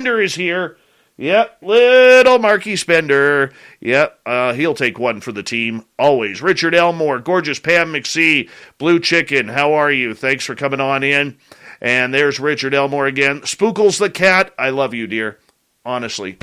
Spender is here. Yep, little Marky Spender. Yep, he'll take one for the team, always. Richard Elmore, gorgeous Pam McSee, Blue Chicken, how are you? Thanks for coming on in. And there's Richard Elmore again. Spookles the cat, I love you, dear. Honestly.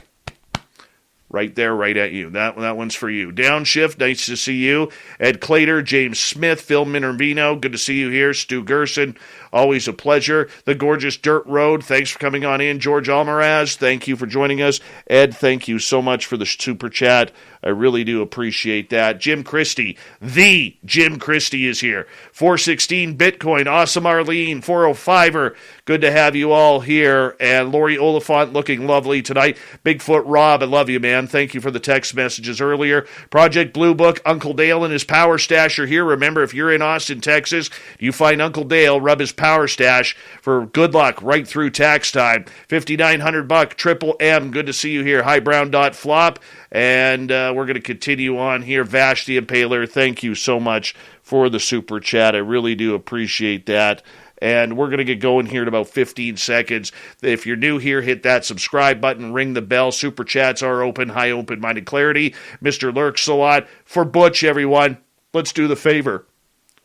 Right there, right at you. That one's for you. Downshift, nice to see you. Ed Clater, James Smith, Phil Minervino, good to see you here. Stu Gerson, always a pleasure. The gorgeous Dirt Road, thanks for coming on in. George Almaraz, thank you for joining us. Ed, thank you so much for the super chat. I really do appreciate that. Jim Christie, the Jim Christie is here. 416 Bitcoin, Awesome Arlene, 405er. Good to have you all here. And Lori Oliphant looking lovely tonight. Bigfoot Rob, I love you, man. Thank you for the text messages earlier. Project Blue Book, Uncle Dale and his Power Stash are here. Remember, if you're in Austin, Texas, you find Uncle Dale, rub his Power Stash for good luck right through tax time. $5,900 Triple M. Good to see you here. Hi, Brown Dot Flop. And we're going to continue on here. Vash the Impaler, thank you so much for the super chat. I really do appreciate that. And we're going to get going here in about 15 seconds. If you're new here, hit that subscribe button, ring the bell. Super chats are open. High open-minded clarity. Mr. Lurks a lot. For Butch, everyone, let's do the favor.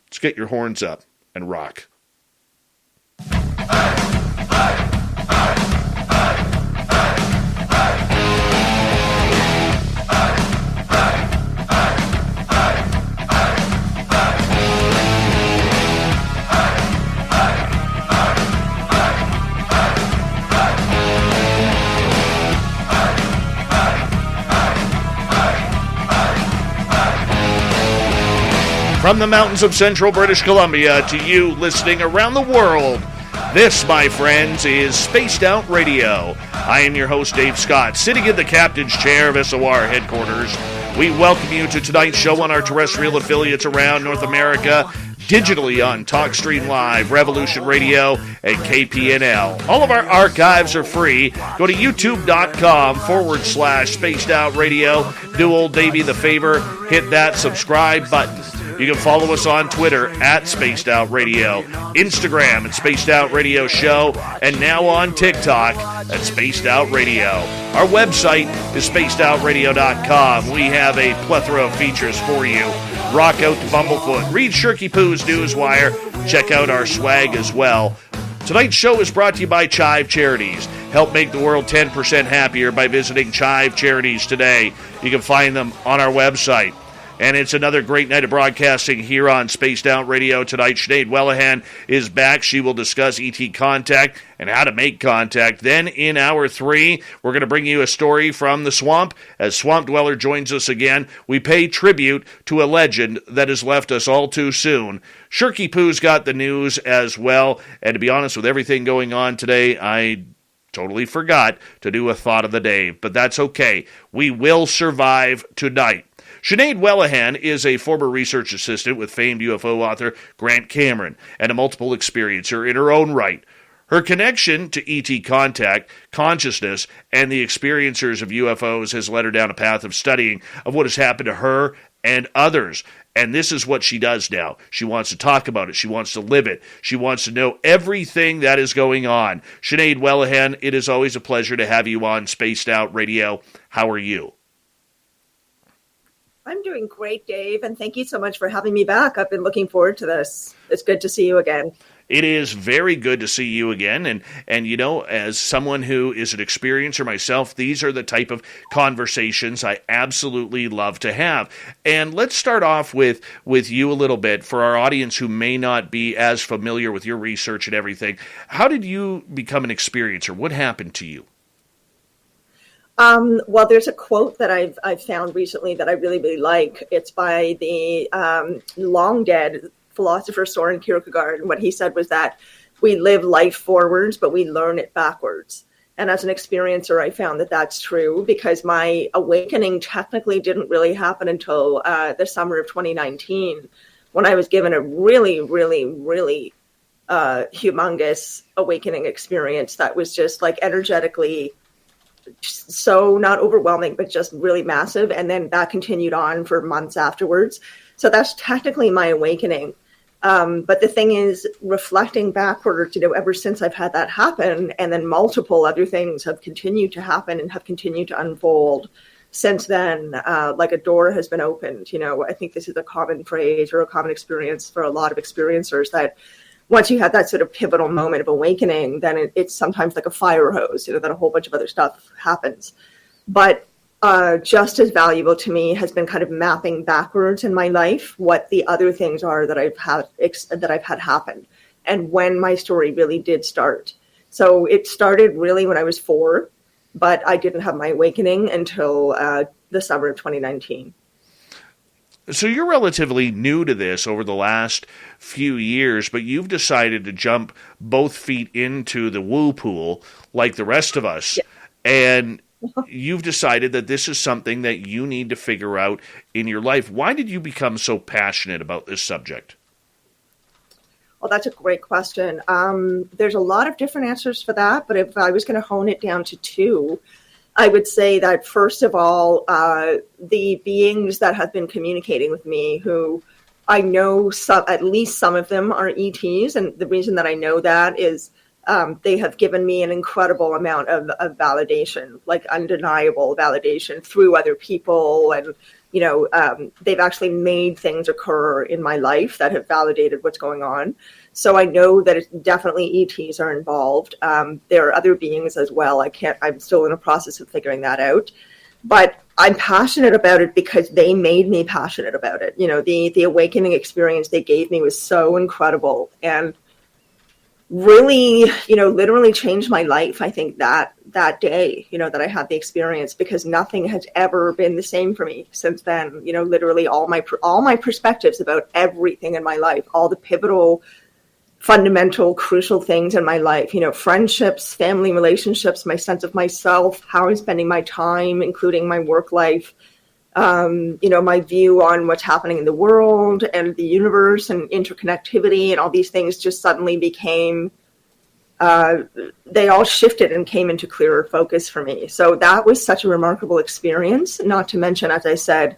Let's get your horns up and rock. From the mountains of central British Columbia to you listening around the world, this, my friends, is Spaced Out Radio. I am your host, Dave Scott, sitting in the captain's chair of SOR headquarters. We welcome you to tonight's show on our terrestrial affiliates around North America, digitally on TalkStream Live, Revolution Radio, and KPNL. All of our archives are free. Go to youtube.com/Spaced Out Radio. Do old Davey the favor, hit that subscribe button. You can follow us on Twitter at Spaced Out Radio, Instagram at Spaced Out Radio Show, and now on TikTok at Spaced Out Radio. Our website is spacedoutradio.com. We have a plethora of features for you. Rock out to Bumblefoot. Read Shirky Poo's Newswire. Check out our swag as well. Tonight's show is brought to you by Chive Charities. Help make the world 10% happier by visiting Chive Charities today. You can find them on our website. And it's another great night of broadcasting here on Spaced Out Radio tonight. Sinead Whelehan is back. She will discuss ET contact and how to make contact. Then in hour 3, we're going to bring you a story from the swamp. As Swamp Dweller joins us again, we pay tribute to a legend that has left us all too soon. Shirky Poo's got the news as well. And to be honest, with everything going on today, I totally forgot to do a thought of the day. But that's okay. We will survive tonight. Sinead Whelehan is a former research assistant with famed UFO author Grant Cameron and a multiple experiencer in her own right. Her connection to ET contact, consciousness, and the experiencers of UFOs has led her down a path of studying of what has happened to her and others. And this is what she does now. She wants to talk about it. She wants to live it. She wants to know everything that is going on. Sinead Whelehan, it is always a pleasure to have you on Spaced Out Radio. How are you? I'm doing great, Dave, and thank you so much for having me back. I've been looking forward to this. It's good to see you again. It is very good to see you again, and you know, as someone who is an experiencer myself, these are the type of conversations I absolutely love to have. And let's start off with you a little bit, for our audience who may not be as familiar with your research and everything. How did you become an experiencer? What happened to you? Well, there's a quote that I've found recently that I really, really like. It's by the long dead philosopher Soren Kierkegaard. And what he said was that we live life forwards, but we learn it backwards. And as an experiencer, I found that that's true, because my awakening technically didn't really happen until the summer of 2019, when I was given a really, really, really humongous awakening experience that was just like energetically so not overwhelming, but just really massive. And then that continued on for months afterwards. So that's technically my awakening. But the thing is, reflecting backwards, ever since I've had that happen, and then multiple other things have continued to happen and have continued to unfold since then, like a door has been opened. I think this is a common phrase or a common experience for a lot of experiencers, that once you have that sort of pivotal moment of awakening, then it's sometimes like a fire hose, that a whole bunch of other stuff happens. But just as valuable to me has been kind of mapping backwards in my life what the other things are that I've had happen, and when my story really did start. So it started really when I was 4, but I didn't have my awakening until the summer of 2019. So you're relatively new to this over the last few years, but you've decided to jump both feet into the woo pool like the rest of us. Yeah. And you've decided that this is something that you need to figure out in your life. Why did you become so passionate about this subject? Well, that's a great question. There's a lot of different answers for that, but if I was going to hone it down to 2, I would say that, first of all, the beings that have been communicating with me, who I know at least some of them are ETs, and the reason that I know that is they have given me an incredible amount of validation, like undeniable validation through other people. And, they've actually made things occur in my life that have validated what's going on. So I know that it's definitely ETs are involved. There are other beings as well. I'm still in a process of figuring that out. But I'm passionate about it because they made me passionate about it. The awakening experience they gave me was so incredible, and really, literally changed my life. I think that day, that I had the experience, because nothing has ever been the same for me since then. Literally all my perspectives about everything in my life, all the pivotal, fundamental, crucial things in my life, friendships, family relationships, my sense of myself, how I'm spending my time, including my work life, my view on what's happening in the world and the universe and interconnectivity, and all these things just suddenly became, they all shifted and came into clearer focus for me. So that was such a remarkable experience, not to mention, as I said,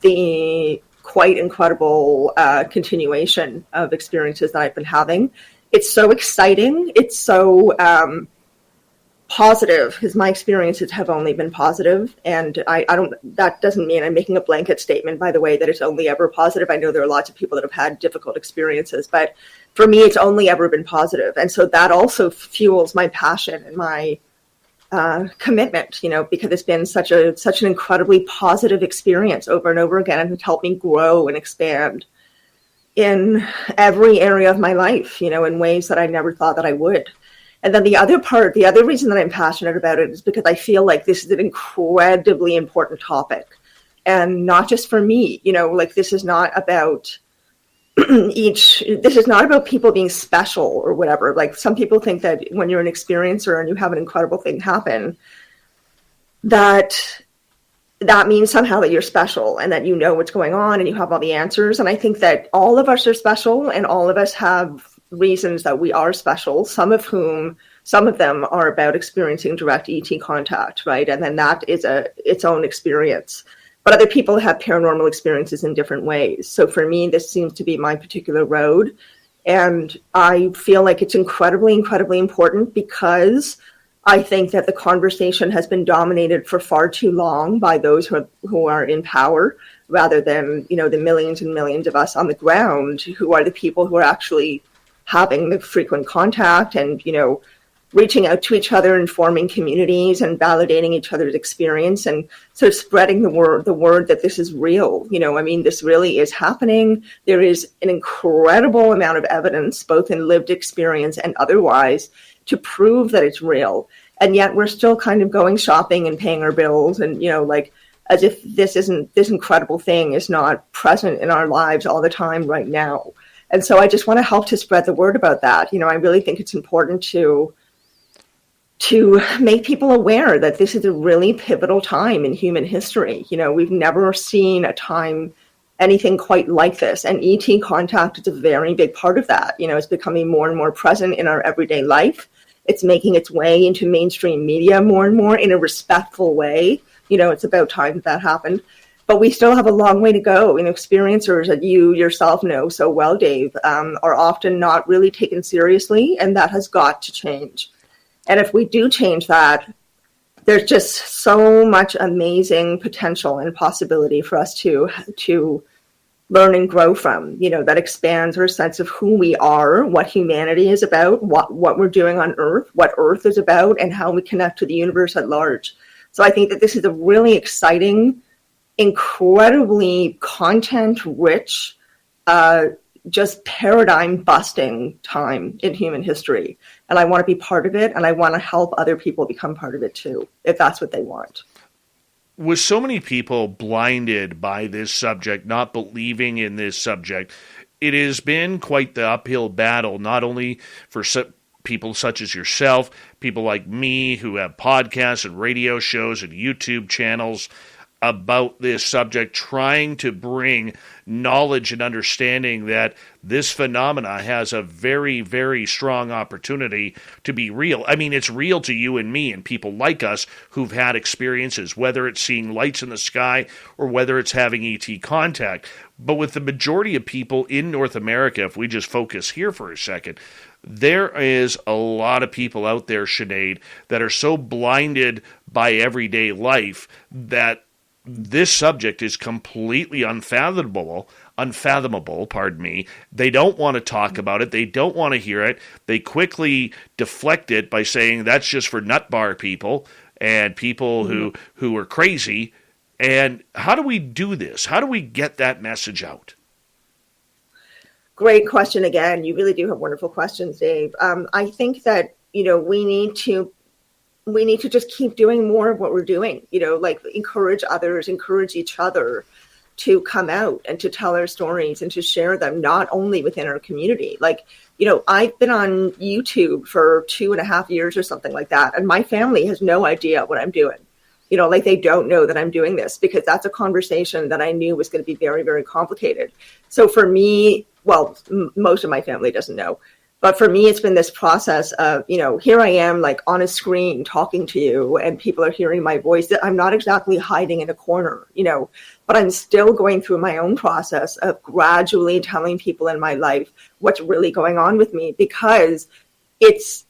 the quite incredible continuation of experiences that I've been having. It's so exciting. It's so positive, because my experiences have only been positive. And that doesn't mean I'm making a blanket statement, by the way, that it's only ever positive. I know there are lots of people that have had difficult experiences, but for me, it's only ever been positive. And so that also fuels my passion and my commitment, because it's been such an incredibly positive experience over and over again, and it's helped me grow and expand in every area of my life, in ways that I never thought that I would. And then the other reason that I'm passionate about it is because I feel like this is an incredibly important topic, and not just for me, this is not about this is not about people being special or whatever. Like, some people think that when you're an experiencer and you have an incredible thing happen, that means somehow that you're special and that you know what's going on and you have all the answers. And I think that all of us are special, and all of us have reasons that we are special, some of them are about experiencing direct ET contact, right? And then that is its own experience. But other people have paranormal experiences in different ways. So for me, this seems to be my particular road. And I feel like it's incredibly, incredibly important, because I think that the conversation has been dominated for far too long by those who are in power, rather than, the millions and millions of us on the ground, who are the people who are actually having the frequent contact and, reaching out to each other and forming communities and validating each other's experience, and sort of spreading the word that this is real. This really is happening. There is an incredible amount of evidence, both in lived experience and otherwise, to prove that it's real. And yet we're still kind of going shopping and paying our bills, and, as if this incredible thing is not present in our lives all the time right now. And so I just want to help to spread the word about that. I really think it's important to make people aware that this is a really pivotal time in human history. We've never seen anything quite like this. And ET contact is a very big part of that. It's becoming more and more present in our everyday life. It's making its way into mainstream media more and more in a respectful way. It's about time that happened. But we still have a long way to go. Experiencers that you yourself know so well, Dave, are often not really taken seriously, and that has got to change. And if we do change that, there's just so much amazing potential and possibility for us to learn and grow from, that expands our sense of who we are, what humanity is about, what we're doing on Earth, what Earth is about, and how we connect to the universe at large. So I think that this is a really exciting, incredibly content-rich, just paradigm-busting time in human history. And I want to be part of it, and I want to help other people become part of it too, if that's what they want. With so many people blinded by this subject, not believing in this subject, it has been quite the uphill battle, not only for people such as yourself, people like me who have podcasts and radio shows and YouTube channels about this subject, trying to bring knowledge and understanding that this phenomena has a very, very strong opportunity to be real. I mean, it's real to you and me and people like us who've had experiences, whether it's seeing lights in the sky or whether it's having ET contact. But with the majority of people in North America, if we just focus here for a second, there is a lot of people out there, Sinead, that are so blinded by everyday life that this subject is completely unfathomable, pardon me. They don't want to talk about it. They don't want to hear it. They quickly deflect it by saying that's just for nut bar people and people who are crazy. And how do we do this? How do we get that message out? Great question again. You really do have wonderful questions, Dave. I think that, we need to just keep doing more of what we're doing, like encourage others, encourage each other to come out and to tell our stories and to share them, not only within our community. Like, I've been on YouTube for 2.5 years or something like that. And my family has no idea what I'm doing. Like they don't know that I'm doing this, because that's a conversation that I knew was going to be very, very complicated. So for me, well, most of my family doesn't know. But for me, it's been this process of, here I am like on a screen talking to you and people are hearing my voice. That I'm not exactly hiding in a corner, but I'm still going through my own process of gradually telling people in my life what's really going on with me, because it's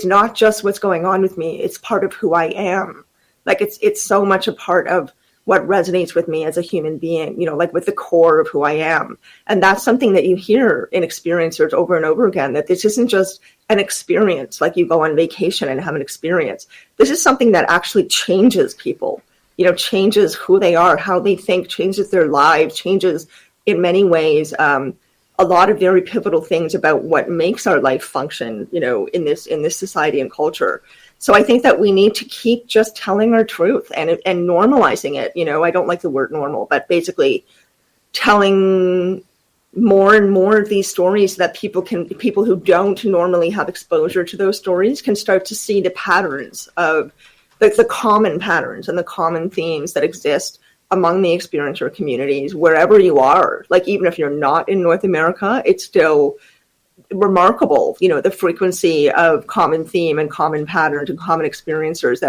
not just what's going on with me. It's part of who I am. Like it's so much a part of what resonates with me as a human being, like with the core of who I am. And that's something that you hear in experiencers over and over again, that this isn't just an experience, like you go on vacation and have an experience. This is something that actually changes people, changes who they are, how they think, changes their lives, changes in many ways, a lot of very pivotal things about what makes our life function, in this society and culture. So I think that we need to keep just telling our truth and normalizing it. I don't like the word normal, but basically telling more and more of these stories that people who don't normally have exposure to those stories can start to see the patterns of the common patterns and the common themes that exist among the experiencer communities, wherever you are. Like, even if you're not in North America, it's still remarkable, the frequency of common theme and common patterns and common experiencers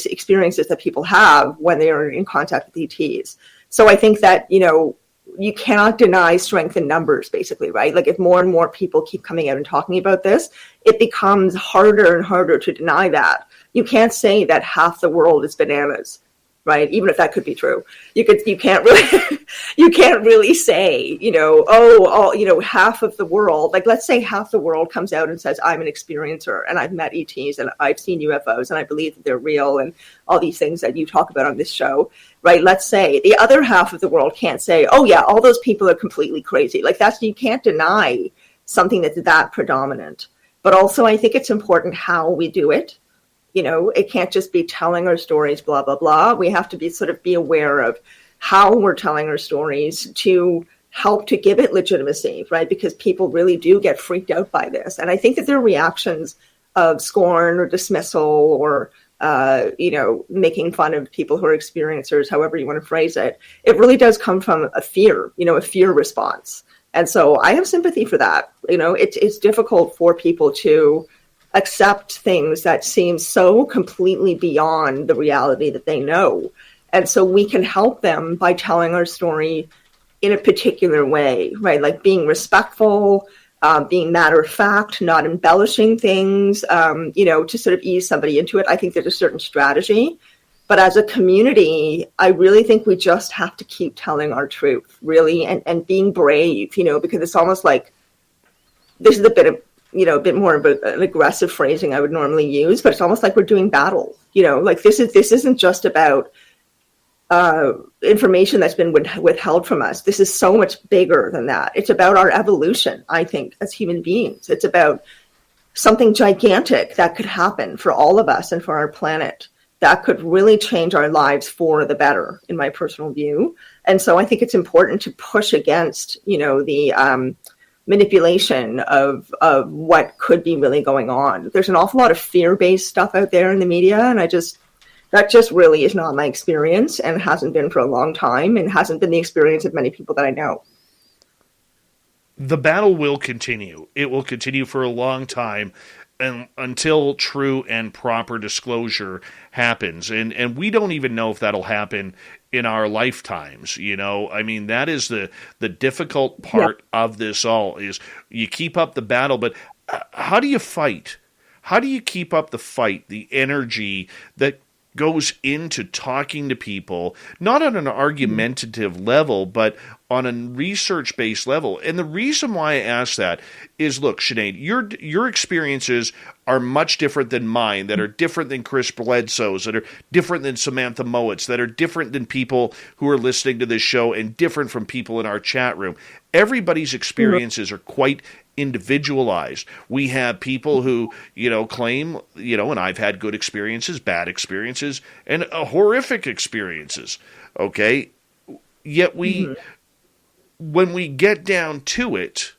experiences that people have when they are in contact with ETs. So I think that, you cannot deny strength in numbers, basically, right? Like, if more and more people keep coming out and talking about this, it becomes harder and harder to deny that. You can't say that half the world is bananas, right? Even if that could be true, you can't really say, half of the world, like, let's say half the world comes out and says, I'm an experiencer and I've met ETs and I've seen UFOs and I believe that they're real and all these things that you talk about on this show, right? Let's say the other half of the world can't say, oh yeah, all those people are completely crazy. Like, you can't deny something that's that predominant. But also, I think it's important how we do it. It can't just be telling our stories, blah, blah, blah. We have to be aware of how we're telling our stories to help to give it legitimacy, right? Because people really do get freaked out by this. And I think that their reactions of scorn or dismissal or, making fun of people who are experiencers, however you want to phrase it, it really does come from a fear response. And so I have sympathy for that. It's difficult for people to accept things that seem so completely beyond the reality that they know. And so we can help them by telling our story in a particular way, right? Like being respectful, being matter of fact, not embellishing things, to sort of ease somebody into it. I think there's a certain strategy. But as a community, I really think we just have to keep telling our truth, really, and being brave, because it's almost like, this is a bit more of an aggressive phrasing I would normally use, but it's almost like we're doing battle. Like this isn't just about information that's been withheld from us. This is so much bigger than that. It's about our evolution, I think, as human beings. It's about something gigantic that could happen for all of us and for our planet that could really change our lives for the better, in my personal view. And so I think it's important to push against, the manipulation of what could be really going on. There's an awful lot of fear-based stuff out there in the media, and that just really is not my experience, and hasn't been for a long time, and hasn't been the experience of many people that I know. The battle will continue. It will continue for a long time, and until true and proper disclosure happens. And we don't even know if that'll happen in our lifetimes. That is the difficult part of this all, is you keep up the battle, but how do you fight? How do you keep up the fight, the energy that goes into talking to people, not on an argumentative level, but on a research-based level? And the reason why I ask that is, look, Sinead, your experiences are much different than mine, that are different than Chris Bledsoe's, that are different than Samantha Mowett's, that are different than people who are listening to this show, and different from people in our chat room. Everybody's experiences are quite individualized. We have people who, claim, and I've had good experiences, bad experiences, and horrific experiences. Okay. Yet when we get down to it,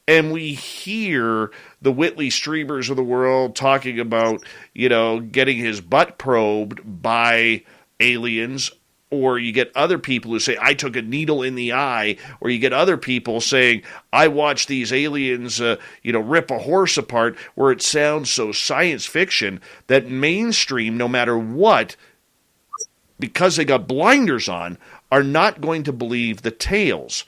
and we hear the Whitley Strieber's of the world talking about, getting his butt probed by aliens, or you get other people who say, I took a needle in the eye, or you get other people saying, I watched these aliens, rip a horse apart, where it sounds so science fiction that mainstream, no matter what, because they got blinders on, are not going to believe the tales.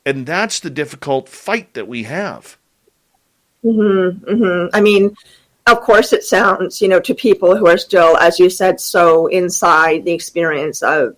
And that's the difficult fight that we have. Mm-hmm, mm-hmm. Of course it sounds, to people who are still, as you said, so inside the experience of,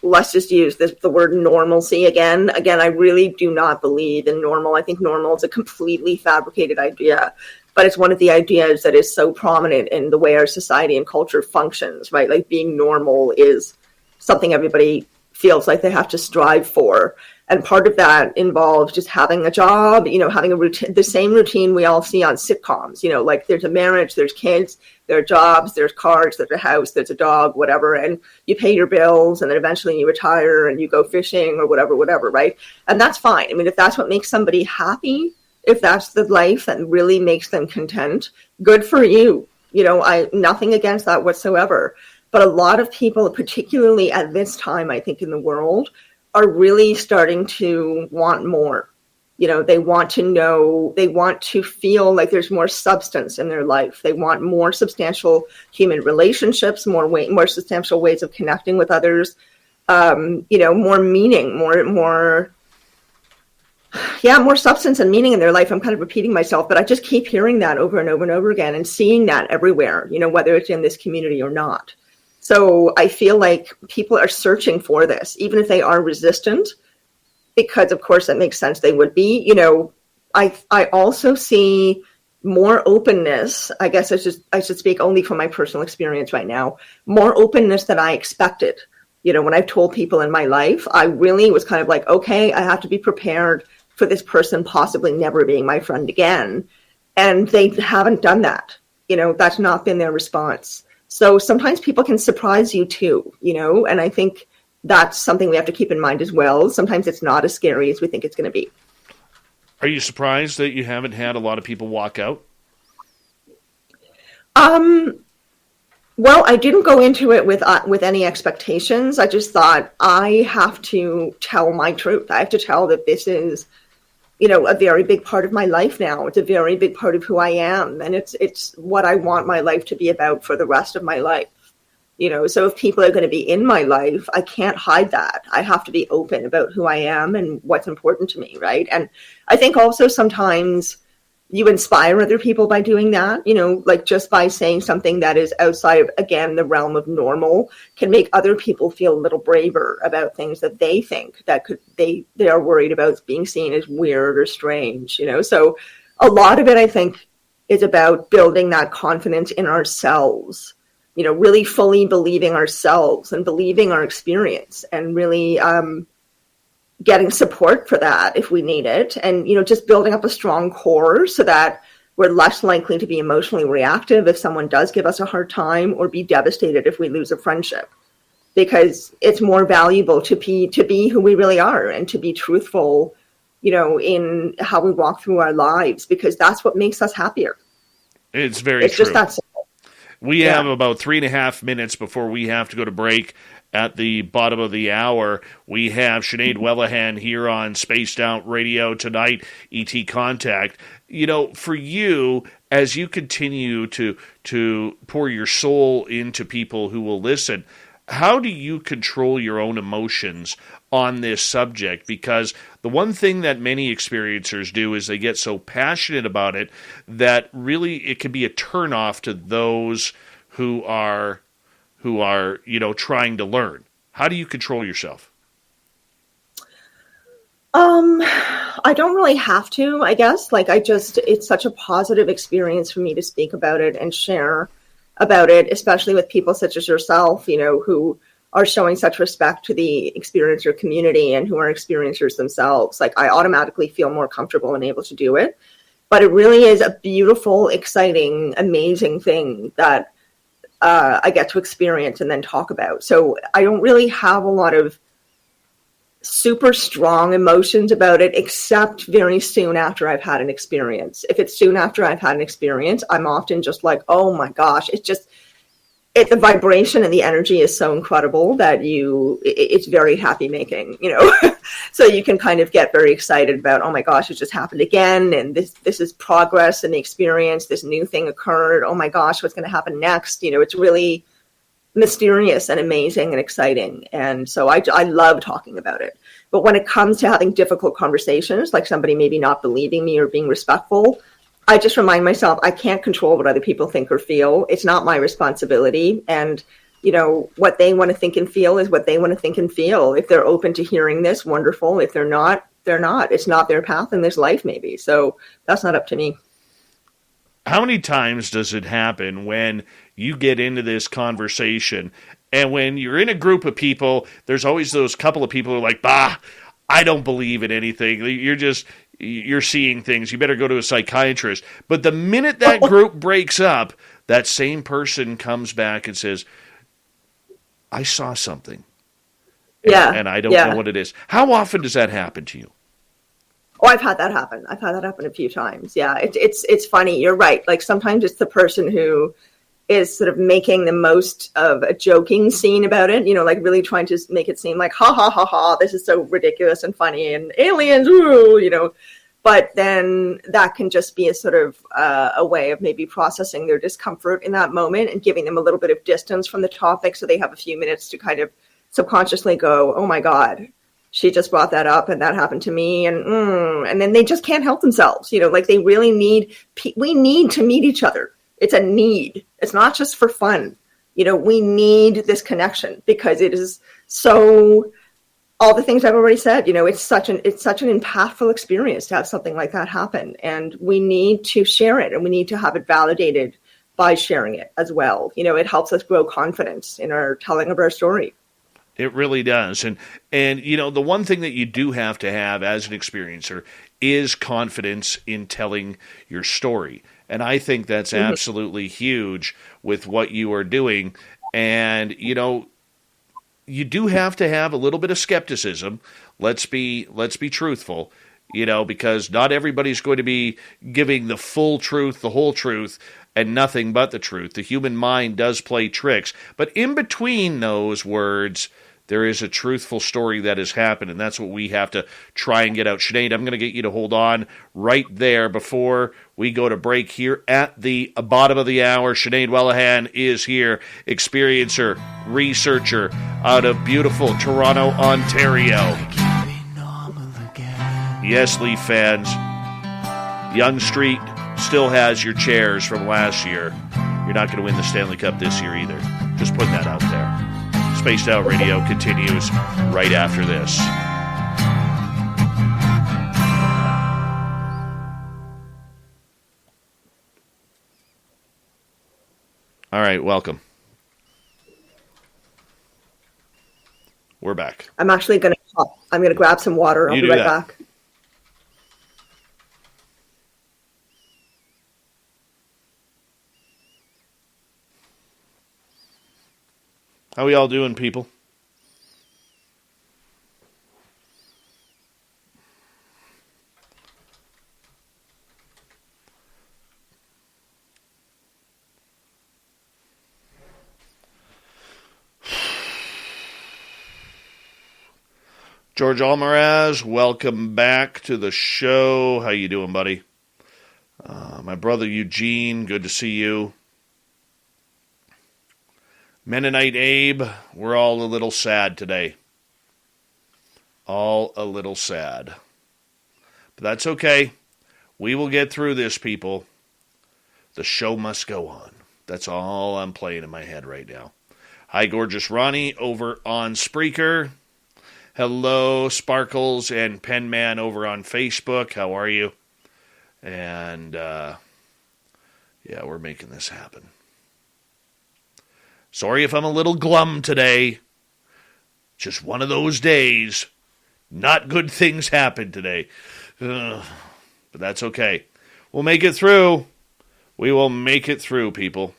let's just use the word normalcy again. Again, I really do not believe in normal. I think normal is a completely fabricated idea, but it's one of the ideas that is so prominent in the way our society and culture functions, right? Like being normal is something everybody feels like they have to strive for. And part of that involves just having a job, having a routine, the same routine we all see on sitcoms, like there's a marriage, there's kids, there are jobs, there's cars, there's a house, there's a dog, whatever, and you pay your bills, and then eventually you retire and you go fishing or whatever, right? And that's fine. If that's what makes somebody happy, if that's the life that really makes them content, good for you. Nothing against that whatsoever. But a lot of people, particularly at this time, I think, in the world, are really starting to want more. They want to know, they want to feel like there's more substance in their life. They want more substantial human relationships, more substantial ways of connecting with others, more meaning, more substance and meaning in their life. I'm kind of repeating myself, but I just keep hearing that over and over and over again, and seeing that everywhere, whether it's in this community or not. So I feel like people are searching for this, even if they are resistant, because of course that makes sense. They would be, I also see more openness. I guess I should speak only from my personal experience right now, more openness than I expected. When I've told people in my life, I really was kind of like, okay, I have to be prepared for this person possibly never being my friend again. And they haven't done that. That's not been their response. So sometimes people can surprise you too, and I think that's something we have to keep in mind as well. Sometimes it's not as scary as we think it's going to be. Are you surprised that you haven't had a lot of people walk out? Well, I didn't go into it with any expectations. I just thought I have to tell my truth. I have to tell that this is, a very big part of my life now. It's a very big part of who I am. And it's what I want my life to be about for the rest of my life. So if people are going to be in my life, I can't hide that. I have to be open about who I am and what's important to me, right? And I think also sometimes you inspire other people by doing that, like just by saying something that is outside of, again, the realm of normal can make other people feel a little braver about things that they think that they are worried about being seen as weird or strange, So a lot of it, I think, is about building that confidence in ourselves, really fully believing ourselves and believing our experience and really, getting support for that if we need it, and just building up a strong core so that we're less likely to be emotionally reactive if someone does give us a hard time, or be devastated if we lose a friendship, because it's more valuable to be who we really are and to be truthful, in how we walk through our lives, because that's what makes us happier. It's very true. Just that simple. We have about 3.5 minutes before we have to go to break. At the bottom of the hour, we have Sinead Whelehan here on Spaced Out Radio tonight, ET Contact. For you, as you continue to pour your soul into people who will listen, how do you control your own emotions on this subject? Because the one thing that many experiencers do is they get so passionate about it that really it can be a turnoff to those who are trying to learn. How do you control yourself? I don't really have to, I guess. It's such a positive experience for me to speak about it and share about it, especially with people such as yourself, who are showing such respect to the experiencer community and who are experiencers themselves. I automatically feel more comfortable and able to do it. But it really is a beautiful, exciting, amazing thing that I get to experience and then talk about. So I don't really have a lot of super strong emotions about it, except very soon after I've had an experience. If it's soon after I've had an experience, I'm often just like, oh my gosh, the vibration and the energy is so incredible that it's very happy making, so you can kind of get very excited about, oh my gosh, it just happened again. And this is progress in the experience. This new thing occurred. Oh my gosh, what's going to happen next? It's really mysterious and amazing and exciting. And so I love talking about it. But when it comes to having difficult conversations, like somebody maybe not believing me or being respectful, I just remind myself, I can't control what other people think or feel. It's not my responsibility. And, what they want to think and feel is what they want to think and feel. If they're open to hearing this, wonderful. If they're not, they're not. It's not their path in this life, maybe. So that's not up to me. How many times does it happen when you get into this conversation, and when you're in a group of people, there's always those couple of people who are like, bah, I don't believe in anything. You're seeing things. You better go to a psychiatrist. But the minute that group breaks up, that same person comes back and says, I saw something. And I don't know what it is. How often does that happen to you? Oh, I've had that happen. I've had that happen a few times. Yeah, it's funny. You're right. Sometimes it's the person who is sort of making the most of a joking scene about it, really trying to make it seem like, ha, ha, ha, ha, this is so ridiculous and funny and aliens, woo, But then that can just be a sort of a way of maybe processing their discomfort in that moment and giving them a little bit of distance from the topic so they have a few minutes to kind of subconsciously go, oh my God, she just brought that up and that happened to me. And then they just can't help themselves, they really we need to meet each other. It's a need. It's not just for fun. We need this connection because it is so, all the things I've already said, it's such an impactful experience to have something like that happen. And we need to share it, and we need to have it validated by sharing it as well. It helps us grow confidence in our telling of our story. It really does. And the one thing that you do have to have as an experiencer is confidence in telling your story. And I think that's absolutely huge with what you are doing. And, you do have to have a little bit of skepticism. Let's be truthful, because not everybody's going to be giving the full truth, the whole truth, and nothing but the truth. The human mind does play tricks. But in between those words, There is a truthful story that has happened, and that's what we have to try and get out. Sinead, I'm going to get you to hold on right there before we go to break here at the bottom of the hour. Sinead Whelehan is here, experiencer, researcher out of beautiful Toronto, Ontario. Yes, Leaf fans, Yonge Street still has your chairs from last year. You're not going to win the Stanley Cup this year either. Just putting that out there. Spaced Out Radio continues right after this. All right, welcome. We're back. I'm actually going to grab some water. I'll be right back. How we all doing, people? George Almaraz, welcome back to the show. How you doing, buddy? My brother Eugene, good to see you. Mennonite Abe, we're all a little sad today. All a little sad. But that's okay. We will get through this, people. The show must go on. That's all I'm playing in my head right now. Hi, Gorgeous Ronnie over on Spreaker. Hello, Sparkles and Penman over on Facebook. How are you? And, yeah, we're making this happen. Sorry if I'm a little glum today. Just one of those days. Not good things happen today. But that's okay. We'll make it through. We will make it through, people.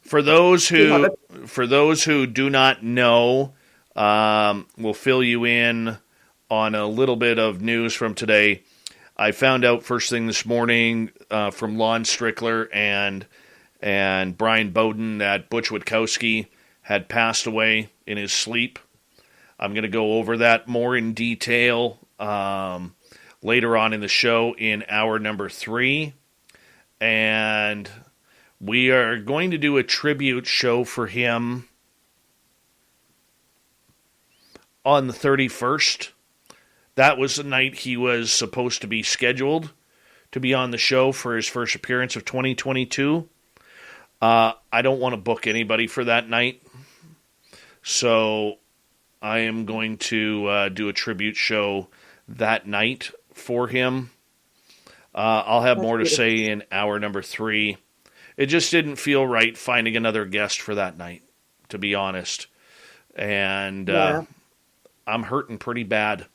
For those who do not know, we'll fill you in on a little bit of news from today. I found out first thing this morning from Lon Strickler and Brian Bowden that Butch Witkowski had passed away in his sleep. I'm going to go over that more in detail later on in the show in hour number 3. And we are going to do a tribute show for him on the 31st. That was the night he was supposed to be scheduled to be on the show for his first appearance of 2022. I don't want to book anybody for that night. So I am going to do a tribute show that night for him. I'll have more to say in hour number 3. It just didn't feel right finding another guest for that night, to be honest. And I'm hurting pretty bad.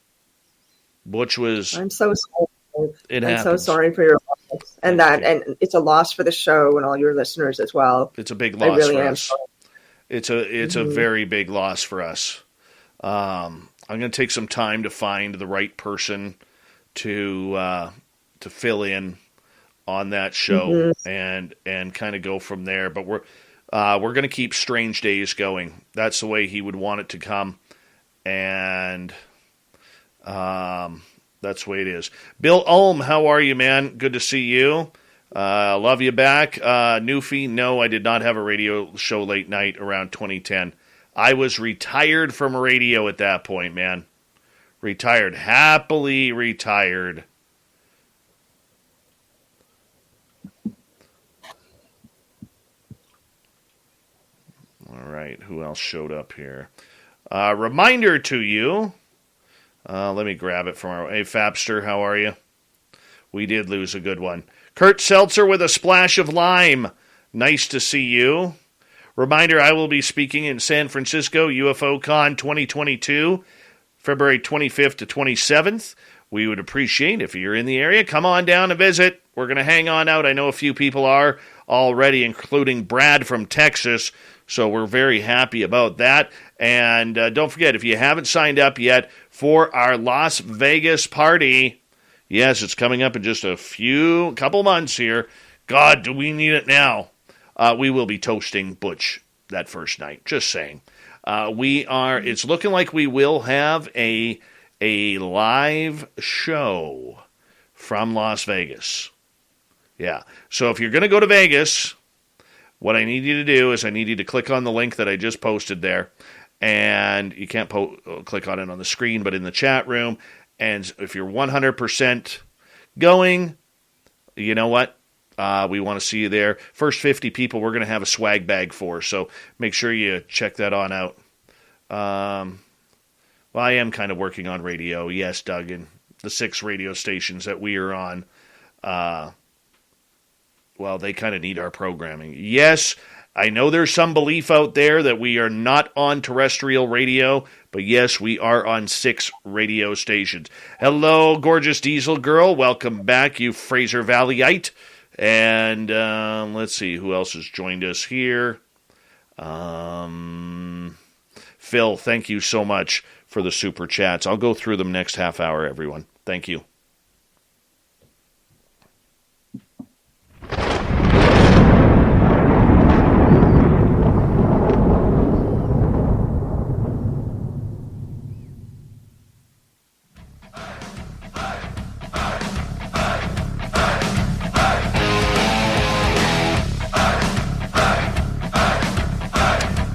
Butch was... I'm so sorry. I'm so sorry for your loss. And it's a loss for the show and all your listeners as well. It's a big loss for us. It's a very big loss for us. I'm going to take some time to find the right person to fill in on that show and kind of go from there. But we're going to keep Strange Days going. That's the way he would want it to come. And that's the way it is. Bill Ulm, how are you, man? Good to see you. Love you back. Newfie, no, I did not have a radio show late night around 2010. I was retired from radio at that point, man. Retired. Happily retired. All right, who else showed up here? Reminder to you. Let me grab it from our... Hey, Fabster, how are you? We did lose a good one. Kurt Seltzer with a splash of lime. Nice to see you. Reminder, I will be speaking in San Francisco, UFO Con 2022, February 25th to 27th. We would appreciate if you're in the area, come on down and visit. We're going to hang on out. I know a few people are already, including Brad from Texas, so we're very happy about that. And don't forget, if you haven't signed up yet for our Las Vegas party, yes, it's coming up in just a couple months here. God, do we need it now. we will be toasting Butch that first night. Just saying. It's looking like we will have a live show from Las Vegas. Yeah. So if you're going to go to Vegas, what I need you to do is I need you to click on the link that I just posted there. And you can't click on it on the screen, but in the chat room. And if you're 100% going, you know what? We want to see you there. First 50 people we're going to have a swag bag for, so make sure you check that on out. Well, I am kind of working on radio. Yes, Doug, and the 6 radio stations that we are on, well, they kind of need our programming. Yes, I know there's some belief out there that we are not on terrestrial radio, but yes, we are on 6 radio stations. Hello, gorgeous diesel girl. Welcome back, you Fraser Valleyite. And let's see who else has joined us here. Phil, thank you so much for the super chats. I'll go through them next half hour, everyone. Thank you.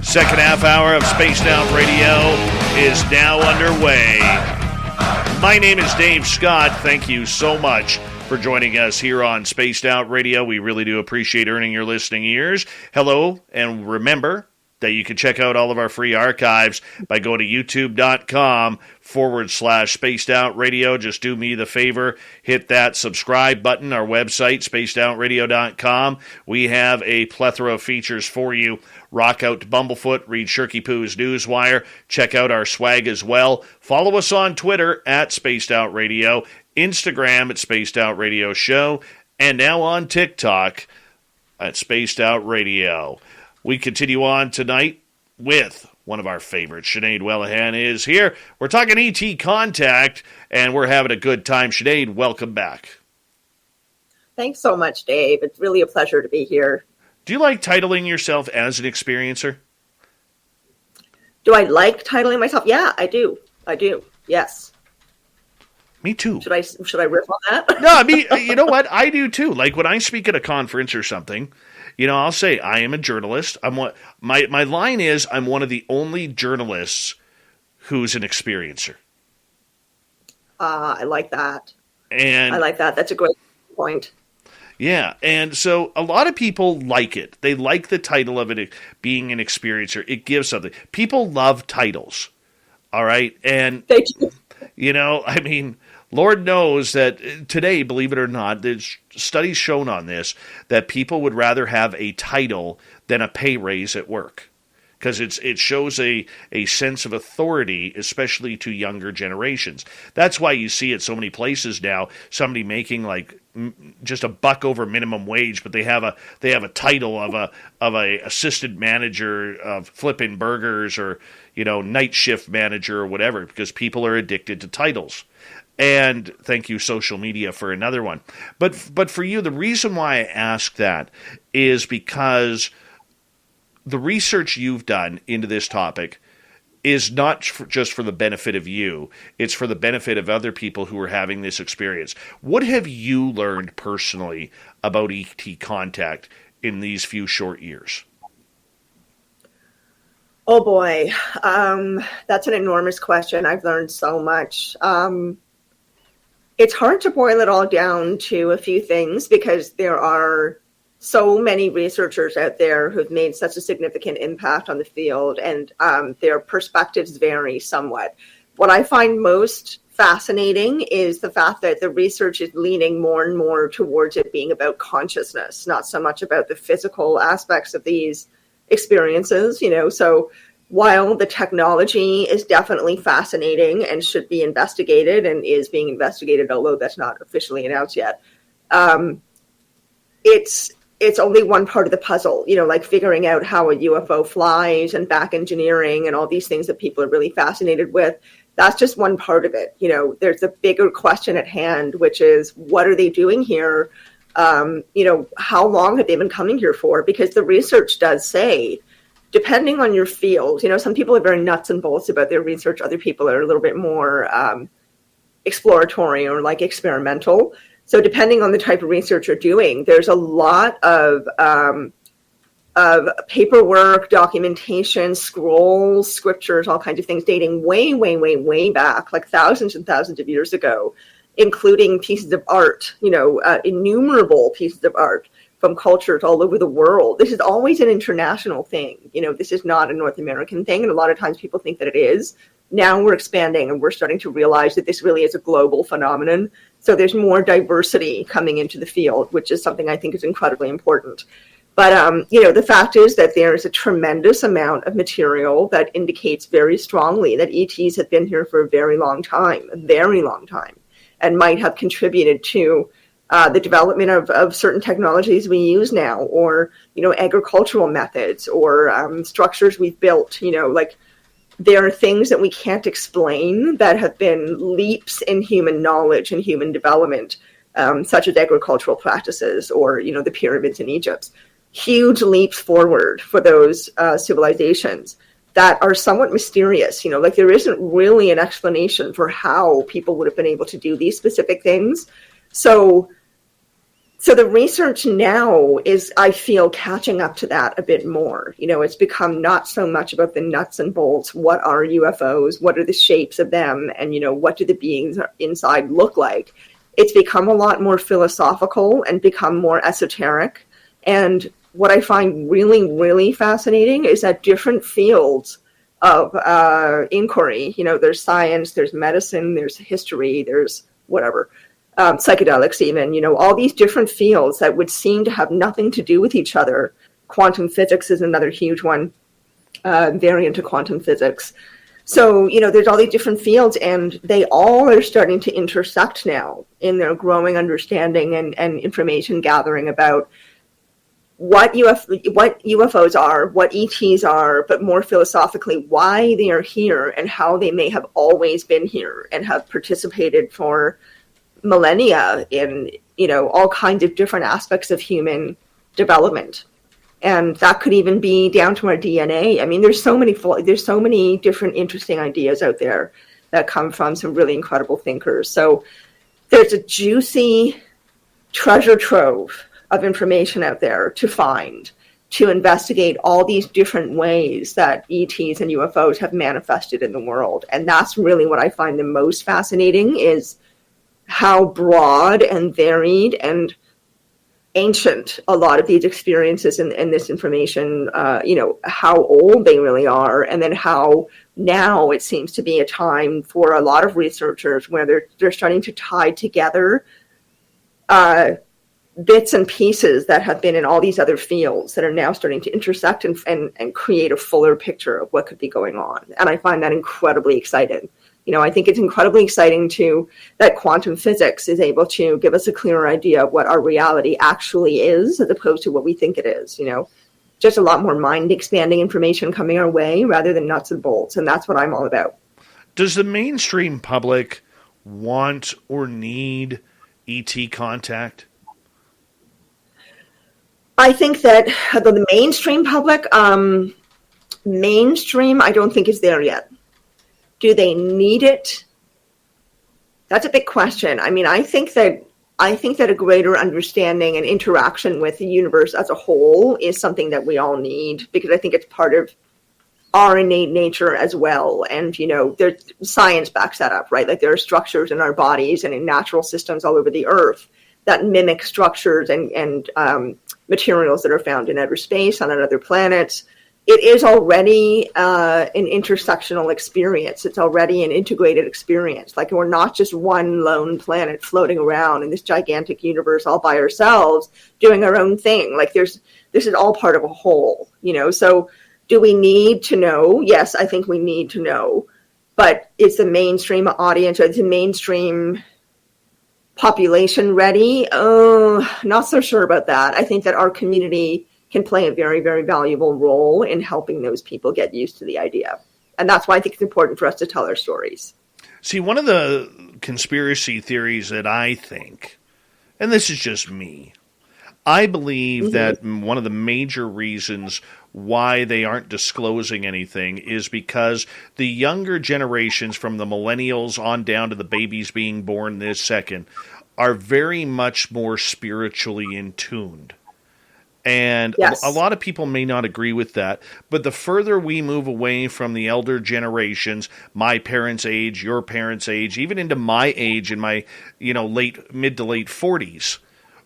Second half hour of Spaced Out Radio is now underway. My name is Dave Scott. Thank you so much for joining us here on Spaced Out Radio. We really do appreciate earning your listening ears. Hello, and remember that you can check out all of our free archives by going to youtube.com/Spaced Out Radio. Just do me the favor, hit that subscribe button, our website, spacedoutradio.com. We have a plethora of features for you. Rock out to Bumblefoot, read Shirky Poo's Newswire, check out our swag as well. Follow us on Twitter at Spaced Out Radio, Instagram at Spaced Out Radio Show, and now on TikTok at Spaced Out Radio. We continue on tonight with one of our favorites. Sinead Whelehan is here. We're talking ET contact, and we're having a good time. Sinead, welcome back. Thanks so much, Dave. It's really a pleasure to be here. Do you like titling yourself as an experiencer? Do I like titling myself? Yeah, I do. Yes. Me too. Should I riff on that? No, I mean, you know what? I do too. Like when I speak at a conference or something, you know, I'll say I am a journalist. My line is I'm one of the only journalists who's an experiencer. I like that. And I like that. That's a great point. Yeah, and so a lot of people like it. They like the title of it being an experiencer. It gives something. People love titles, all right? And, they do. You know, I mean, Lord knows that today, believe it or not, there's studies shown on this, that people would rather have a title than a pay raise at work. Because it shows a sense of authority, especially to younger generations. That's why you see at so many places now somebody making like just $1 over minimum wage, but they have a title of a assistant manager of flipping burgers, or night shift manager or whatever, because people are addicted to titles. And thank you, social media, for another one. But for you, the reason why I ask that is because the research you've done into this topic is not just for the benefit of you. It's for the benefit of other people who are having this experience. What have you learned personally about ET contact in these few short years? Oh, boy. That's an enormous question. I've learned so much. It's hard to boil it all down to a few things because there are so many researchers out there who've made such a significant impact on the field, and their perspectives vary somewhat. What I find most fascinating is the fact that the research is leaning more and more towards it being about consciousness, not so much about the physical aspects of these experiences, So while the technology is definitely fascinating and should be investigated and is being investigated, although that's not officially announced yet, it's only one part of the puzzle, like figuring out how a UFO flies and back engineering and all these things that people are really fascinated with. That's just one part of it. There's a bigger question at hand, which is what are they doing here? How long have they been coming here for? Because the research does say, depending on your field, some people are very nuts and bolts about their research. Other people are a little bit more exploratory or like experimental. So depending on the type of research you're doing, there's a lot of paperwork, documentation, scrolls, scriptures, all kinds of things dating way, way, way, way back, like thousands and thousands of years ago, including pieces of art, innumerable pieces of art from cultures all over the world. This is always an international thing. This is not a North American thing. And a lot of times people think that it is. Now we're expanding and we're starting to realize that this really is a global phenomenon. So there's more diversity coming into the field, which is something I think is incredibly important. But, the fact is that there is a tremendous amount of material that indicates very strongly that ETs have been here for a very long time, and might have contributed to the development of certain technologies we use now, or, agricultural methods, or structures we've built. There are things that we can't explain that have been leaps in human knowledge and human development, such as agricultural practices or, the pyramids in Egypt. Huge leaps forward for those civilizations that are somewhat mysterious. There isn't really an explanation for how people would have been able to do these specific things. So the research now is, I feel, catching up to that a bit more. It's become not so much about the nuts and bolts. What are UFOs? What are the shapes of them? And, what do the beings inside look like? It's become a lot more philosophical and become more esoteric. And what I find really, really fascinating is that different fields of inquiry, there's science, there's medicine, there's history, there's whatever, psychedelics even, all these different fields that would seem to have nothing to do with each other. Quantum physics is another huge one, variant of quantum physics. So, there's all these different fields, and they all are starting to intersect now in their growing understanding and information gathering about what UFOs are, what ETs are, but more philosophically, why they are here and how they may have always been here and have participated for millennia in, all kinds of different aspects of human development. And that could even be down to our DNA. I mean, there's so many different interesting ideas out there that come from some really incredible thinkers. So there's a juicy treasure trove of information out there to find, to investigate all these different ways that ETs and UFOs have manifested in the world. And that's really what I find the most fascinating, is how broad and varied and ancient a lot of these experiences and this information, how old they really are, and then how now it seems to be a time for a lot of researchers where they're starting to tie together bits and pieces that have been in all these other fields that are now starting to intersect and create a fuller picture of what could be going on. And I find that incredibly exciting. I think it's incredibly exciting that quantum physics is able to give us a clearer idea of what our reality actually is, as opposed to what we think it is. Just a lot more mind-expanding information coming our way rather than nuts and bolts. And that's what I'm all about. Does the mainstream public want or need ET contact? I think that the mainstream public, I don't think is there yet. Do they need it? That's a big question. I mean, I think that a greater understanding and interaction with the universe as a whole is something that we all need, because I think it's part of our innate nature as well. And, there's science backs that up, right? Like there are structures in our bodies and in natural systems all over the earth that mimic structures and materials that are found in outer space, on other planets. It is already an intersectional experience. It's already an integrated experience. Like, we're not just one lone planet floating around in this gigantic universe all by ourselves doing our own thing. Like, this is all part of a whole, So do we need to know? Yes, I think we need to know. But is the mainstream audience, or is the mainstream population ready? Oh, not so sure about that. I think that our community can play a very, very valuable role in helping those people get used to the idea. And that's why I think it's important for us to tell our stories. See, one of the conspiracy theories that I think, and this is just me, I believe that one of the major reasons why they aren't disclosing anything is because the younger generations, from the millennials on down to the babies being born this second, are very much more spiritually in tuned. And Yes. a lot of people may not agree with that, but the further we move away from the elder generations, my parents' age, your parents' age, even into my age in my, mid to late 40s,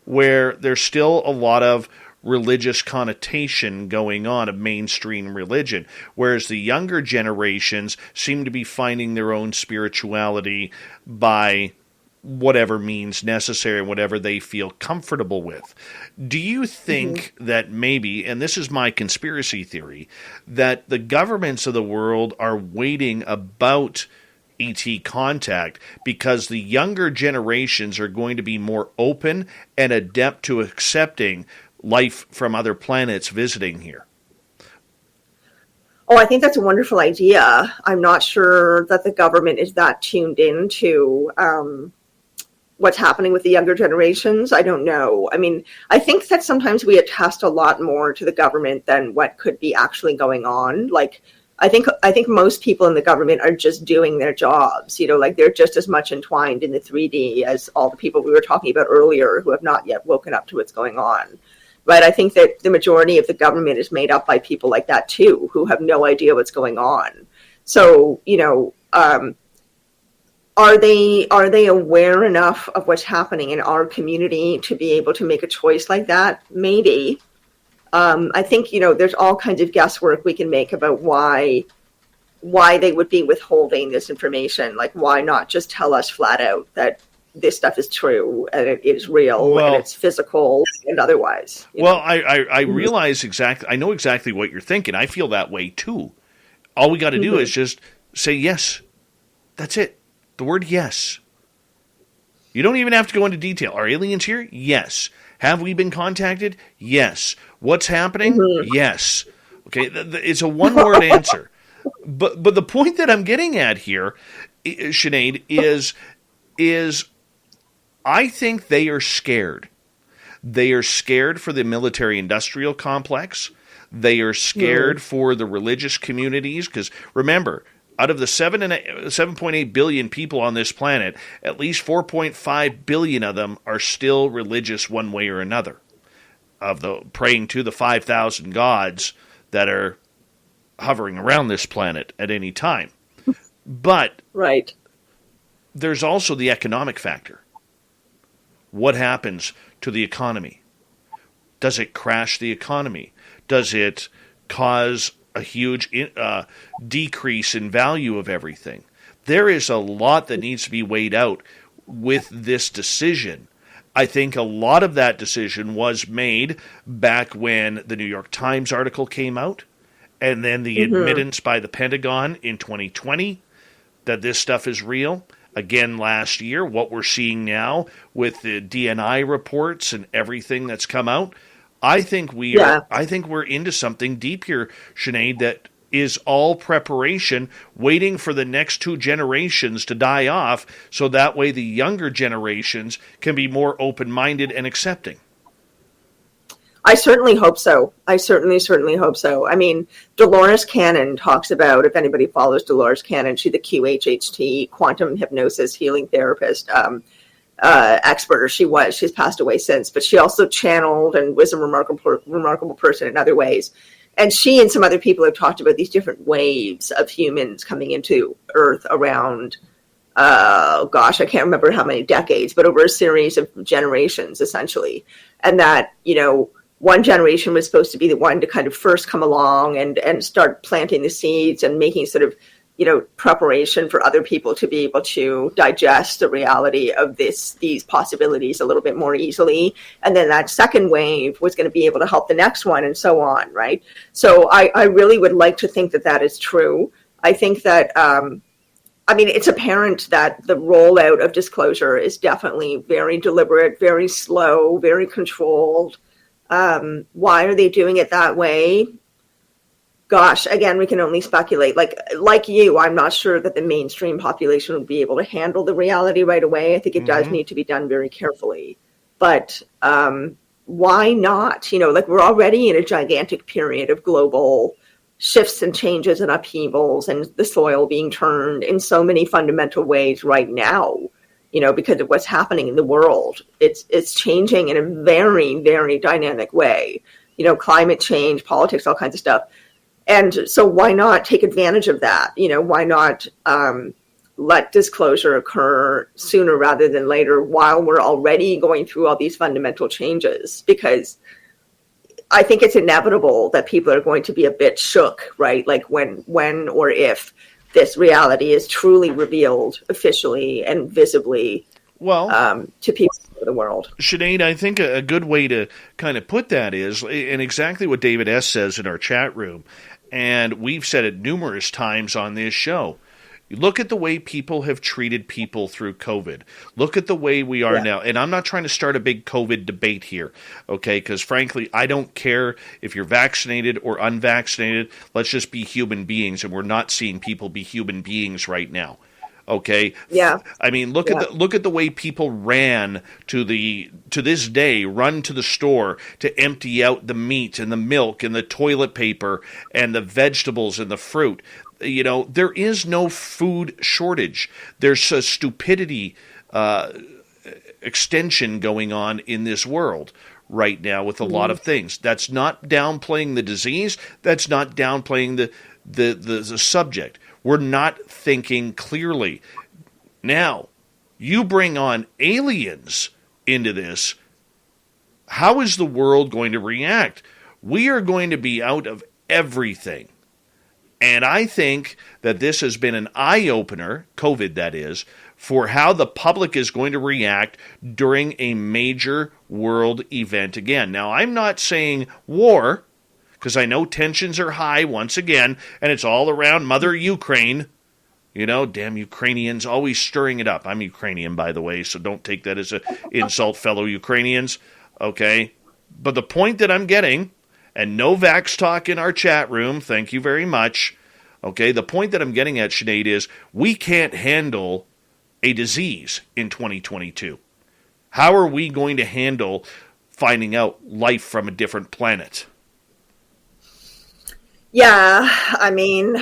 where there's still a lot of religious connotation going on of mainstream religion, whereas the younger generations seem to be finding their own spirituality by whatever means necessary, whatever they feel comfortable with. Do you think that maybe, and this is my conspiracy theory, that the governments of the world are waiting about ET contact because the younger generations are going to be more open and adept to accepting life from other planets visiting here? Oh, I think that's a wonderful idea. I'm not sure that the government is that tuned into what's happening with the younger generations. I don't know. I mean, I think that sometimes we attest a lot more to the government than what could be actually going on. Like, I think most people in the government are just doing their jobs, like they're just as much entwined in the 3D as all the people we were talking about earlier who have not yet woken up to what's going on. But I think that the majority of the government is made up by people like that too, who have no idea what's going on. So, are they aware enough of what's happening in our community to be able to make a choice like that? Maybe. I think, there's all kinds of guesswork we can make about why they would be withholding this information. Like, why not just tell us flat out that this stuff is true and it is real and it's physical and otherwise. I realize exactly, I know exactly what you're thinking. I feel that way too. All we got to do is just say yes. That's it. The word yes. You don't even have to go into detail. Are aliens here? Yes. Have we been contacted? Yes. What's happening? Yes. Okay, it's a one-word answer. But the point that I'm getting at here, Sinead, is I think they are scared. They are scared for the military-industrial complex. They are scared for the religious communities, because remember, out of the 7.8 billion people on this planet, at least 4.5 billion of them are still religious one way or another, of the praying to the 5,000 gods that are hovering around this planet at any time. But there's also the economic factor. What happens to the economy? Does it crash the economy? Does it cause a huge decrease in value of everything? There is a lot that needs to be weighed out with this decision. I think a lot of that decision was made back when the New York Times article came out, and then the admittance by the Pentagon in 2020 that this stuff is real. Again, last year, what we're seeing now with the DNI reports and everything that's come out, I think we're into something deep here, Sinead, that is all preparation, waiting for the next two generations to die off, so that way the younger generations can be more open-minded and accepting. I certainly hope so. I certainly hope so. I mean, Dolores Cannon talks about, if anybody follows Dolores Cannon, she's the QHHT, quantum hypnosis healing therapist, expert. She's passed away since, but she also channeled and was a remarkable person in other ways. And she and some other people have talked about these different waves of humans coming into Earth around, I can't remember how many decades, but over a series of generations, essentially. And that, one generation was supposed to be the one to kind of first come along and start planting the seeds and making sort of, preparation for other people to be able to digest the reality of these possibilities a little bit more easily. And then that second wave was going to be able to help the next one and so on, right? So I really would like to think that is true. I think that, it's apparent that the rollout of disclosure is definitely very deliberate, very slow, very controlled. Why are they doing it that way? Gosh, again, we can only speculate. Like you, I'm not sure that the mainstream population would be able to handle the reality right away. I think it does need to be done very carefully. But why not? Like, we're already in a gigantic period of global shifts and changes and upheavals, and the soil being turned in so many fundamental ways right now, because of what's happening in the world. It's changing in a very, very dynamic way, climate change, politics, all kinds of stuff. And so why not take advantage of that? Why not let disclosure occur sooner rather than later, while we're already going through all these fundamental changes? Because I think it's inevitable that people are going to be a bit shook, right? Like when or if this reality is truly revealed officially and visibly to people of the world. Sinead, I think a good way to kind of put that is, and exactly what David S. says in our chat room, and we've said it numerous times on this show, look at the way people have treated people through COVID. Look at the way we are now. And I'm not trying to start a big COVID debate here, okay? Because frankly, I don't care if you're vaccinated or unvaccinated. Let's just be human beings, and we're not seeing people be human beings right now. Okay. Yeah. I mean, look at the way people ran to this day, run to the store to empty out the meat and the milk and the toilet paper and the vegetables and the fruit. There is no food shortage. There's a stupidity extension going on in this world right now with a lot of things. That's not downplaying the disease. That's not downplaying the subject. We're not thinking clearly. Now, you bring on aliens into this. How is the world going to react? We are going to be out of everything. And I think that this has been an eye-opener, COVID that is, for how the public is going to react during a major world event again. Now, I'm not saying war, because I know tensions are high once again, and it's all around Mother Ukraine. Damn Ukrainians, always stirring it up. I'm Ukrainian, by the way, so don't take that as an insult, fellow Ukrainians, okay? But the point that I'm getting, and no vax talk in our chat room, thank you very much, okay? The point that I'm getting at, Sinead, is we can't handle a disease in 2022. How are we going to handle finding out life from a different planet? Yeah, I mean,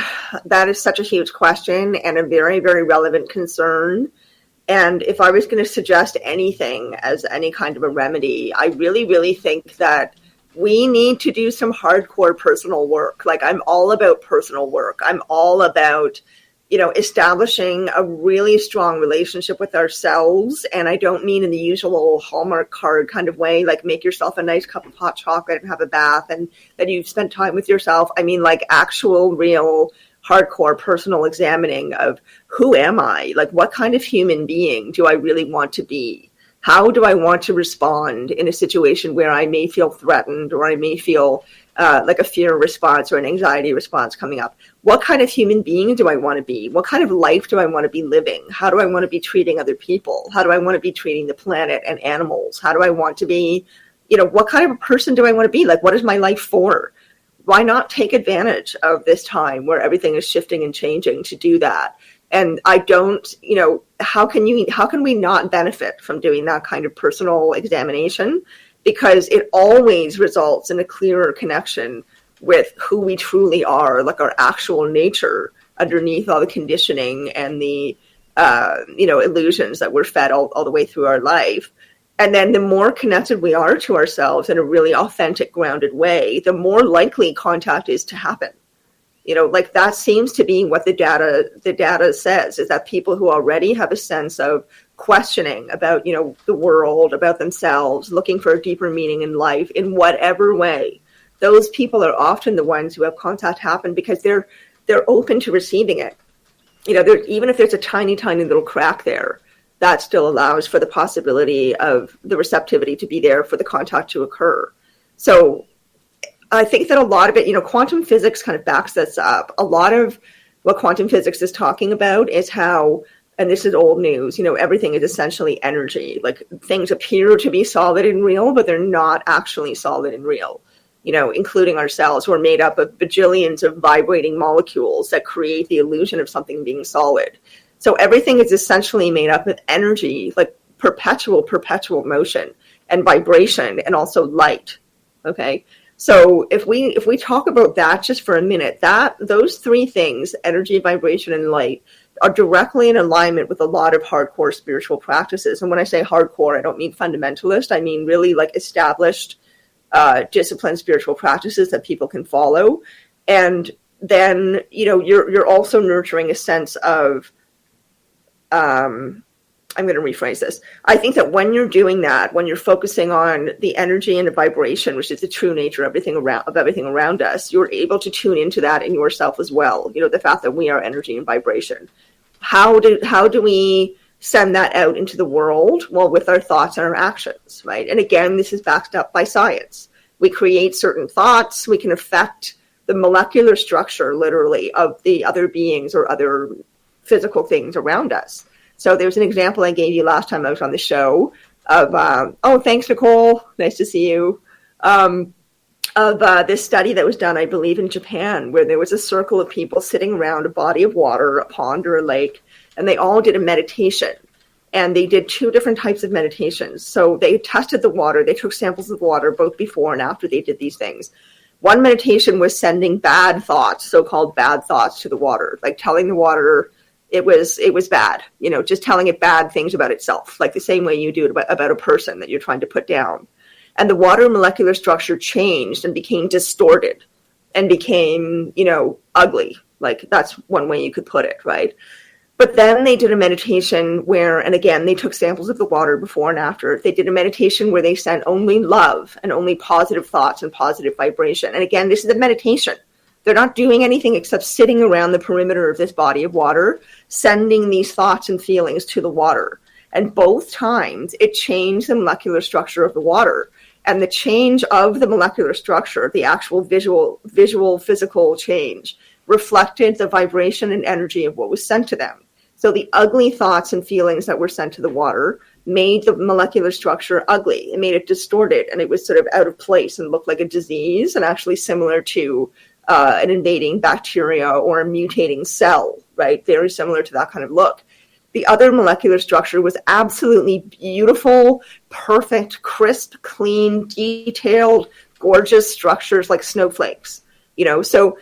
that is such a huge question and a very, very relevant concern. And if I was going to suggest anything as any kind of a remedy, I really, really think that we need to do some hardcore personal work. Like, I'm all about personal work. I'm all about, establishing a really strong relationship with ourselves. And I don't mean in the usual Hallmark card kind of way, like make yourself a nice cup of hot chocolate and have a bath and that you've spent time with yourself. I mean, like, actual, real, hardcore personal examining of who am I? Like, what kind of human being do I really want to be? How do I want to respond in a situation where I may feel threatened or I may feel like a fear response or an anxiety response coming up? What kind of human being do I want to be? What kind of life do I want to be living? How do I want to be treating other people? How do I want to be treating the planet and animals? How do I want to be, what kind of a person do I want to be? Like, what is my life for? Why not take advantage of this time where everything is shifting and changing to do that? And I don't, how can we not benefit from doing that kind of personal examination? Because it always results in a clearer connection with who we truly are, like our actual nature underneath all the conditioning and the, illusions that we're fed all the way through our life. And then the more connected we are to ourselves in a really authentic, grounded way, the more likely contact is to happen. Like, that seems to be what the data says, is that people who already have a sense of questioning about, the world, about themselves, looking for a deeper meaning in life in whatever way, those people are often the ones who have contact happen because they're open to receiving it. Even if there's a tiny, tiny little crack there, that still allows for the possibility of the receptivity to be there for the contact to occur. So I think that a lot of it, quantum physics kind of backs this up. A lot of what quantum physics is talking about is how, and this is old news, everything is essentially energy. Like, things appear to be solid and real, but they're not actually solid and real. Including ourselves, we're made up of bajillions of vibrating molecules that create the illusion of something being solid. So everything is essentially made up of energy, like perpetual motion. and vibration and also light. Okay. So if we talk about that just for a minute, that those three things, energy, vibration, and light, are directly in alignment with a lot of hardcore spiritual practices. And when I say hardcore, I don't mean fundamentalist. I mean really like established disciplined spiritual practices that people can follow. And then, you're also nurturing a sense of, I'm going to rephrase this. I think that when you're doing that, when you're focusing on the energy and the vibration, which is the true nature of everything around us, you're able to tune into that in yourself as well. The fact that we are energy and vibration. How do we send that out into the world? Well, with our thoughts and our actions, right? And again, this is backed up by science. We create certain thoughts. We can affect the molecular structure, literally, of the other beings or other physical things around us. So there's an example I gave you last time I was on the show of, thanks, Nicole. Nice to see you. Of this study that was done, I believe, in Japan, where there was a circle of people sitting around a body of water, a pond or a lake, and they all did a meditation. And they did two different types of meditations. So they tested the water. They took samples of water both before and after they did these things. One meditation was sending bad thoughts, so-called bad thoughts, to the water, like telling the water it was bad, just telling it bad things about itself, like the same way you do it about a person that you're trying to put down. And the water molecular structure changed and became distorted and became, ugly. Like that's one way you could put it, right? But then they did a meditation where, and again, they took samples of the water before and after. They did a meditation where they sent only love and only positive thoughts and positive vibration. And again, this is a meditation. They're not doing anything except sitting around the perimeter of this body of water, sending these thoughts and feelings to the water. And both times it changed the molecular structure of the water. And the change of the molecular structure, the actual visual physical change, reflected the vibration and energy of what was sent to them. So the ugly thoughts and feelings that were sent to the water made the molecular structure ugly. It made it distorted, and it was sort of out of place and looked like a disease, and actually similar to an invading bacteria or a mutating cell, right? Very similar to that kind of look. The other molecular structure was absolutely beautiful, perfect, crisp, clean, detailed, gorgeous structures like snowflakes, So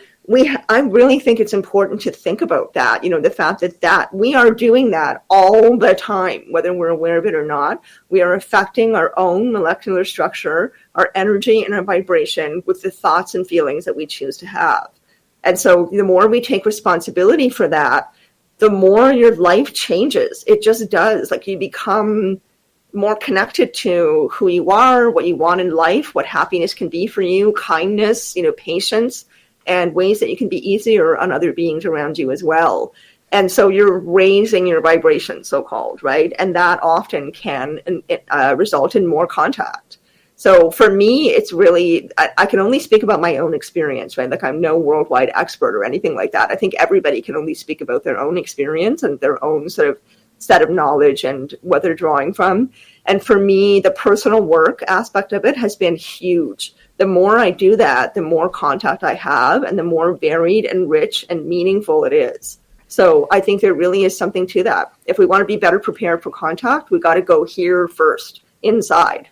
I really think it's important to think about that, the fact that we are doing that all the time, whether we're aware of it or not. We are affecting our own molecular structure, our energy and our vibration with the thoughts and feelings that we choose to have. And so the more we take responsibility for that, the more your life changes. It just does. Like you become more connected to who you are, what you want in life, what happiness can be for you, kindness, patience, and ways that you can be easier on other beings around you as well. And so you're raising your vibration, so-called, right? And that often can result in more contact. So for me, it's really, I can only speak about my own experience, right? Like I'm no worldwide expert or anything like that. I think everybody can only speak about their own experience and their own sort of set of knowledge and what they're drawing from. And for me, the personal work aspect of it has been huge. The more I do that, the more contact I have and the more varied and rich and meaningful it is. So I think there really is something to that. If we want to be better prepared for contact, we got to go here first, inside.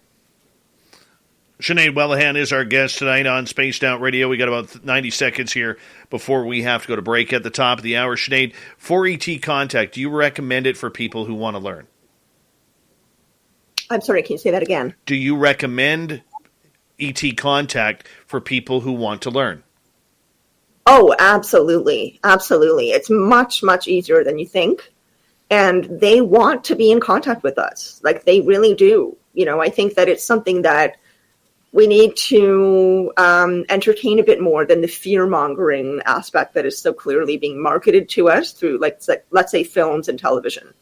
Sinead Whelehan is our guest tonight on Spaced Out Radio. We got about 90 seconds here before we have to go to break at the top of the hour. Sinead, for ET contact, do you recommend it for people who want to learn? I'm sorry, can you say that again? Do you recommend ET contact for people who want to learn? Oh, absolutely. Absolutely. It's much, much easier than you think. And they want to be in contact with us. Like they really do. I think that it's something that we need to entertain a bit more than the fear-mongering aspect that is so clearly being marketed to us through, let's say, films and television.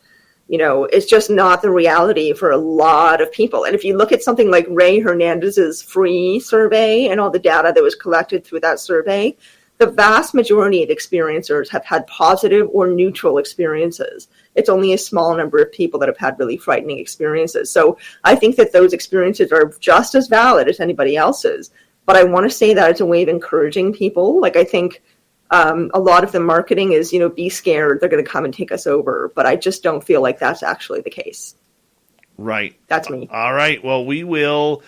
It's just not the reality for a lot of people. And if you look at something like Ray Hernandez's free survey and all the data that was collected through that survey, the vast majority of experiencers have had positive or neutral experiences. It's only a small number of people that have had really frightening experiences. So I think that those experiences are just as valid as anybody else's. But I want to say that as a way of encouraging people. Like I think a lot of the marketing is, be scared, they're going to come and take us over. But I just don't feel like that's actually the case. Right. That's me. All right. Well, we will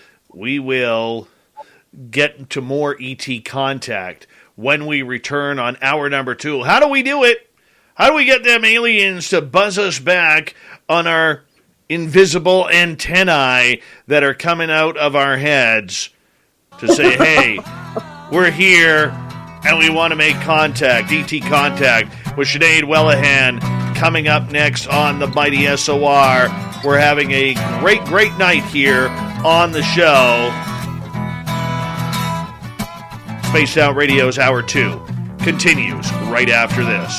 get to more ET contact when we return on hour number 2. How do we do it? How do we get them aliens to buzz us back on our invisible antennae that are coming out of our heads to say, hey, we're here and we want to make contact, ET contact, with Sinead Whelehan coming up next on the Mighty SOR. We're having a great, great night here on the show. Spaced Out Radio's Hour 2 continues right after this.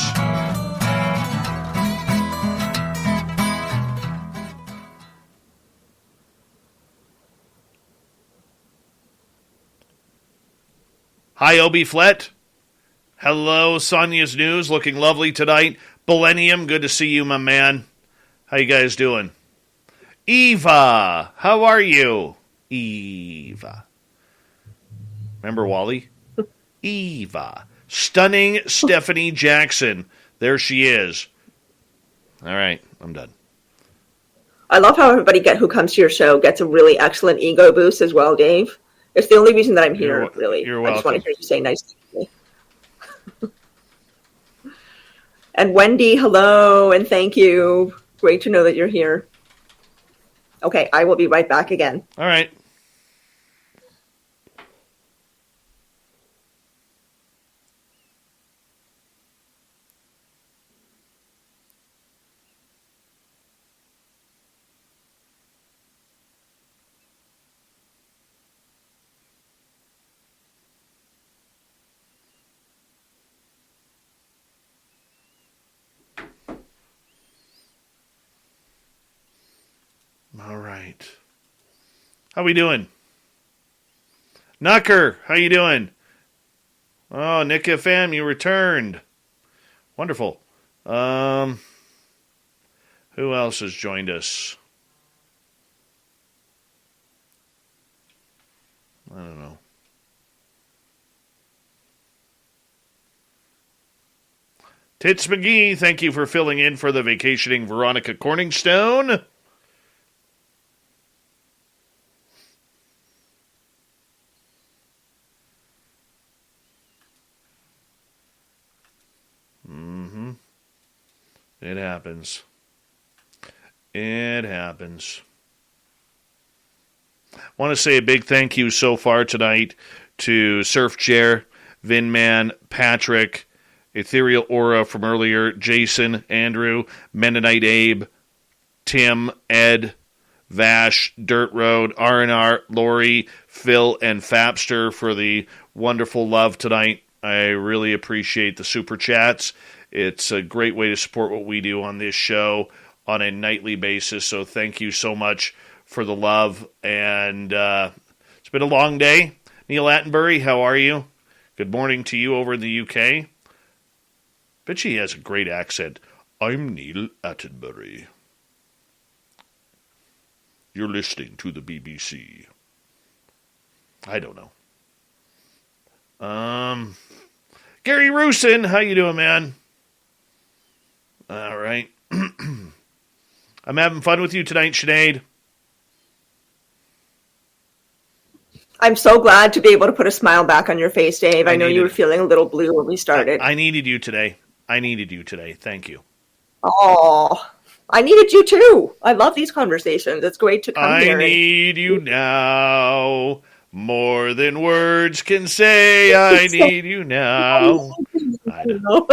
Hi, Obi Flett. Hello, Sonia's News. Looking lovely tonight. Millennium, good to see you, my man. How you guys doing? Eva, how are you? Eva. Remember Wally? Eva. Stunning Stephanie Jackson. There she is. All right, I'm done. I love how everybody who comes to your show gets a really excellent ego boost as well, Dave. It's the only reason that I'm here, really. You're welcome. I just want to hear you say nice things to me. And Wendy, hello, and thank you. Great to know that you're here. Okay, I will be right back again. All right. All right. How we doing? Knucker, how you doing? Oh, Nick FM, you returned. Wonderful. Who else has joined us? I don't know. Tits McGee, thank you for filling in for the vacationing Veronica Corningstone. It happens. It happens. I want to say a big thank you so far tonight to Surf Chair, Vinman, Patrick, Ethereal Aura from earlier, Jason, Andrew, Mennonite Abe, Tim, Ed, Vash, Dirt Road, R&R, Lori, Phil, and Fapster for the wonderful love tonight. I really appreciate the super chats. It's a great way to support what we do on this show on a nightly basis. So thank you so much for the love. And it's been a long day. Neil Attenbury, how are you? Good morning to you over in the UK. Bet he has a great accent. I'm Neil Attenbury. You're listening to the BBC. I don't know. Gary Roosin, how you doing, man? All right. I'm having fun with you tonight, Sinead. I'm so glad to be able to put a smile back on your face, Dave. I know you were feeling a little blue when we started. I needed you today. Thank you. Oh, I needed you too. I love these conversations. It's great to come here. I need you now. More than words can say. I need you now. I know.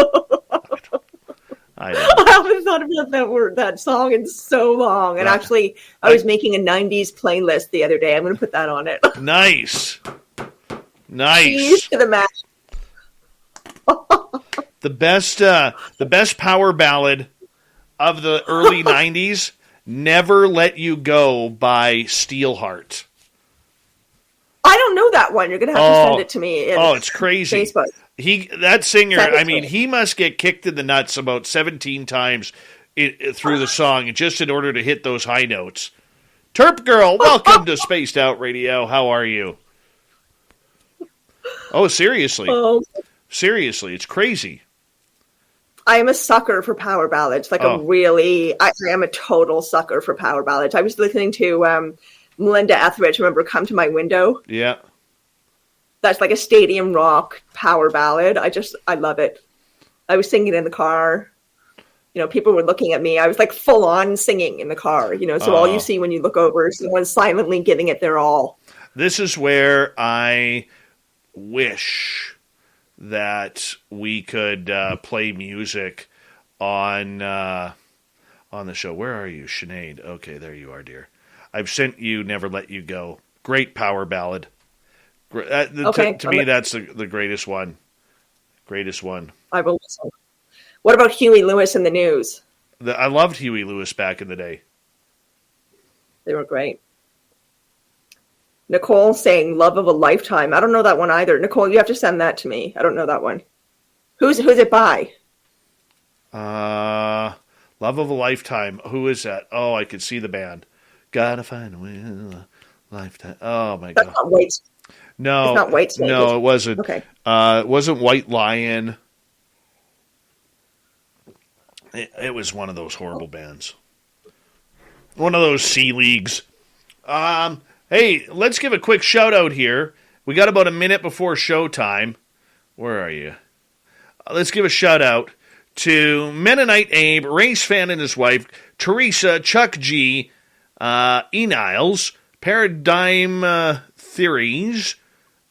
I haven't thought about that song in so long. And actually, I was making a 90s playlist the other day. I'm going to put that on it. Nice. Keys to the match. The best power ballad of the early 90s, Never Let You Go by Steelheart. I don't know that one. You're going to have to send it to me. It's crazy. Facebook. That singer, he must get kicked in the nuts about 17 times through the song just in order to hit those high notes. Terp Girl, welcome to Spaced Out Radio. How are you? Oh, seriously. Seriously, it's crazy. I am a sucker for power ballads. Like I am a total sucker for power ballads. I was listening to Melinda Etheridge, remember Come to My Window? Yeah. That's like a stadium rock power ballad. I love it. I was singing in the car. You know, people were looking at me. I was like full on singing in the car, you know, so all you see when you look over is someone silently giving it their all. This is where I wish that we could play music on the show. Where are you, Sinead? Okay, there you are, dear. I've sent you Never Let You Go. Great power ballad. To me, that's the greatest one. Greatest one. I will listen. What about Huey Lewis and the News? I loved Huey Lewis back in the day. They were great. Nicole saying Love of a Lifetime. I don't know that one either. Nicole, you have to send that to me. I don't know that one. Who's it by? Love of a Lifetime. Who is that? Oh, I could see the band. Gotta find a way in a lifetime. Oh my God. Not White. No. It's not White Snake. No, it wasn't. Okay. It wasn't White Lion. It was one of those horrible bands. One of those C leagues. Hey, let's give a quick shout out here. We got about a minute before showtime. Where are you? Let's give a shout out to Mennonite Abe, Race Fan and his wife, Teresa, Chuck G, E. Niles, Paradigm Theories,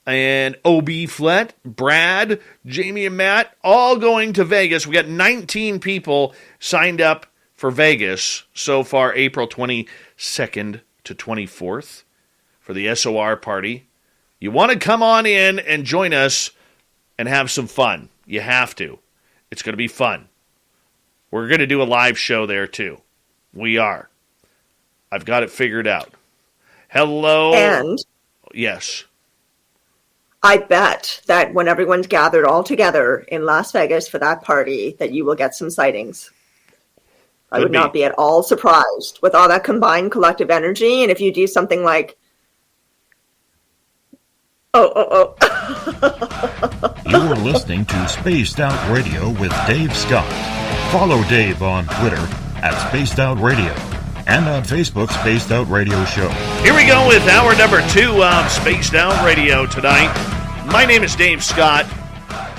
and O.B. Flett, Brad, Jamie and Matt, all going to Vegas. We got 19 people signed up for Vegas so far, April 22nd to 24th. For the SOR party. You want to come on in and join us and have some fun. You have to. It's going to be fun. We're going to do a live show there too. We are. I've got it figured out. Hello. And yes. I bet that when everyone's gathered all together in Las Vegas for that party, that you will get some sightings. I would not be at all surprised with all that combined collective energy. And if you do something like You're listening to Spaced Out Radio with Dave Scott. Follow Dave on Twitter at Spaced Out Radio and on Facebook, Spaced Out Radio Show. Here we go with hour number 2 of Spaced Out Radio tonight. My name is Dave Scott.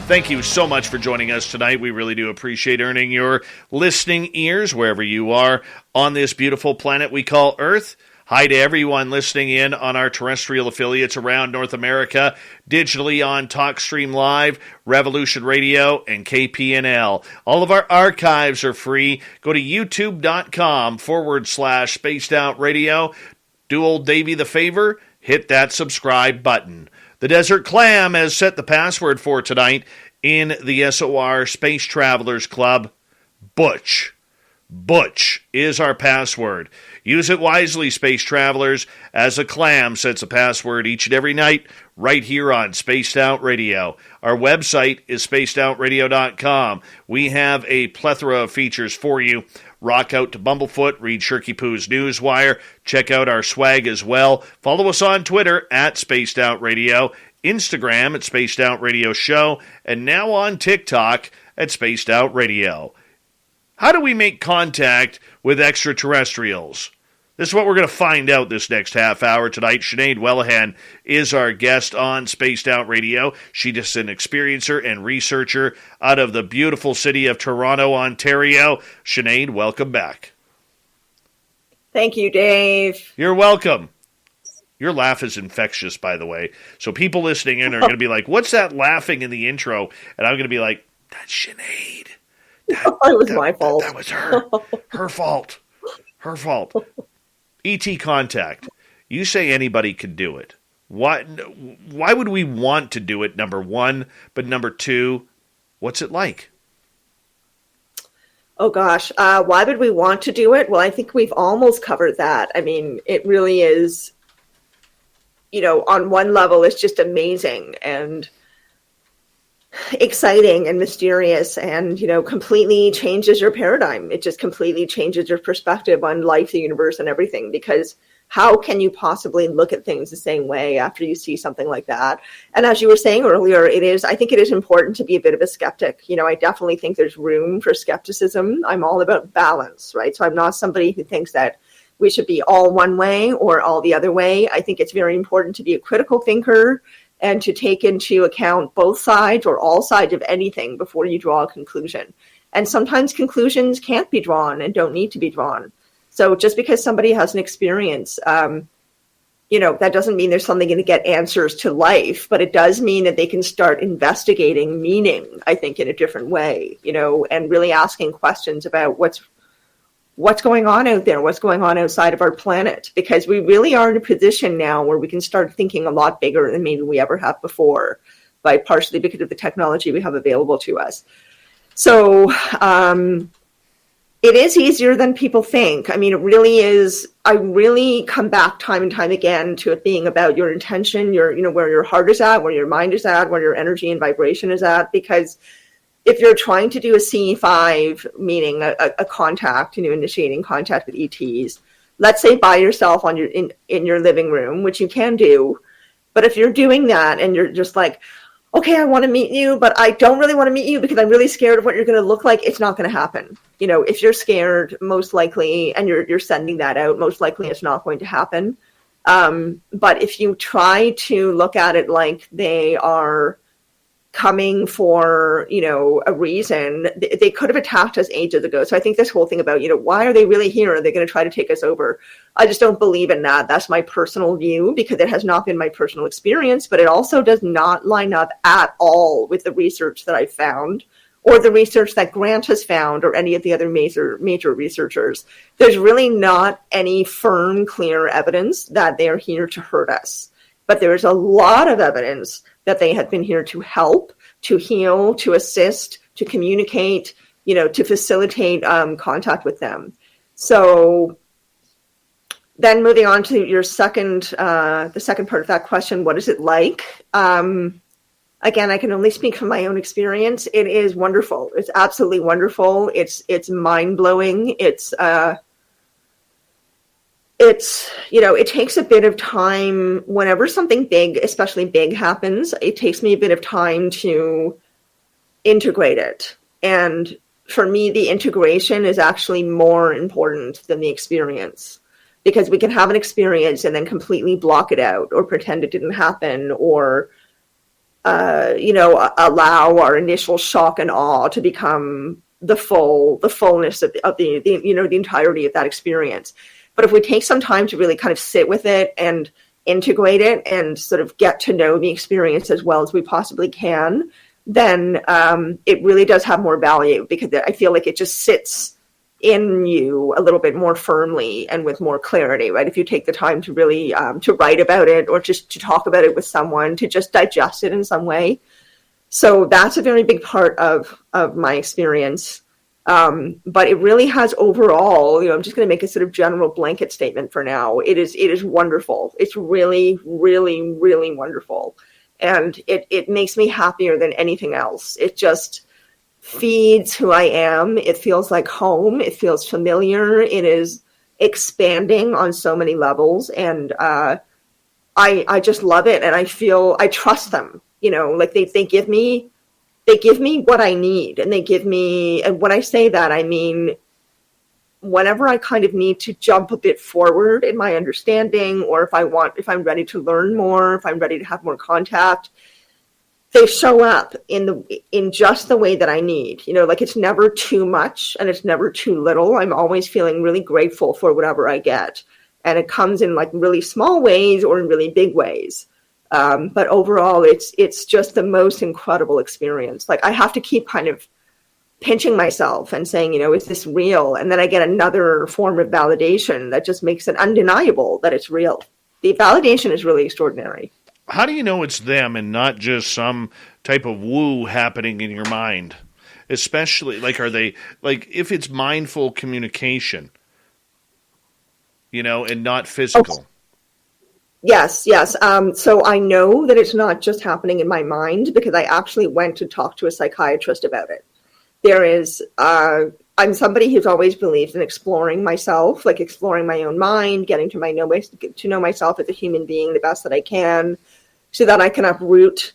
Thank you so much for joining us tonight. We really do appreciate earning your listening ears wherever you are on this beautiful planet we call Earth. Hi to everyone listening in on our terrestrial affiliates around North America, digitally on TalkStream Live, Revolution Radio, and KPNL. All of our archives are free. Go to youtube.com/Spaced Out Radio. Do old Davey the favor, hit that subscribe button. The Desert Clam has set the password for tonight in the SOR Space Travelers Club. Butch. Butch is our password. Use it wisely, space travelers, as a clam sets a password each and every night right here on Spaced Out Radio. Our website is spacedoutradio.com. We have a plethora of features for you. Rock out to Bumblefoot, read Shirky Poo's Newswire, check out our swag as well. Follow us on Twitter at Spaced Out Radio, Instagram at Spaced Out Radio Show, and now on TikTok at Spaced Out Radio. How do we make contact with extraterrestrials? This is what we're going to find out this next half hour tonight. Sinead Whelehan is our guest on Spaced Out Radio. She's just an experiencer and researcher out of the beautiful city of Toronto, Ontario. Sinead, welcome back. Thank you, Dave. You're welcome. Your laugh is infectious, by the way. So people listening in are going to be like, what's that laughing in the intro? And I'm going to be like, that's Sinead. It was my fault. That was her. Her fault. Her fault. E.T. contact. You say anybody could do it. Why would we want to do it, number one? But number two, what's it like? Oh, gosh. Why would we want to do it? Well, I think we've almost covered that. I mean, it really is, you know, on one level, it's just amazing and exciting and mysterious and, you know, completely changes your paradigm. It just completely changes your perspective on life, the universe, and everything, because how can you possibly look at things the same way after you see something like that? And as you were saying earlier, I think it is important to be a bit of a skeptic. I definitely think there's room for skepticism. I'm all about balance, right? So I'm not somebody who thinks that we should be all one way or all the other way. I think it's very important to be a critical thinker and to take into account both sides or all sides of anything before you draw a conclusion. And sometimes conclusions can't be drawn and don't need to be drawn. So just because somebody has an experience, that doesn't mean there's something going to get answers to life, but it does mean that they can start investigating meaning, I think, in a different way, and really asking questions about what's going on out there, what's going on outside of our planet, because we really are in a position now where we can start thinking a lot bigger than maybe we ever have before, partially because of the technology we have available to us. So it is easier than people think. I mean, it really is. I really come back time and time again to it being about your intention, where your heart is at, where your mind is at, where your energy and vibration is at, because if you're trying to do a C5, meaning a contact, initiating contact with ETs, let's say by yourself in your living room, which you can do. But if you're doing that and you're just like, okay, I want to meet you, but I don't really want to meet you because I'm really scared of what you're going to look like, it's not going to happen. If you're scared, most likely, and you're sending that out, most likely it's not going to happen. But if you try to look at it like they are coming for, a reason, they could have attacked us ages ago. So I think this whole thing about, why are they really here? Are they going to try to take us over? I just don't believe in that. That's my personal view, because it has not been my personal experience, but it also does not line up at all with the research that I found, or the research that Grant has found, or any of the other major researchers. There's really not any firm, clear evidence that they are here to hurt us. But there is a lot of evidence that they have been here to help, to heal, to assist, to communicate, to facilitate contact with them. So then moving on to your the second part of that question, what is it like? Again, I can only speak from my own experience. It is wonderful. It's absolutely wonderful. It's mind-blowing. It takes a bit of time whenever something big, especially big, happens. It takes me a bit of time to integrate it. And for me, the integration is actually more important than the experience, because we can have an experience and then completely block it out or pretend it didn't happen, or, allow our initial shock and awe to become the fullness of the entirety of that experience. But if we take some time to really kind of sit with it and integrate it and sort of get to know the experience as well as we possibly can, then it really does have more value, because I feel like it just sits in you a little bit more firmly and with more clarity, right? If you take the time to really to write about it, or just to talk about it with someone, to just digest it in some way. So that's a very big part of my experience. But it really has overall, I'm just going to make a sort of general blanket statement for now. It is wonderful. It's really, really, really wonderful. And it makes me happier than anything else. It just feeds who I am. It feels like home. It feels familiar. It is expanding on so many levels. And I just love it. And I trust them, like they give me what I need, and and when I say that, I mean, whenever I kind of need to jump a bit forward in my understanding, or if I'm ready to learn more, if I'm ready to have more contact, they show up in just the way that I need, like it's never too much and it's never too little. I'm always feeling really grateful for whatever I get. And it comes in like really small ways or in really big ways. But overall, it's just the most incredible experience. Like I have to keep kind of pinching myself and saying, is this real? And then I get another form of validation that just makes it undeniable that it's real. The validation is really extraordinary. How do you know it's them and not just some type of woo happening in your mind? Especially, are they, if it's mindful communication, and not physical? Oh. Yes. So I know that it's not just happening in my mind, because I actually went to talk to a psychiatrist about it. There is I'm somebody who's always believed in exploring myself, like exploring my own mind, getting to know myself as a human being the best that I can, so that I can uproot,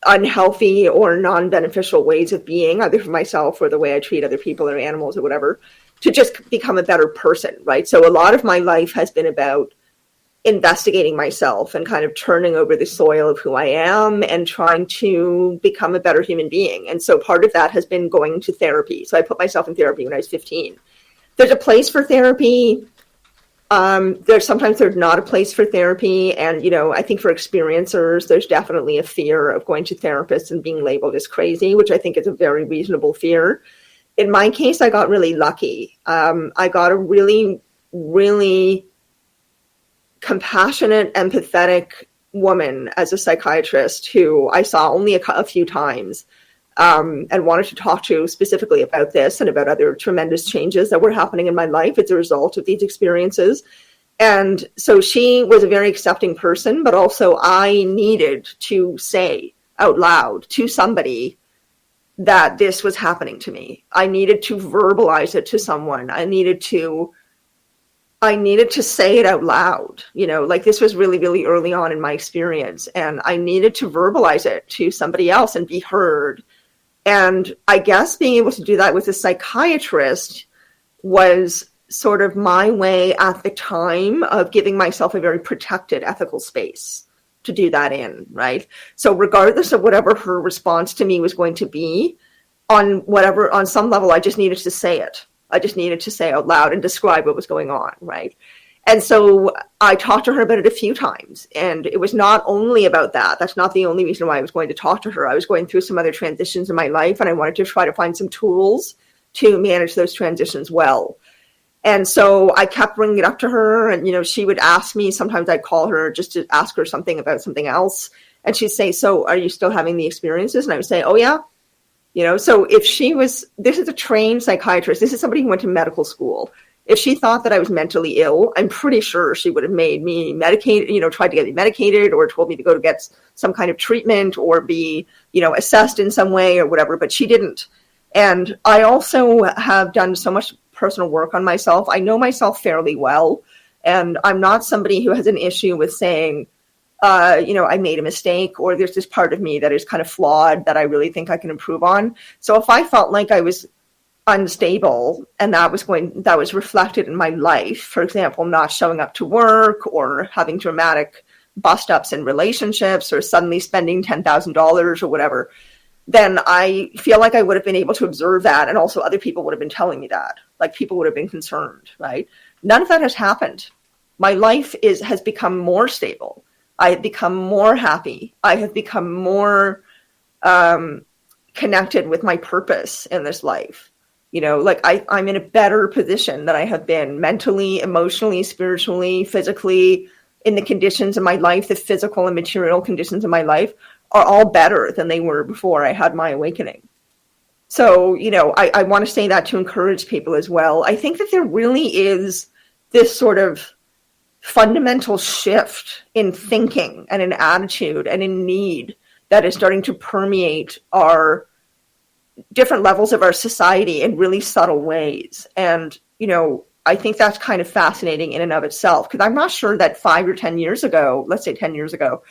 unhealthy or non-beneficial ways of being, either for myself or the way I treat other people or animals or whatever, to just become a better person, right? So a lot of my life has been about investigating myself and kind of turning over the soil of who I am and trying to become a better human being. And so part of that has been going to therapy. So I put myself in therapy when I was 15. There's a place for therapy. Sometimes there's not a place for therapy. And, I think for experiencers, there's definitely a fear of going to therapists and being labeled as crazy, which I think is a very reasonable fear. In my case, I got really lucky. I got a really, really compassionate, empathetic woman as a psychiatrist who I saw only a few times, and wanted to talk to specifically about this and about other tremendous changes that were happening in my life as a result of these experiences. And so she was a very accepting person, but also I needed to say out loud to somebody that this was happening to me. I needed to verbalize it to someone. I needed to say it out loud, this was really, really early on in my experience. And I needed to verbalize it to somebody else and be heard. And I guess being able to do that with a psychiatrist was sort of my way at the time of giving myself a very protected ethical space to do that in, right? So regardless of whatever her response to me was going to be, on some level, I just needed to say it. I just needed to say out loud and describe what was going on, right? And so I talked to her about it a few times, and it was not only about that. That's not the only reason why I was going to talk to her. I was going through some other transitions in my life, and I wanted to try to find some tools to manage those transitions well. And so I kept bringing it up to her, and, she would ask me, sometimes I'd call her just to ask her something about something else. And she'd say, so are you still having the experiences? And I would say, oh yeah. So if this is a trained psychiatrist, this is somebody who went to medical school. If she thought that I was mentally ill, I'm pretty sure she would have made me medicated, tried to get me medicated or told me to go to get some kind of treatment or be, assessed in some way or whatever, but she didn't. And I also have done so much personal work on myself. I know myself fairly well, and I'm not somebody who has an issue with saying, I made a mistake, or there's this part of me that is kind of flawed that I really think I can improve on. So if I felt like I was unstable and that was reflected in my life, for example, not showing up to work or having dramatic bust ups in relationships or suddenly spending $10,000 or whatever, then I feel like I would have been able to observe that. And also other people would have been telling me that, like people would have been concerned, right? None of that has happened. My life has become more stable. I have become more happy. I have become more connected with my purpose in this life. I'm in a better position than I have been mentally, emotionally, spiritually, physically, in the conditions of my life. The physical and material conditions of my life are all better than they were before I had my awakening. So, I want to say that to encourage people as well. I think that there really is this sort of fundamental shift in thinking and in attitude and in need that is starting to permeate our different levels of our society in really subtle ways. And, I think that's kind of fascinating in and of itself, because I'm not sure that 5 or 10 years ago, let's say 10 years ago,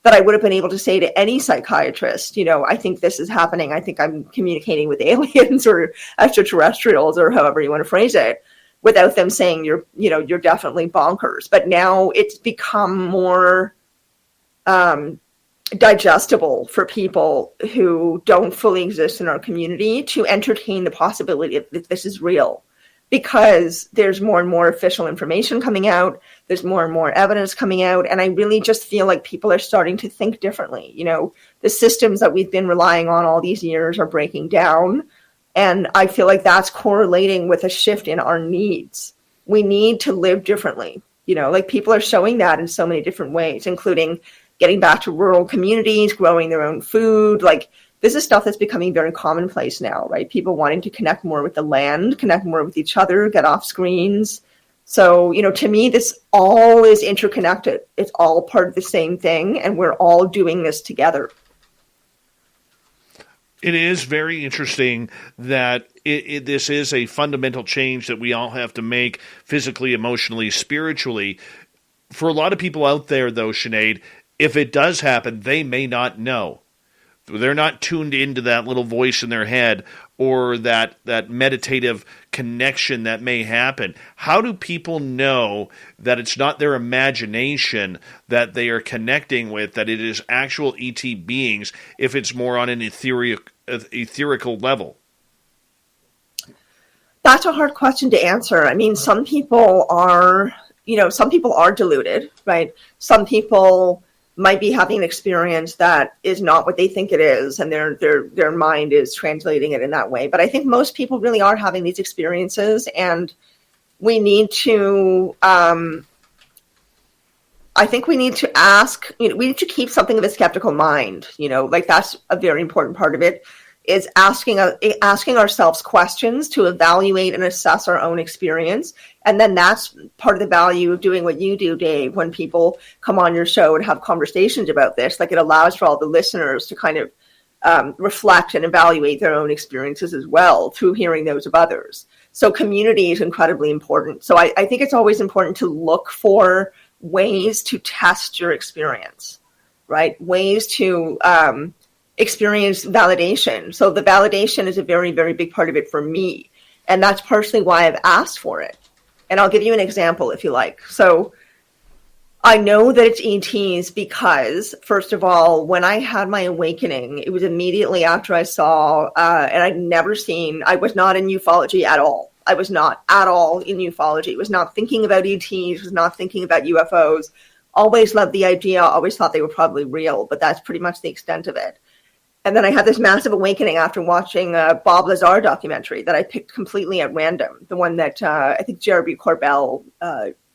that I would have been able to say to any psychiatrist, I think this is happening. I think I'm communicating with aliens or extraterrestrials or however you want to phrase it, without them saying you're definitely bonkers. But now it's become more digestible for people who don't fully exist in our community to entertain the possibility that this is real, because there's more and more official information coming out. There's more and more evidence coming out. And I really just feel like people are starting to think differently. The systems that we've been relying on all these years are breaking down. And I feel like that's correlating with a shift in our needs. We need to live differently. People are showing that in so many different ways, including getting back to rural communities, growing their own food. This is stuff that's becoming very commonplace now, right? People wanting to connect more with the land, connect more with each other, get off screens. So, to me, this all is interconnected. It's all part of the same thing, and we're all doing this together. It is very interesting that this is a fundamental change that we all have to make physically, emotionally, spiritually. For a lot of people out there, though, Sinead, if it does happen, they may not know. They're not tuned into that little voice in their head or that meditative connection that may happen. How do people know that it's not their imagination that they are connecting with, that it is actual ET beings, if it's more on an etherical level? That's a hard question to answer. I mean, some people are deluded, right? Some people might be having an experience that is not what they think it is, and their mind is translating it in that way. But I think most people really are having these experiences, and we need to, I think we need to ask, we need to keep something of a skeptical mind, like that's a very important part of it, is asking ourselves questions to evaluate and assess our own experience. And then that's part of the value of doing what you do, Dave, when people come on your show and have conversations about this. Like, it allows for all the listeners to kind of reflect and evaluate their own experiences as well through hearing those of others. So community is incredibly important. So I think it's always important to look for ways to test your experience, right? Ways to experience validation. So the validation is a very, very big part of it for me. And that's partially why I've asked for it. And I'll give you an example if you like. So I know that it's ETs because, first of all, when I had my awakening, it was immediately after I saw, and I was not in ufology at all. I was not at all in ufology. I was not thinking about ETs, was not thinking about UFOs. Always loved the idea, always thought they were probably real, but that's pretty much the extent of it. And then I had this massive awakening after watching a Bob Lazar documentary that I picked completely at random. The one that I think Jeremy Corbell,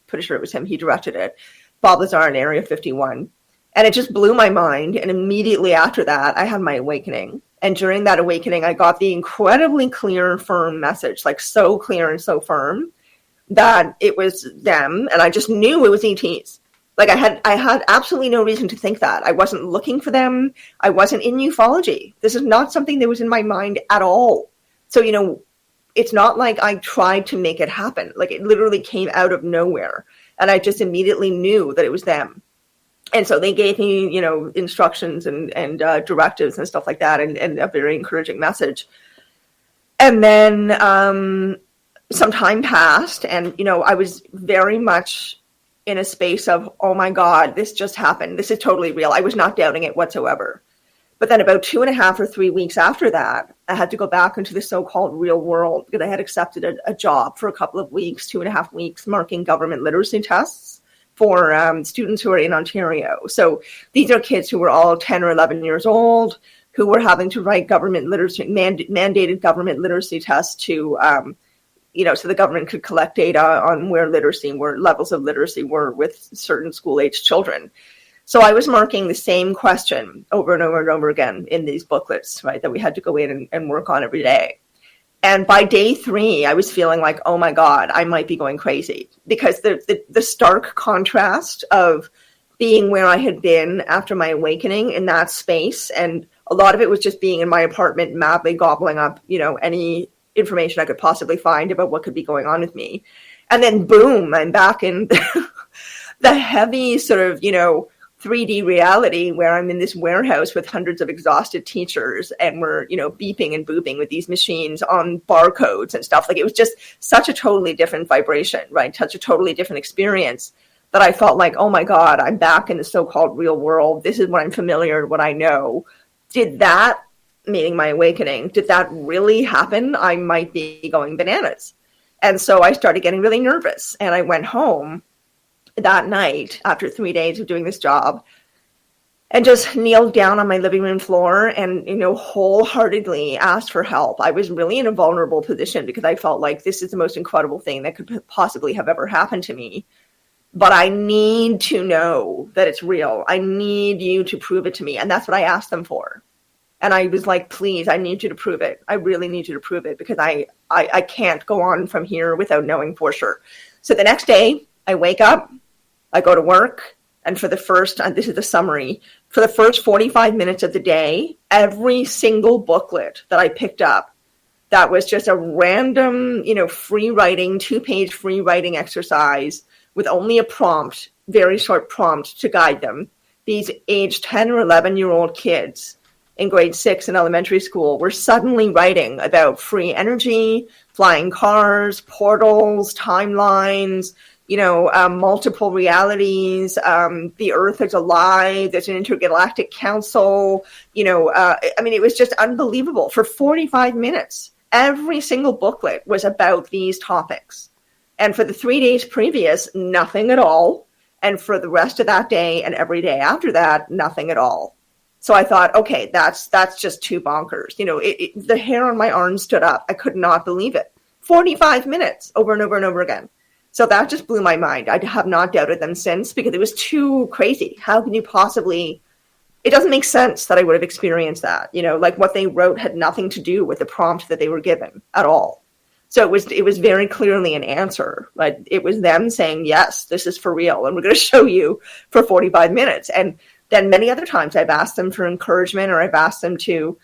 pretty sure it was him, he directed it. Bob Lazar in Area 51. And it just blew my mind. And immediately after that, I had my awakening. And during that awakening, I got the incredibly clear, firm message, like so clear and so firm that it was them. And I just knew it was ETs. Like I had absolutely no reason to think that. I wasn't looking for them. I wasn't in ufology. This is not something that was in my mind at all. So, it's not like I tried to make it happen. Like, it literally came out of nowhere. And I just immediately knew that it was them. And so they gave me, instructions and directives and stuff like that, and a very encouraging message. And then some time passed, and, I was very much in a space of, oh my God, this just happened. This is totally real. I was not doubting it whatsoever. But then about 2.5 or 3 weeks after that, I had to go back into the so-called real world because I had accepted a job for a couple of weeks, 2.5 weeks, marking government literacy tests for students who are in Ontario. So these are kids who were all 10 or 11 years old, who were having to write government literacy, mandated government literacy tests to so the government could collect data on where levels of literacy were with certain school-age children. So I was marking the same question over and over and over again in these booklets, right, that we had to go in and work on every day. And by day 3, I was feeling like, oh my God, I might be going crazy, because the stark contrast of being where I had been after my awakening in that space, and a lot of it was just being in my apartment, madly gobbling up, any information I could possibly find about what could be going on with me. And then boom, I'm back in the heavy sort of, 3D reality where I'm in this warehouse with hundreds of exhausted teachers, and we're, beeping and booping with these machines on barcodes and stuff. Like, it was just such a totally different vibration, right? Such a totally different experience that I felt like, oh my God, I'm back in the so-called real world. This is what I'm familiar, what I know. Did that, meaning my awakening, did that really happen? I might be going bananas. And so I started getting really nervous, and I went home that night after 3 days of doing this job and just kneeled down on my living room floor and, wholeheartedly asked for help. I was really in a vulnerable position because I felt like this is the most incredible thing that could possibly have ever happened to me. But I need to know that it's real. I need you to prove it to me. And that's what I asked them for. And I was like, please, I need you to prove it. I really need you to prove it, because I can't go on from here without knowing for sure. So the next day I wake up, I go to work, and for the first, this is the summary, for the first 45 minutes of the day, every single booklet that I picked up that was just a random, free writing, 2-page free writing exercise with only a prompt, very short prompt to guide them. These age 10 or 11-year-old kids in grade 6 in elementary school were suddenly writing about free energy, flying cars, portals, timelines, multiple realities, the Earth is alive, there's an intergalactic council, it was just unbelievable. For 45 minutes, every single booklet was about these topics. And for the 3 days previous, nothing at all. And for the rest of that day and every day after that, nothing at all. So I thought, okay, that's just too bonkers. The hair on my arm stood up. I could not believe it. 45 minutes over and over and over again. So that just blew my mind. I have not doubted them since because it was too crazy. How can you possibly... It doesn't make sense that I would have experienced that. Like what they wrote had nothing to do with the prompt that they were given at all. So it was very clearly an answer. Like it was them saying, yes, this is for real. And we're going to show you for 45 minutes. And then many other times I've asked them for encouragement, or I've asked them to,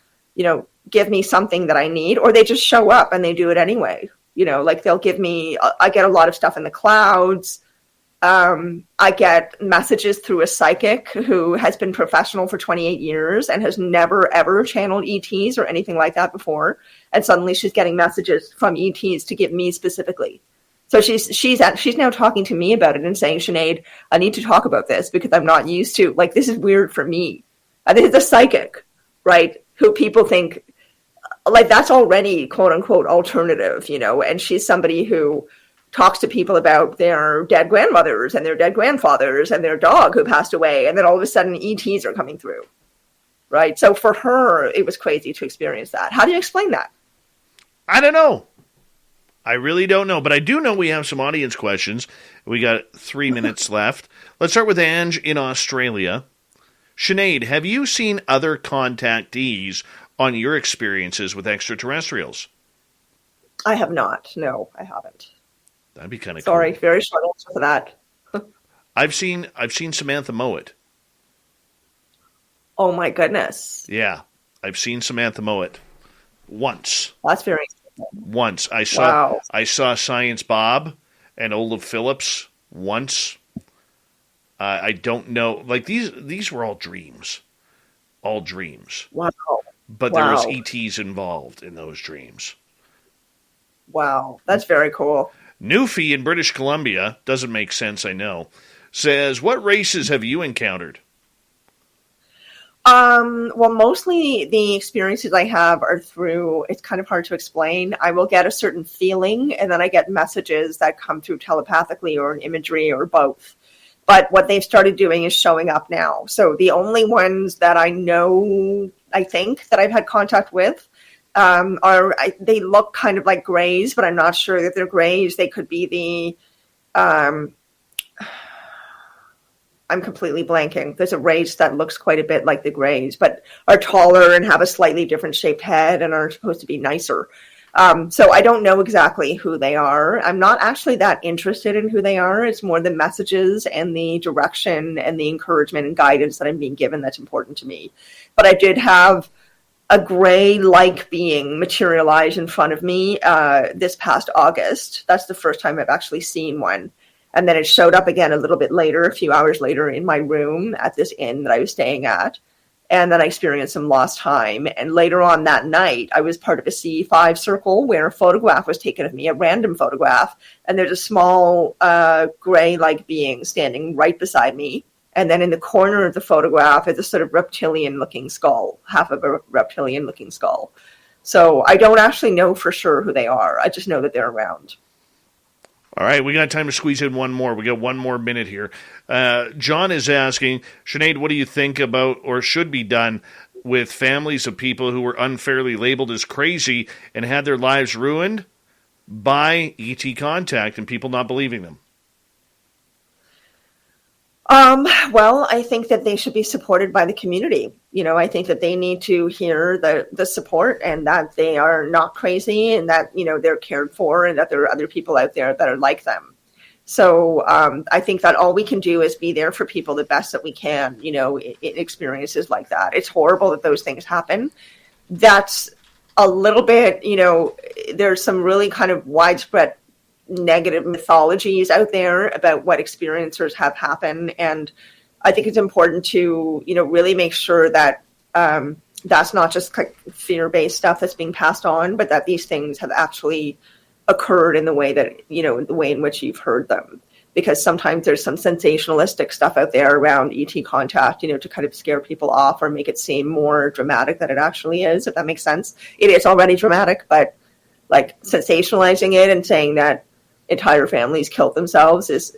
give me something that I need, or they just show up and they do it anyway. Like they'll give me, I get a lot of stuff in the clouds. I get messages through a psychic who has been professional for 28 years and has never, ever channeled ETs or anything like that before. And suddenly she's getting messages from ETs to give me specifically. So she's now talking to me about it and saying, Sinead, I need to talk about this because I'm not used to, like, this is weird for me. This is a psychic, right? Who people think, like, that's already quote unquote alternative, and she's somebody who talks to people about their dead grandmothers and their dead grandfathers and their dog who passed away. And then all of a sudden ETs are coming through, right? So for her, it was crazy to experience that. How do you explain that? I don't know. I really don't know, but I do know we have some audience questions. We got 3 minutes left. Let's start with Ange in Australia. Sinead, have you seen other contactees on your experiences with extraterrestrials? I have not. No, I haven't. That'd be kind of Sorry, cool. very short answer for that. I've seen Samantha Mowat. Oh my goodness. Yeah, I've seen Samantha Mowat once. That's very Once. I saw Science Bob and Olaf Phillips once. I don't know. Like these were all dreams. All dreams. Wow. But there was ETs involved in those dreams. Wow. That's very cool. Newfie in British Columbia, doesn't make sense, I know, says, what races have you encountered? Well, mostly the experiences I have are through, it's kind of hard to explain. I will get a certain feeling, and then I get messages that come through telepathically or imagery or both. But what they've started doing is showing up now. So the only ones that I know, I think, that I've had contact with they look kind of like grays, but I'm not sure that they're grays. They could be I'm completely blanking. There's a race that looks quite a bit like the grays, but are taller and have a slightly different shaped head and are supposed to be nicer. So I don't know exactly who they are. I'm not actually that interested in who they are. It's more the messages and the direction and the encouragement and guidance that I'm being given that's important to me. But I did have a gray-like being materialize in front of me this past August. That's the first time I've actually seen one. And then it showed up again a little bit later, a few hours later, in my room at this inn that I was staying at. And then I experienced some lost time. And later on that night, I was part of a C5 circle where a photograph was taken of me, a random photograph. And there's a small gray-like being standing right beside me. And then in the corner of the photograph is a sort of reptilian-looking skull, half of a reptilian-looking skull. So I don't actually know for sure who they are. I just know that they're around. All right, we got time to squeeze in one more. We got 1 more minute here. John is asking, Sinead, what do you think about or should be done with families of people who were unfairly labeled as crazy and had their lives ruined by ET contact and people not believing them? Well, I think that they should be supported by the community. I think that they need to hear the support and that they are not crazy and that, they're cared for and that there are other people out there that are like them. So I think that all we can do is be there for people the best that we can, in experiences like that. It's horrible that those things happen. That's a little bit, there's some really kind of widespread negative mythologies out there about what experiencers have happened. And I think it's important to, really make sure that that's not just like fear-based stuff that's being passed on, but that these things have actually occurred in the way that, the way in which you've heard them. Because sometimes there's some sensationalistic stuff out there around ET contact, to kind of scare people off or make it seem more dramatic than it actually is, if that makes sense. It is already dramatic, but like sensationalizing it and saying that entire families killed themselves is,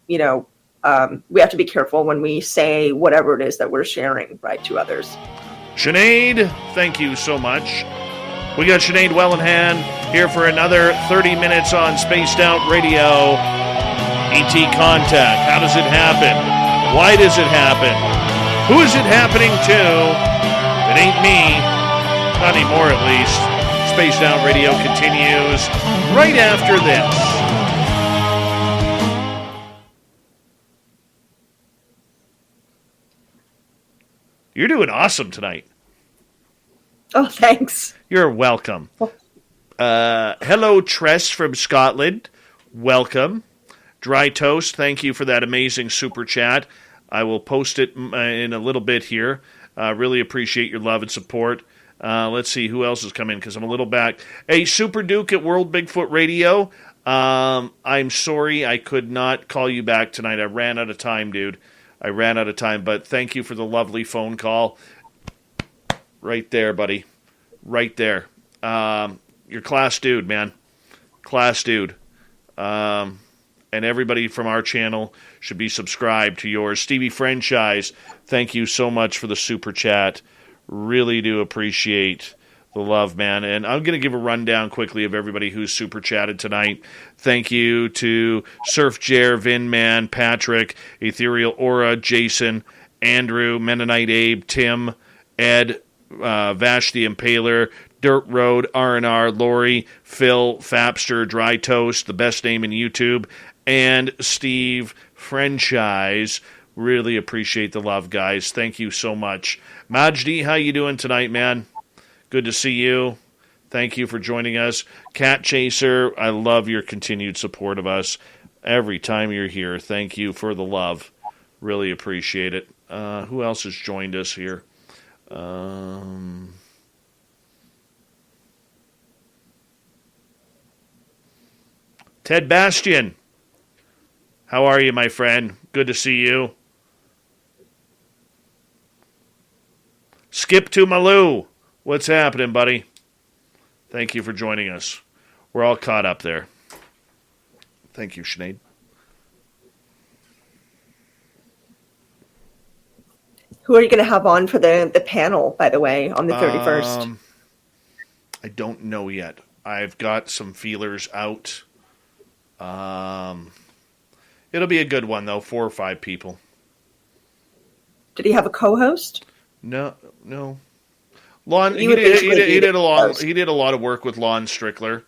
we have to be careful when we say whatever it is that we're sharing, right, to others. Sinead, thank you so much. We got Sinead Whelehan here for another 30 minutes on Spaced Out Radio. ET contact. How does it happen? Why does it happen? Who is it happening to? It ain't me. Not anymore, at least. Spaced Out Radio continues right after this. You're doing awesome tonight. Oh, thanks. You're welcome. Hello, Tress from Scotland. Welcome. Dry Toast, thank you for that amazing super chat. I will post it in a little bit here. Really appreciate your love and support. Let's see who else has come in because I'm a little back. Hey, Super Duke at World Bigfoot Radio. I'm sorry I could not call you back tonight. I ran out of time, dude. I ran out of time, but thank you for the lovely phone call. Right there, buddy. Right there. You're class dude, man. Class dude. And everybody from our channel should be subscribed to yours. Stevie Franchise, thank you so much for the super chat. Really do appreciate the love, man. And I'm going to give a rundown quickly of everybody who's super chatted tonight. Thank you to Surf Jer, Vinman, Patrick, Ethereal Aura, Jason, Andrew, Mennonite Abe, Tim, Ed, Vash the Impaler, Dirt Road, R&R, Lori, Phil, Fapster, Dry Toast, the best name in YouTube, and Steve Franchise. Really appreciate the love, guys. Thank you so much. Majdi, how you doing tonight, man? Good to see you. Thank you for joining us. Cat Chaser, I love your continued support of us every time you're here. Thank you for the love. Really appreciate it. Who else has joined us here? Ted Bastian. How are you, my friend? Good to see you. Skip to Malou. What's happening, buddy? Thank you for joining us. We're all caught up there. Thank you, Sinead. Who are you going to have on for the panel, by the way, on the 31st? I don't know yet. I've got some feelers out. It'll be a good one, though. 4 or 5 people. Did he have a co-host? No. Lon, he did a lot of work with Lon Strickler.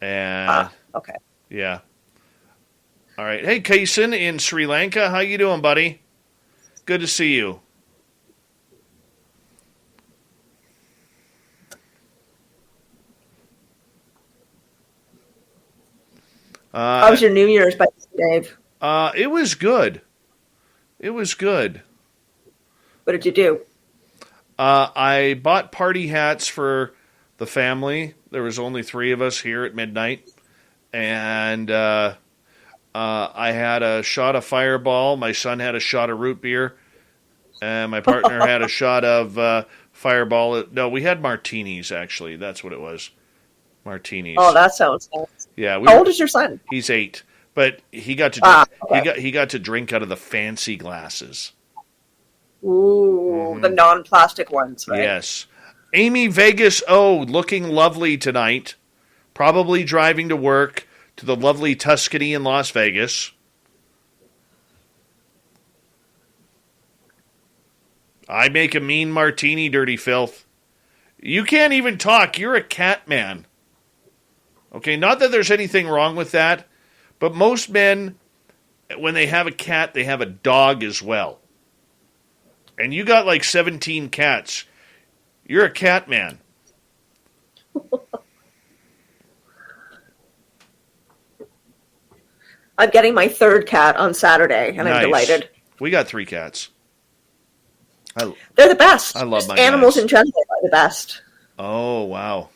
And okay. Yeah. All right. Hey, Kaysen in Sri Lanka. How you doing, buddy? Good to see you. How was your New Year's, by Dave? It was good. It was good. What did you do? I bought party hats for the family. There was only 3 of us here at midnight. And I had a shot of Fireball. My son had a shot of root beer. And my partner had a shot of Fireball. No, we had martinis, actually. That's what it was. Martinis. Oh, that sounds nice. Yeah. How old is your son? He's 8. But he got to drink, he got to drink out of the fancy glasses. Ooh, the non-plastic ones, right? Yes. Amy Vegas looking lovely tonight. Probably driving to work to the lovely Tuscany in Las Vegas. I make a mean martini, dirty filth. You can't even talk. You're a cat man. Okay, not that there's anything wrong with that, but most men, when they have a cat, they have a dog as well. And you got like 17 cats. You're a cat man. I'm getting my third cat on Saturday, and Nice. I'm delighted. We got 3 cats. They're the best. I love Just my animals guys. in general are the best. Oh, wow.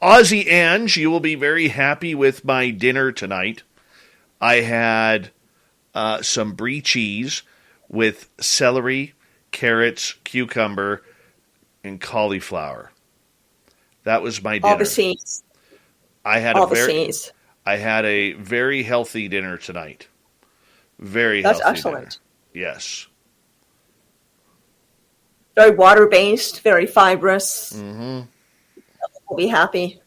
Aussie Ange, you will be very happy with my dinner tonight. I had some brie cheese with celery, carrots, cucumber, and cauliflower. That was my dinner. All the C's. I had All a the very, C's. I had a very healthy dinner tonight. Very That's healthy excellent. dinner. Yes. Very water-based, very fibrous. Mm-hmm. We'll be happy.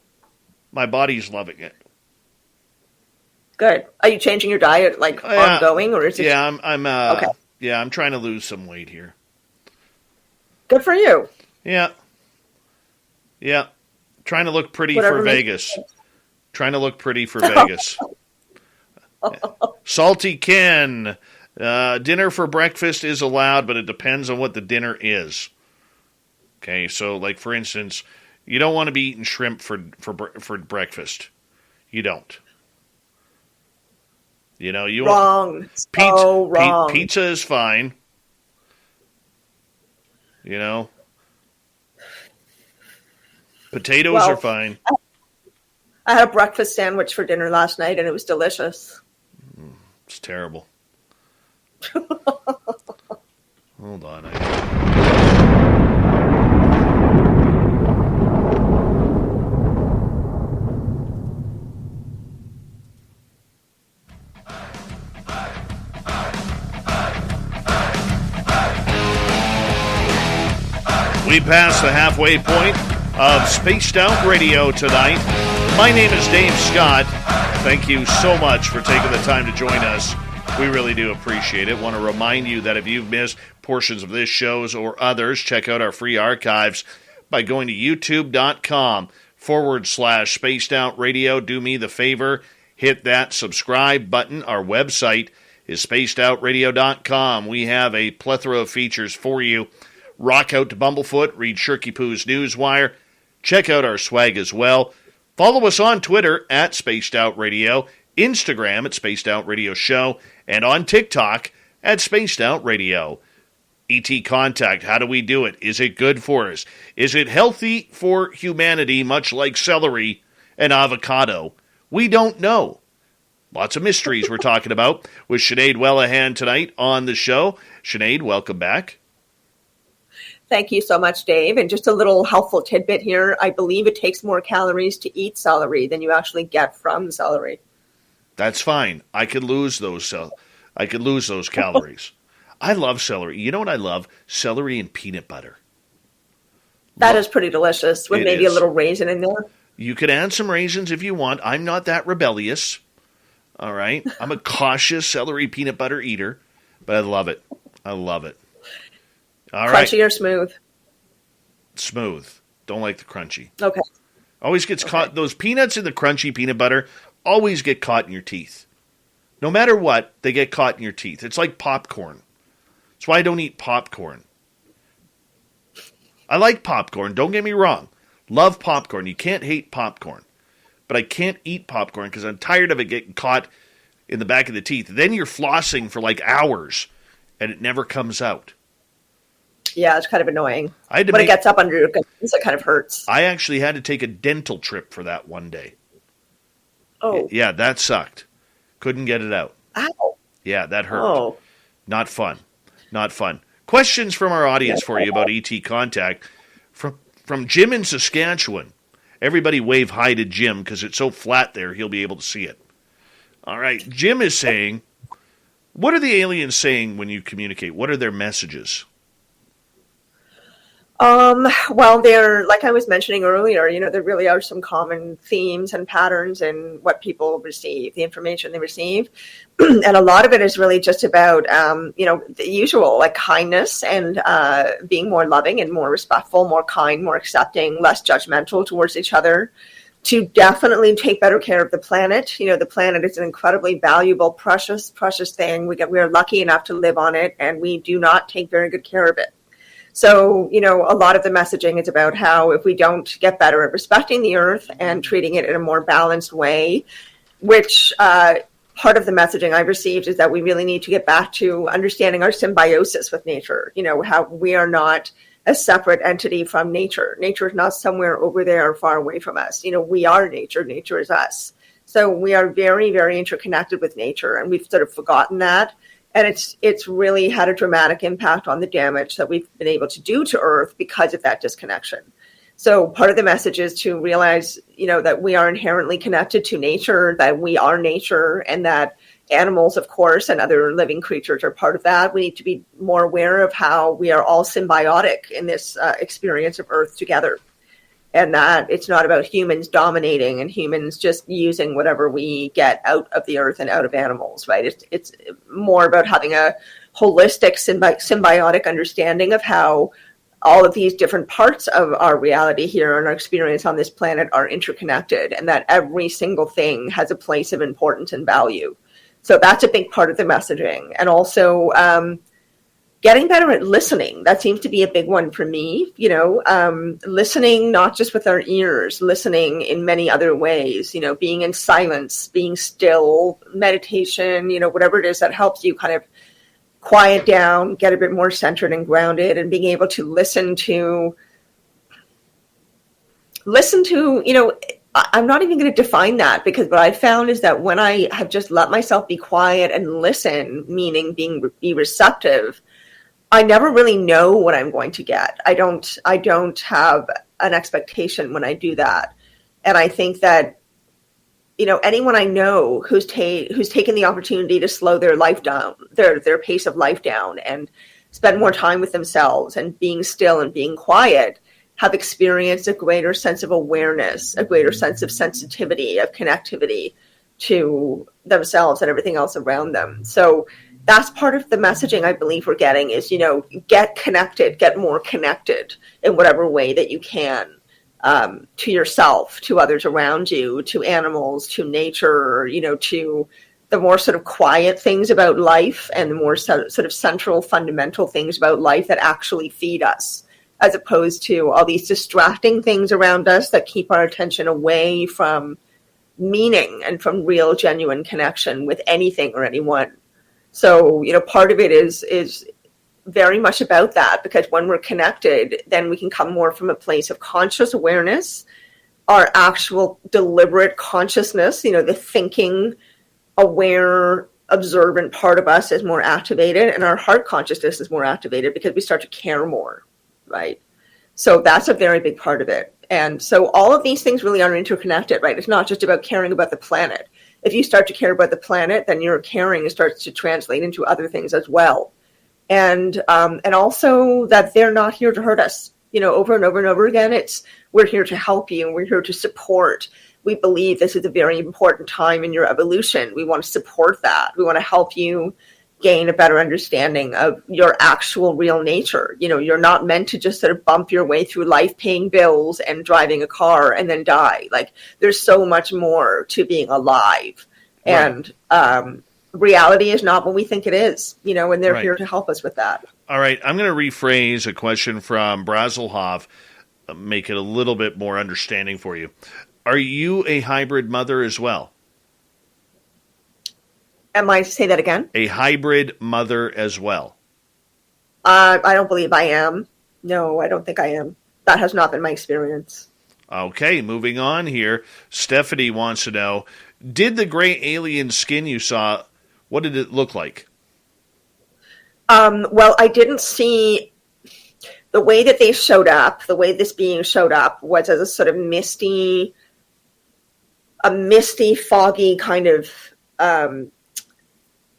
My body's loving it. Good. Are you changing your diet ongoing, or is it? Yeah, I'm Okay. Yeah, I'm trying to lose some weight here. Good for you. Yeah. Yeah. Trying to look pretty Whatever for makes Vegas. Trying to look pretty for Vegas. Salty Ken. Dinner for breakfast is allowed, but it depends on what the dinner is. Okay, so like for instance, you don't want to be eating shrimp for breakfast. You don't. You know, you Wrong. pizza. So wrong. Pizza is fine. You know, potatoes are fine. I had a breakfast sandwich for dinner last night, and it was delicious. It's terrible. Hold on. We passed the halfway point of Spaced Out Radio tonight. My name is Dave Scott. Thank you so much for taking the time to join us. We really do appreciate it. Want to remind you that if you've missed portions of this shows or others, check out our free archives by going to youtube.com/Spaced Out Radio. Do me the favor, hit that subscribe button. Our website is spacedoutradio.com. We have a plethora of features for you. Rock out to Bumblefoot, read Shirky Poo's Newswire. Check out our swag as well. Follow us on Twitter at Spaced Out Radio, Instagram at Spaced Out Radio Show, and on TikTok at Spaced Out Radio. ET Contact, how do we do it? Is it good for us? Is it healthy for humanity, much like celery and avocado? We don't know. Lots of mysteries we're talking about with Sinead Whelehan tonight on the show. Sinead, welcome back. Thank you so much, Dave. And just a little helpful tidbit here. I believe it takes more calories to eat celery than you actually get from celery. That's fine. I could lose those. I could lose those calories. I love celery. You know what I love? Celery and peanut butter. That is pretty delicious with maybe a little raisin in there. You could add some raisins if you want. I'm not that rebellious. All right. I'm a cautious celery peanut butter eater, but I love it. I love it. All right. Crunchy or smooth? Smooth. Don't like the crunchy. Okay. Always gets caught. Those peanuts in the crunchy peanut butter always get caught in your teeth. No matter what, they get caught in your teeth. It's like popcorn. That's why I don't eat popcorn. I like popcorn. Don't get me wrong. Love popcorn. You can't hate popcorn. But I can't eat popcorn because I'm tired of it getting caught in the back of the teeth. Then you're flossing for like hours, and it never comes out. Yeah, it's kind of annoying. When it gets up under your gums, it kind of hurts. I actually had to take a dental trip for that one day. Oh. Yeah, that sucked. Couldn't get it out. Ow. Yeah, that hurt. Oh. Not fun. Not fun. Questions from our audience for you about ET Contact. From Jim in Saskatchewan. Everybody wave hi to Jim because it's so flat there he'll be able to see it. All right. Jim is saying, what are the aliens saying when you communicate? What are their messages? Well, they're, like I was mentioning earlier, there really are some common themes and patterns in what people receive, the information they receive. And a lot of it is really just about, the usual, like kindness and being more loving and more respectful, more kind, more accepting, less judgmental towards each other, to definitely take better care of the planet. The planet is an incredibly valuable, precious, precious thing. We're lucky enough to live on it, and we do not take very good care of it. So, a lot of the messaging is about how if we don't get better at respecting the earth and treating it in a more balanced way, which part of the messaging I've received is that we really need to get back to understanding our symbiosis with nature. How we are not a separate entity from nature. Nature is not somewhere over there far away from us. We are nature. Nature is us. So we are very, very interconnected with nature, and we've sort of forgotten that. And it's really had a dramatic impact on the damage that we've been able to do to Earth because of that disconnection. So part of the message is to realize, that we are inherently connected to nature, that we are nature, and that animals, of course, and other living creatures are part of that. We need to be more aware of how we are all symbiotic in this experience of Earth together. And that it's not about humans dominating and humans just using whatever we get out of the earth and out of animals, right? It's more about having a holistic symbiotic understanding of how all of these different parts of our reality here and our experience on this planet are interconnected, and that every single thing has a place of importance and value. So that's a big part of the messaging. And also, getting better at listening. That seems to be a big one for me, listening not just with our ears, listening in many other ways, being in silence, being still, meditation, whatever it is that helps you kind of quiet down, get a bit more centered and grounded, and being able to listen to, I'm not even going to define that, because what I've found is that when I have just let myself be quiet and listen, meaning be receptive, I never really know what I'm going to get. I don't have an expectation when I do that. And I think that, anyone I know who's taken the opportunity to slow their life down, their pace of life down, and spend more time with themselves and being still and being quiet, have experienced a greater sense of awareness, a greater sense of sensitivity, of connectivity to themselves and everything else around them. So that's part of the messaging I believe we're getting is, get connected, get more connected in whatever way that you can, to yourself, to others around you, to animals, to nature, to the more sort of quiet things about life and the more sort of central fundamental things about life that actually feed us, as opposed to all these distracting things around us that keep our attention away from meaning and from real, genuine connection with anything or anyone. So, part of it is very much about that, because when we're connected, then we can come more from a place of conscious awareness, our actual deliberate consciousness, the thinking, aware, observant part of us is more activated, and our heart consciousness is more activated because we start to care more, right? So that's a very big part of it. And so all of these things really are interconnected, right? It's not just about caring about the planet. If you start to care about the planet, then your caring starts to translate into other things as well. And also that they're not here to hurt us, over and over and over again. We're here to help you, and we're here to support. We believe this is a very important time in your evolution. We want to support that. We want to help you gain a better understanding of your actual real nature. You're not meant to just sort of bump your way through life paying bills and driving a car and then die. Like, there's so much more to being alive. Right. And reality is not what we think it is, and they're here to help us with that. All right. I'm going to rephrase a question from Brazelhoff, make it a little bit more understanding for you. Are you a hybrid mother as well? Am I to say that again? A hybrid mother as well. I don't believe I am. No, I don't think I am. That has not been my experience. Okay, moving on here. Stephanie wants to know, did the gray alien skin you saw, what did it look like? Well, I didn't see the way that they showed up. The way this being showed up was as a sort of misty, foggy kind of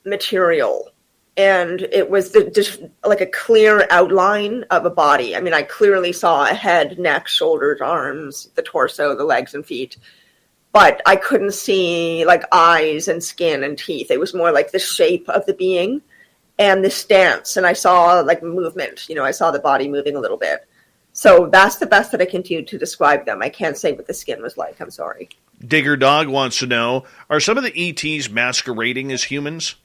material, and it was just like a clear outline of a body. I mean, I clearly saw a head, neck, shoulders, arms, the torso, the legs and feet, but I couldn't see like eyes and skin and teeth. It was more like the shape of the being and the stance, and I saw like movement. I saw the body moving a little bit. So that's the best that I can do to describe them. I can't say what the skin was like. I'm sorry. Digger Dog wants to know, are some of the ETs masquerading as humans?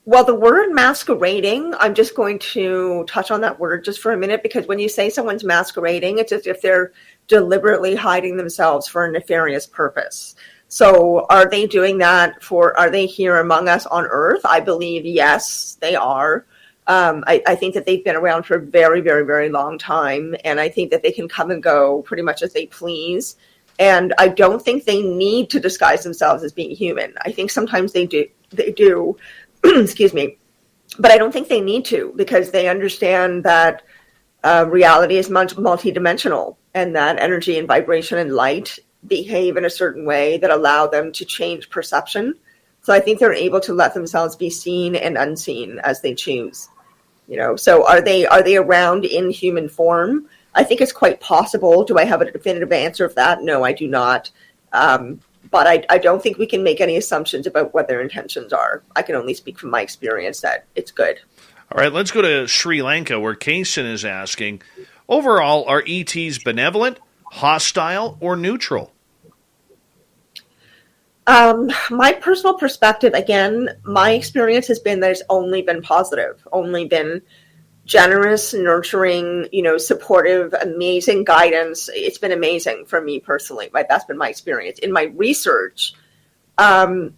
Well, the word masquerading, I'm just going to touch on that word just for a minute, because when you say someone's masquerading, it's as if they're deliberately hiding themselves for a nefarious purpose. So are they doing that are they here among us on Earth? I believe, yes, they are. I think that they've been around for a very, very, very long time. And I think that they can come and go pretty much as they please. And I don't think they need to disguise themselves as being human. I think sometimes they do, excuse me. But I don't think they need to, because they understand that reality is multidimensional, and that energy and vibration and light behave in a certain way that allow them to change perception. So I think they're able to let themselves be seen and unseen as they choose. So are they around in human form? I think it's quite possible. Do I have a definitive answer of that? No, I do not. But I don't think we can make any assumptions about what their intentions are. I can only speak from my experience that it's good. All right, let's go to Sri Lanka, where Kaysen is asking, overall, are ETs benevolent, hostile, or neutral? My personal perspective, again, my experience has been that it's only been positive, only been generous, nurturing, supportive, amazing guidance. It's been amazing for me personally. Right? That's been my experience. In my research, there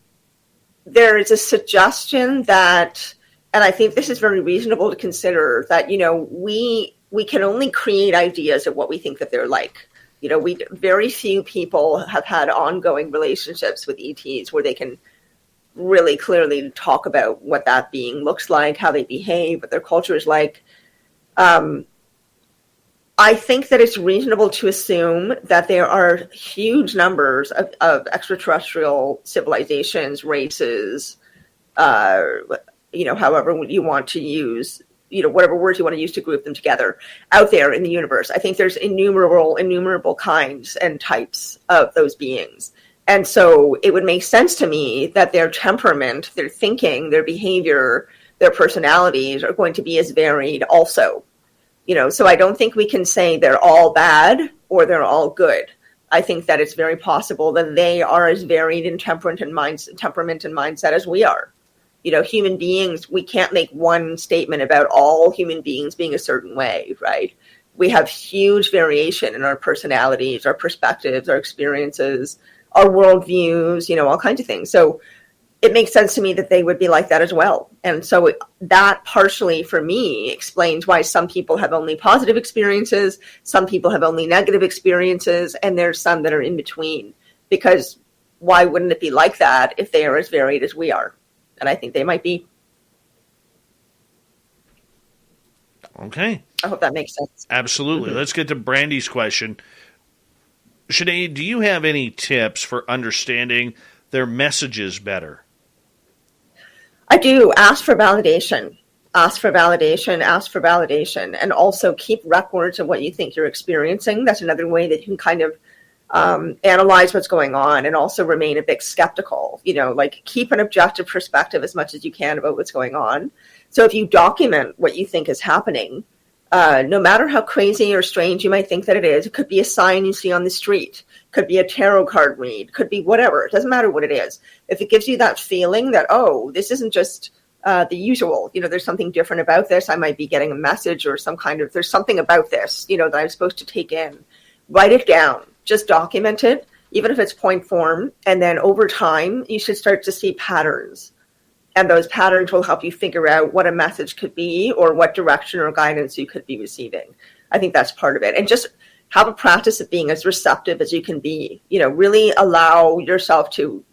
is a suggestion that, and I think this is very reasonable to consider, that, we can only create ideas of what we think that they're like. Very few people have had ongoing relationships with ETs where they can really clearly talk about what that being looks like, how they behave, what their culture is like. I think that it's reasonable to assume that there are huge numbers of extraterrestrial civilizations, races, however you want to use, whatever words you want to use to group them together out there in the universe. I think there's innumerable kinds and types of those beings. And so it would make sense to me that their temperament, their thinking, their behavior, their personalities are going to be as varied also. So I don't think we can say they're all bad or they're all good. I think that it's very possible that they are as varied in temperament and mindset as we are. Human beings, we can't make one statement about all human beings being a certain way, right? We have huge variation in our personalities, our perspectives, our experiences, our worldviews, all kinds of things. So it makes sense to me that they would be like that as well. And so that partially, for me, explains why some people have only positive experiences, some people have only negative experiences, and there's some that are in between. Because why wouldn't it be like that if they are as varied as we are? And I think they might be. Okay. I hope that makes sense. Absolutely. Let's get to Brandy's question. Sinead, do you have any tips for understanding their messages better? I do. Ask for validation. Ask for validation. Ask for validation. And also keep records of what you think you're experiencing. That's another way that you can kind of analyze what's going on, and also remain a bit skeptical. Keep an objective perspective as much as you can about what's going on. So if you document what you think is happening, no matter how crazy or strange you might think that it could be a sign you see on the street, could be a tarot card read, could be whatever. It doesn't matter what it is. If it gives you that feeling that, oh, this isn't just the usual, there's something different about this. I might be getting a message or there's something about this, that I'm supposed to take in. Write it down. Just document it, even if it's point form. And then over time, you should start to see patterns. And those patterns will help you figure out what a message could be or what direction or guidance you could be receiving. I think that's part of it. And just have a practice of being as receptive as you can be. Really allow yourself to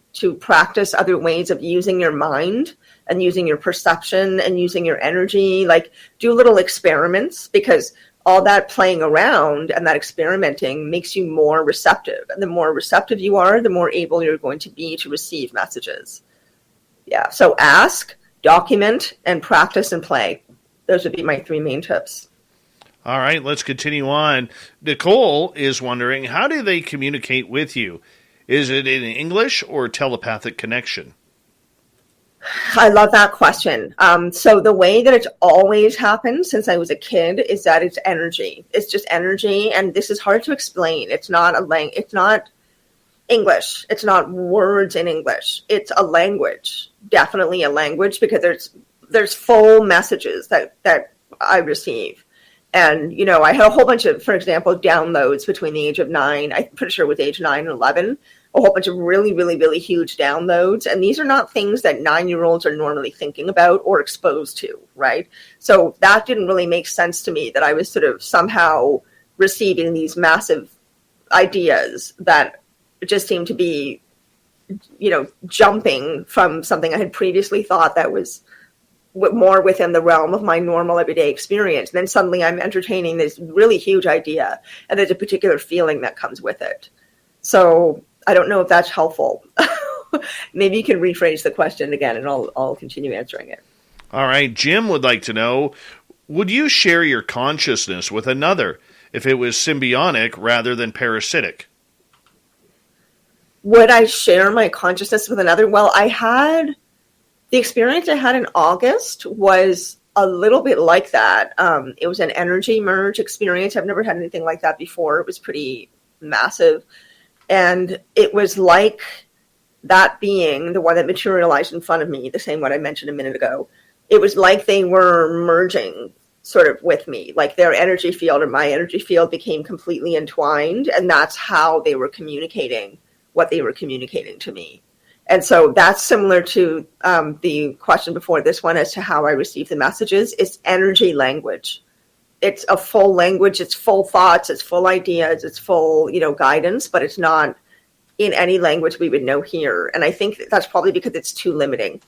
practice other ways of using your mind and using your perception and using your energy. Do little experiments, because all that playing around and that experimenting makes you more receptive. And the more receptive you are, the more able you're going to be to receive messages. Yeah. So ask, document, and practice and play. Those would be my 3 main tips. All right, let's continue on. Nicole is wondering, how do they communicate with you? Is it in English or telepathic connection? I love that question. So the way that it's always happened since I was a kid is that it's energy. It's just energy, and this is hard to explain. It's not English. It's not words in English. It's a language definitely a language, because there's full messages that I receive. And, I had a whole bunch of, for example, downloads between the age of 9, I'm pretty sure it was age 9 and 11, a whole bunch of really, really, really huge downloads. And these are not things that 9-year-olds are normally thinking about or exposed to, right? So that didn't really make sense to me, that I was sort of somehow receiving these massive ideas that just seemed to be, jumping from something I had previously thought that was more within the realm of my normal everyday experience. And then suddenly I'm entertaining this really huge idea, and there's a particular feeling that comes with it. So I don't know if that's helpful. Maybe you can rephrase the question again, and I'll continue answering it. All right. Jim would like to know, would you share your consciousness with another if it was symbiotic rather than parasitic? Would I share my consciousness with another? Well, the experience I had in August was a little bit like that. It was an energy merge experience. I've never had anything like that before. It was pretty massive. And it was like that being, the one that materialized in front of me, the same one I mentioned a minute ago, it was like they were merging sort of with me. Like their energy field and my energy field became completely entwined. And that's how they were communicating what they were communicating to me. And so that's similar to the question before this one as to how I receive the messages. It's energy language. It's a full language. It's full thoughts. It's full ideas. It's full, guidance, but it's not in any language we would know here. And I think that's probably because it's too limiting.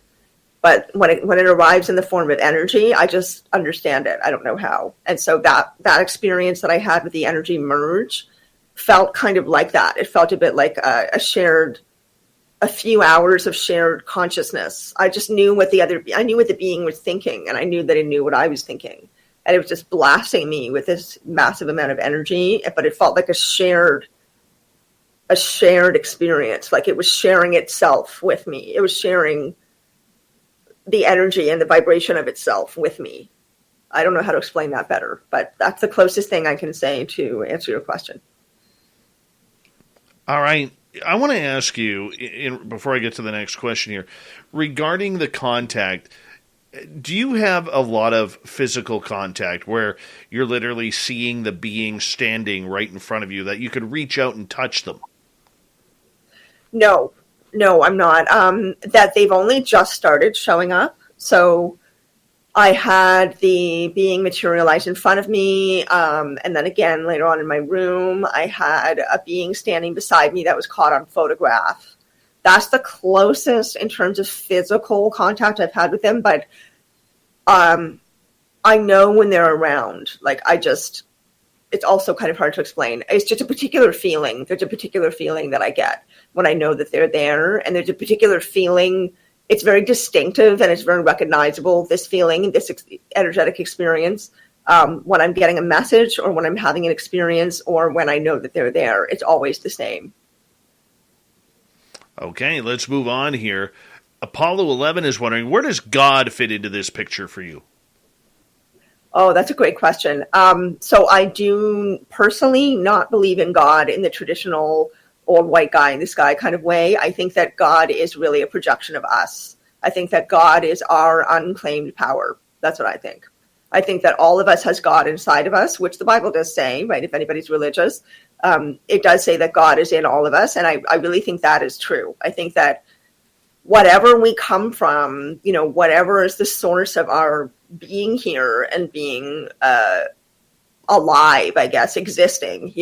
But when it arrives in the form of energy, I just understand it. I don't know how. And so that experience that I had with the energy merge felt kind of like that. It felt a bit like a few hours of shared consciousness. I just knew I knew what the being was thinking, and I knew that it knew what I was thinking. And it was just blasting me with this massive amount of energy, but it felt like a shared experience. Like it was sharing itself with me. It was sharing the energy and the vibration of itself with me. I don't know how to explain that better, but that's the closest thing I can say to answer your question. All right. I want to ask you, before I get to the next question here, regarding the contact, do you have a lot of physical contact where you're literally seeing the being standing right in front of you, that you could reach out and touch them? No, I'm not. That they've only just started showing up. So I had the being materialize in front of me, and then again later on in my room, I had a being standing beside me that was caught on photograph. That's the closest in terms of physical contact I've had with them, but I know when they're around. Like it's also kind of hard to explain. It's just a particular feeling. There's a particular feeling that I get when I know that they're there, and there's a particular feeling. It's very distinctive and it's very recognizable, this feeling, this energetic experience, when I'm getting a message or when I'm having an experience or when I know that they're there. It's always the same. Okay, let's move on here. Apollo 11 is wondering, where does God fit into this picture for you? Oh, that's a great question. So I do personally not believe in God in the traditional old white guy in the sky kind of way. I think that God is really a projection of us. I think that God is our unclaimed power. That's what I think. I think that all of us has God inside of us, which the Bible does say, right? If anybody's religious, it does say that God is in all of us. And I really think that is true. I think that whatever we come from, whatever is the source of our being here and being alive, I guess, existing,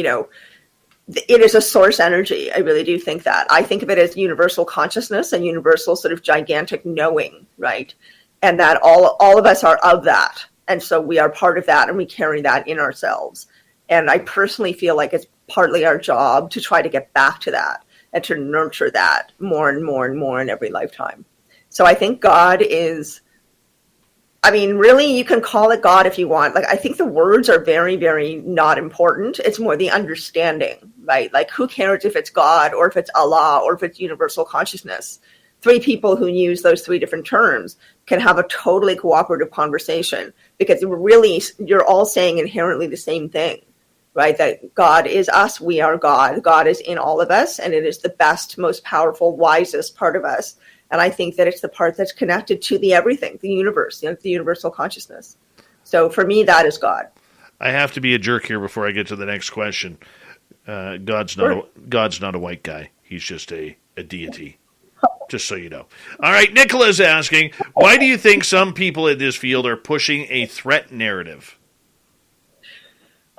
it is a source energy. I really do think that. I think of it as universal consciousness and universal sort of gigantic knowing, right? And that all of us are of that. And so we are part of that and we carry that in ourselves. And I personally feel like it's partly our job to try to get back to that and to nurture that more and more and more in every lifetime. So I think God is, really, you can call it God if you want. Like, I think the words are very, very not important. It's more the understanding, right? Like, who cares if it's God or if it's Allah or if it's universal consciousness? 3 people who use those 3 different terms can have a totally cooperative conversation because really you're all saying inherently the same thing, right? That God is us, we are God. God is in all of us, and it is the best, most powerful, wisest part of us. And I think that it's the part that's connected to the everything, the universe, the universal consciousness. So for me, that is God. I have to be a jerk here before I get to the next question. God's not a white guy. He's just a deity. Just so you know. All right, Nicola's asking, why do you think some people in this field are pushing a threat narrative?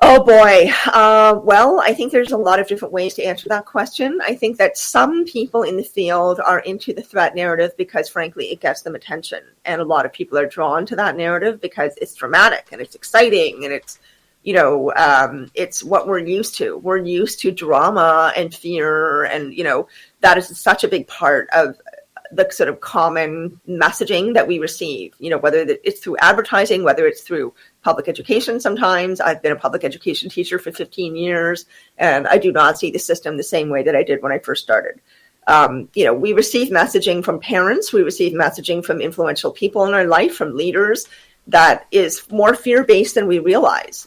Oh, boy. Well, I think there's a lot of different ways to answer that question. I think that some people in the field are into the threat narrative because, frankly, it gets them attention. And a lot of people are drawn to that narrative because it's dramatic and it's exciting and it's, it's what we're used to. We're used to drama and fear. And, that is such a big part of the sort of common messaging that we receive, whether it's through advertising, whether it's through public education. Sometimes I've been a public education teacher for 15 years, and I do not see the system the same way that I did when I first started. We receive messaging from parents. We receive messaging from influential people in our life, from leaders, that is more fear-based than we realize,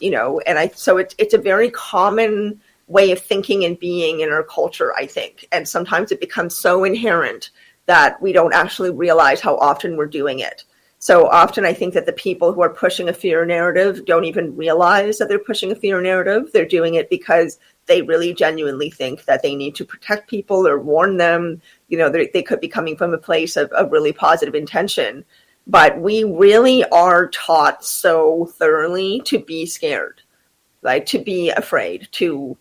so it's a very common way of thinking and being in our culture, I think. And sometimes it becomes so inherent that we don't actually realize how often we're doing it. So often I think that the people who are pushing a fear narrative don't even realize that they're pushing a fear narrative. They're doing it because they really genuinely think that they need to protect people or warn them. They could be coming from a place of really positive intention. But we really are taught so thoroughly to be scared, like to be afraid, to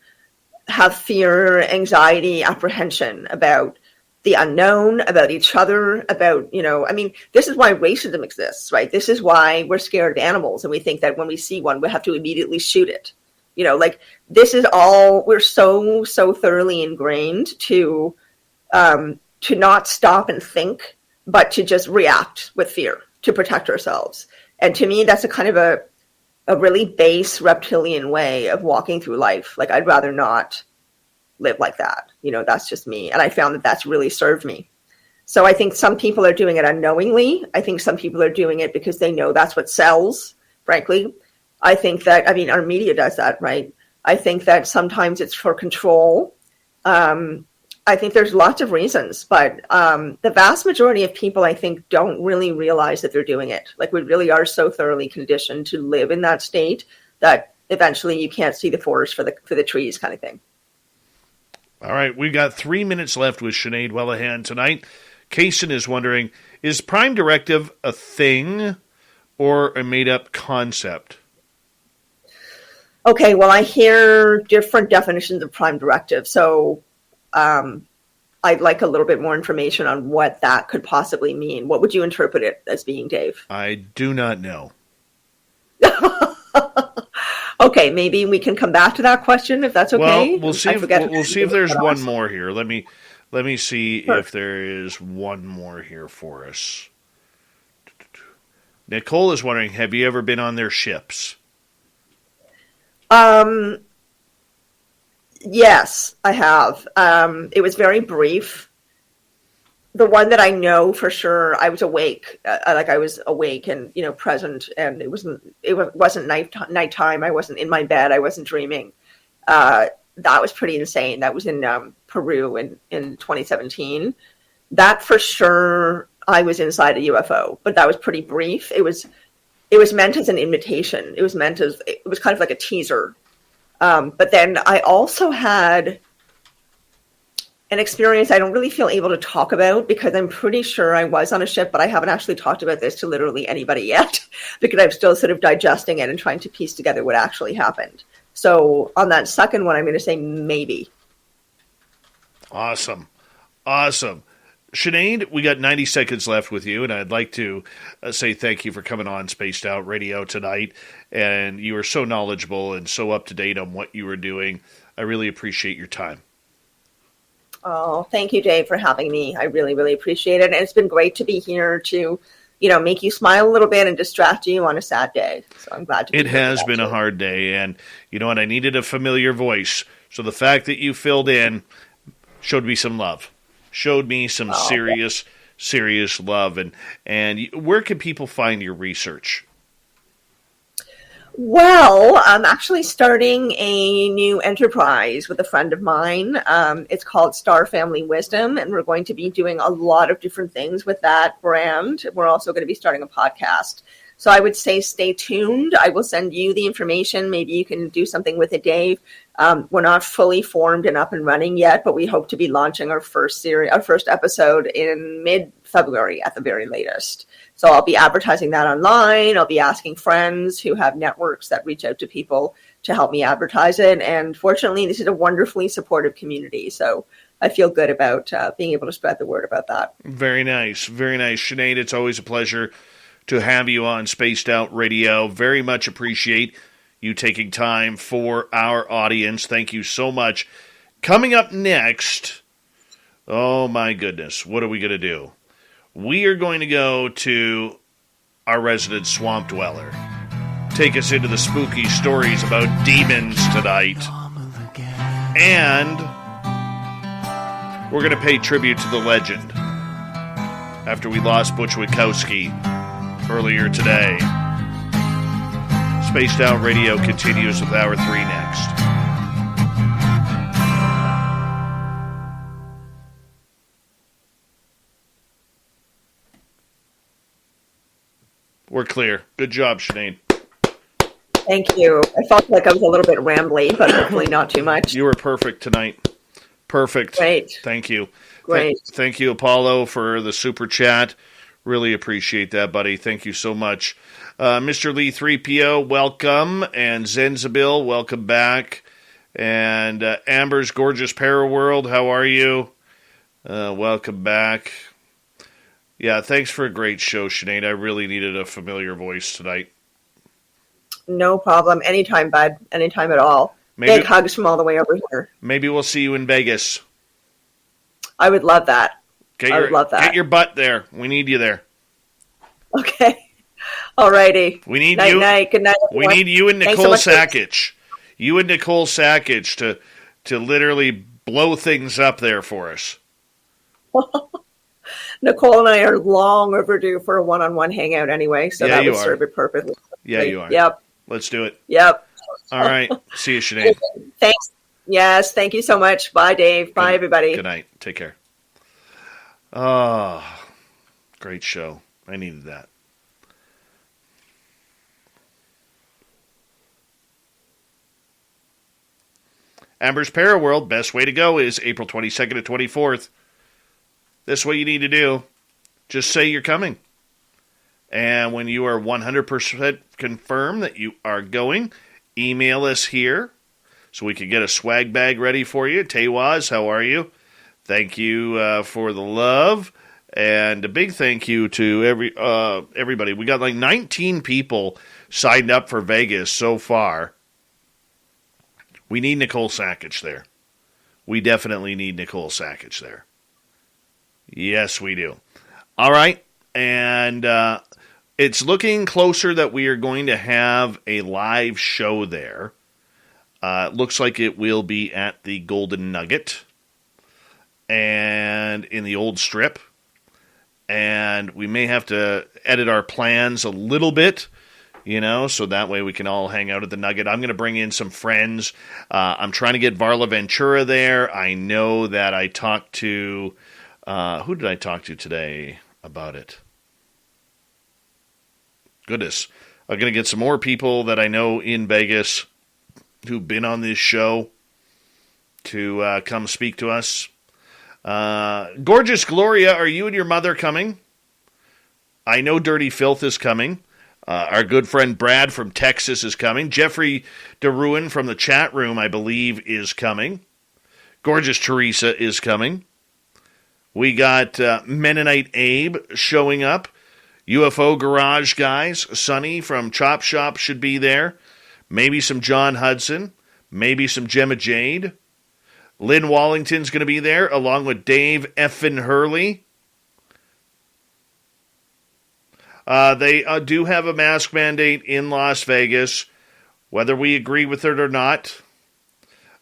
have fear, anxiety, apprehension about the unknown, about each other, about, this is why racism exists, right? This is why we're scared of animals. And we think that when we see one, we have to immediately shoot it. This is all, we're so thoroughly ingrained to not stop and think, but to just react with fear to protect ourselves. And to me, that's a kind of a really base reptilian way of walking through life. Like, I'd rather not live like that. That's just me. And I found that that's really served me. So I think some people are doing it unknowingly. I think some people are doing it because they know that's what sells, frankly. I think that, our media does that, right? I think that sometimes it's for control. I think there's lots of reasons, but the vast majority of people, I think, don't really realize that they're doing it. Like, we really are so thoroughly conditioned to live in that state that eventually you can't see the forest for the trees, kind of thing. All right, we've got 3 minutes left with Sinead Whelehan tonight. Kaysen is wondering, is Prime Directive a thing or a made-up concept? Okay, well, I hear different definitions of Prime Directive, so I'd like a little bit more information on what that could possibly mean. What would you interpret it as being, Dave? I do not know. Okay, maybe we can come back to that question if that's okay. Well, we'll see if there's one more here. Let me see if there is one more here for us. Nicole is wondering, have you ever been on their ships? Yes, I have. It was very brief. The one that I know for sure, I was awake. I was awake and present, and it wasn't nighttime. I wasn't in my bed. I wasn't dreaming. That was pretty insane. That was in Peru in 2017. That for sure, I was inside a UFO, but that was pretty brief. It was meant as an invitation. It was kind of like a teaser. But then I also had an experience I don't really feel able to talk about because I'm pretty sure I was on a ship, but I haven't actually talked about this to literally anybody yet because I'm still sort of digesting it and trying to piece together what actually happened. So on that second one, I'm going to say maybe. Awesome. Sinead, we got 90 seconds left with you, and I'd like to say thank you for coming on Spaced Out Radio tonight. And you were so knowledgeable and so up to date on what you were doing. I really appreciate your time. Oh, thank you, Dave, for having me. I really, really appreciate it. And it's been great to be here to, make you smile a little bit and distract you on a sad day. So I'm glad to be here. It has been a hard day, and you know what? I needed a familiar voice. So the fact that you filled in showed me some love. Showed me some serious love. And where can people find your research? Well, I'm actually starting a new enterprise with a friend of mine. It's called Star Family Wisdom, and we're going to be doing a lot of different things with that brand. We're also going to be starting a podcast. So I would say stay tuned. I will send you the information. Maybe you can do something with it, Dave. We're not fully formed and up and running yet, but we hope to be launching our first episode in mid-February at the very latest. So I'll be advertising that online. I'll be asking friends who have networks that reach out to people to help me advertise it. And fortunately, this is a wonderfully supportive community. So I feel good about being able to spread the word about that. Very nice. Very nice. Sinead, it's always a pleasure to have you on Spaced Out Radio. Very much appreciate you taking time for our audience. Thank you so much. Coming up next, oh my goodness, what are we going to do? We are going to go to our resident swamp dweller. Take us into the spooky stories about demons tonight. And we're going to pay tribute to the legend after we lost Butch Witkowski earlier today. Spaced Out Radio continues with Hour 3 next. We're clear. Good job, Sinead. Thank you. I felt like I was a little bit rambly, but hopefully not too much. You were perfect tonight. Perfect. Great. Thank you. Great. Thank you, Apollo, for the super chat. Really appreciate that, buddy. Thank you so much. Mr. Lee 3PO, welcome. And Zenzabil, welcome back. And Amber's Gorgeous Paraworld, how are you? Welcome back. Yeah, thanks for a great show, Sinead. I really needed a familiar voice tonight. No problem. Anytime, bud. Anytime at all. Big hugs from all the way over here. Maybe we'll see you in Vegas. I would love that. I would love that. Get your butt there. We need you there. Okay. All righty. We need night, you. Night. Good night. We need you and Nicole Sackich. You and Nicole Sackich to literally blow things up there for us. Nicole and I are long overdue for a one-on-one hangout anyway, so that would serve it perfectly. Yeah, you are. Yep. Let's do it. Yep. All right. See you, Sinead. Thanks. Yes, thank you so much. Bye, Dave. Bye, everybody. Good night. Take care. Oh, great show. I needed that. Amber's Paraworld, best way to go is April 22nd to 24th. This is what you need to do. Just say you're coming. And when you are 100% confirmed that you are going, email us here so we can get a swag bag ready for you. Tewaz, how are you? Thank you for the love. And a big thank you to everybody. We got like 19 people signed up for Vegas so far. We need Nicole Sackich there. We definitely need Nicole Sackich there. Yes, we do. All right. And it's looking closer that we are going to have a live show there. Looks like it will be at the Golden Nugget and in the Old Strip. And we may have to edit our plans a little bit, so that way we can all hang out at the Nugget. I'm going to bring in some friends. I'm trying to get Varla Ventura there. I know that I talked to... who did I talk to today about it? Goodness. I'm going to get some more people that I know in Vegas who've been on this show to come speak to us. Gorgeous Gloria, are you and your mother coming? I know Dirty Filth is coming. Our good friend Brad from Texas is coming. Jeffrey DeRuin from the chat room, I believe, is coming. Gorgeous Teresa is coming. We got Mennonite Abe showing up. UFO Garage guys. Sonny from Chop Shop should be there. Maybe some John Hudson. Maybe some Gemma Jade. Lynn Wallington's going to be there, along with Dave Effin Hurley. They do have a mask mandate in Las Vegas. Whether we agree with it or not,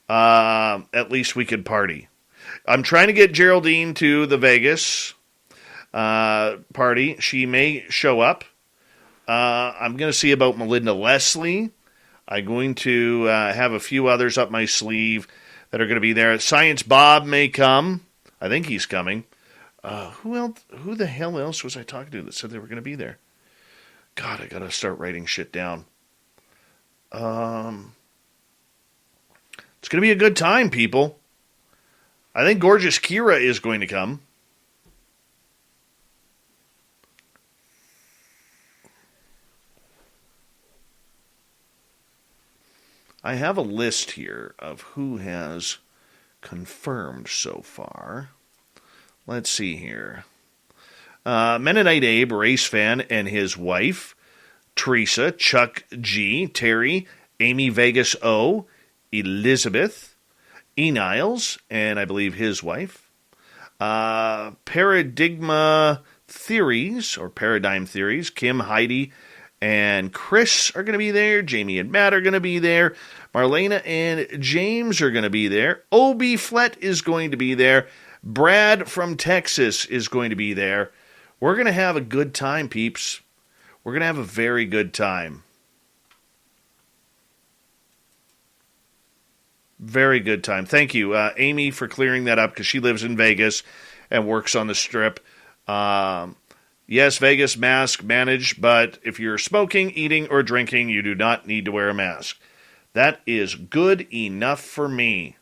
at least we could party. I'm trying to get Geraldine to the Vegas party. She may show up. I'm going to see about Melinda Leslie. I'm going to have a few others up my sleeve that are going to be there. Science Bob may come. I think he's coming. Who else? Who the hell else was I talking to that said they were going to be there? God, I got to start writing shit down. It's going to be a good time, people. I think Gorgeous Kira is going to come. I have a list here of who has confirmed so far. Let's see here. Mennonite Abe, race fan, and his wife. Teresa, Chuck G, Terry, Amy Vegas O, Elizabeth, E. Niles, and I believe his wife. Paradigm Theories, Kim, Heidi, and Chris are going to be there. Jamie and Matt are going to be there. Marlena and James are going to be there. Obi Flett is going to be there. Brad from Texas is going to be there. We're going to have a good time, peeps. We're going to have a very good time. Very good time. Thank you, Amy, for clearing that up because she lives in Vegas and works on the Strip. Yes, Vegas mask managed, but if you're smoking, eating, or drinking, you do not need to wear a mask. That is good enough for me.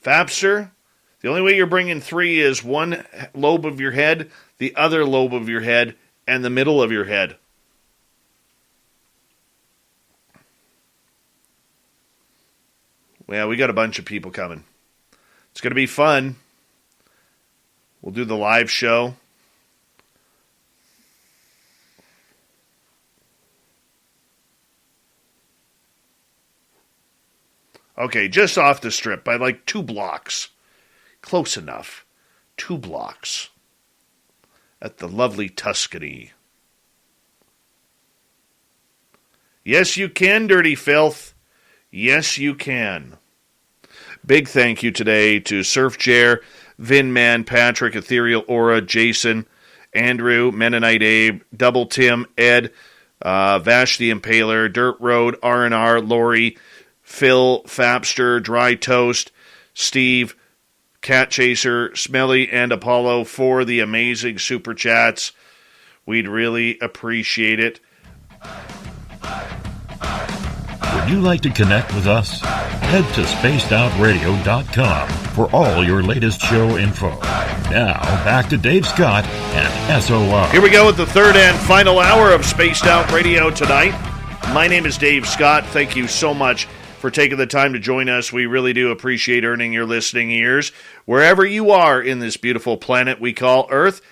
Fapster, the only way you're bringing 3 is one lobe of your head, the other lobe of your head, and the middle of your head. Well, we got a bunch of people coming. It's going to be fun. We'll do the live show. Okay, just off the Strip by like 2 blocks. Close enough. 2 blocks. At the lovely Tuscany. Yes, you can, Dirty Filth. Yes, you can. Big thank you today to Surf Chair, Vin Man, Patrick, Ethereal Aura, Jason, Andrew, Mennonite Abe, Double Tim, Ed, Vash the Impaler, Dirt Road, R&R, Lori, Phil, Fapster, Dry Toast, Steve, Cat Chaser, Smelly, and Apollo for the amazing super chats. We'd really appreciate it. Would you like to connect with us? Head to spacedoutradio.com for all your latest show info. Now, back to Dave Scott and SOR. Here we go with the third and final hour of Spaced Out Radio tonight. My name is Dave Scott. Thank you so much for taking the time to join us. We really do appreciate earning your listening ears wherever you are in this beautiful planet we call Earth.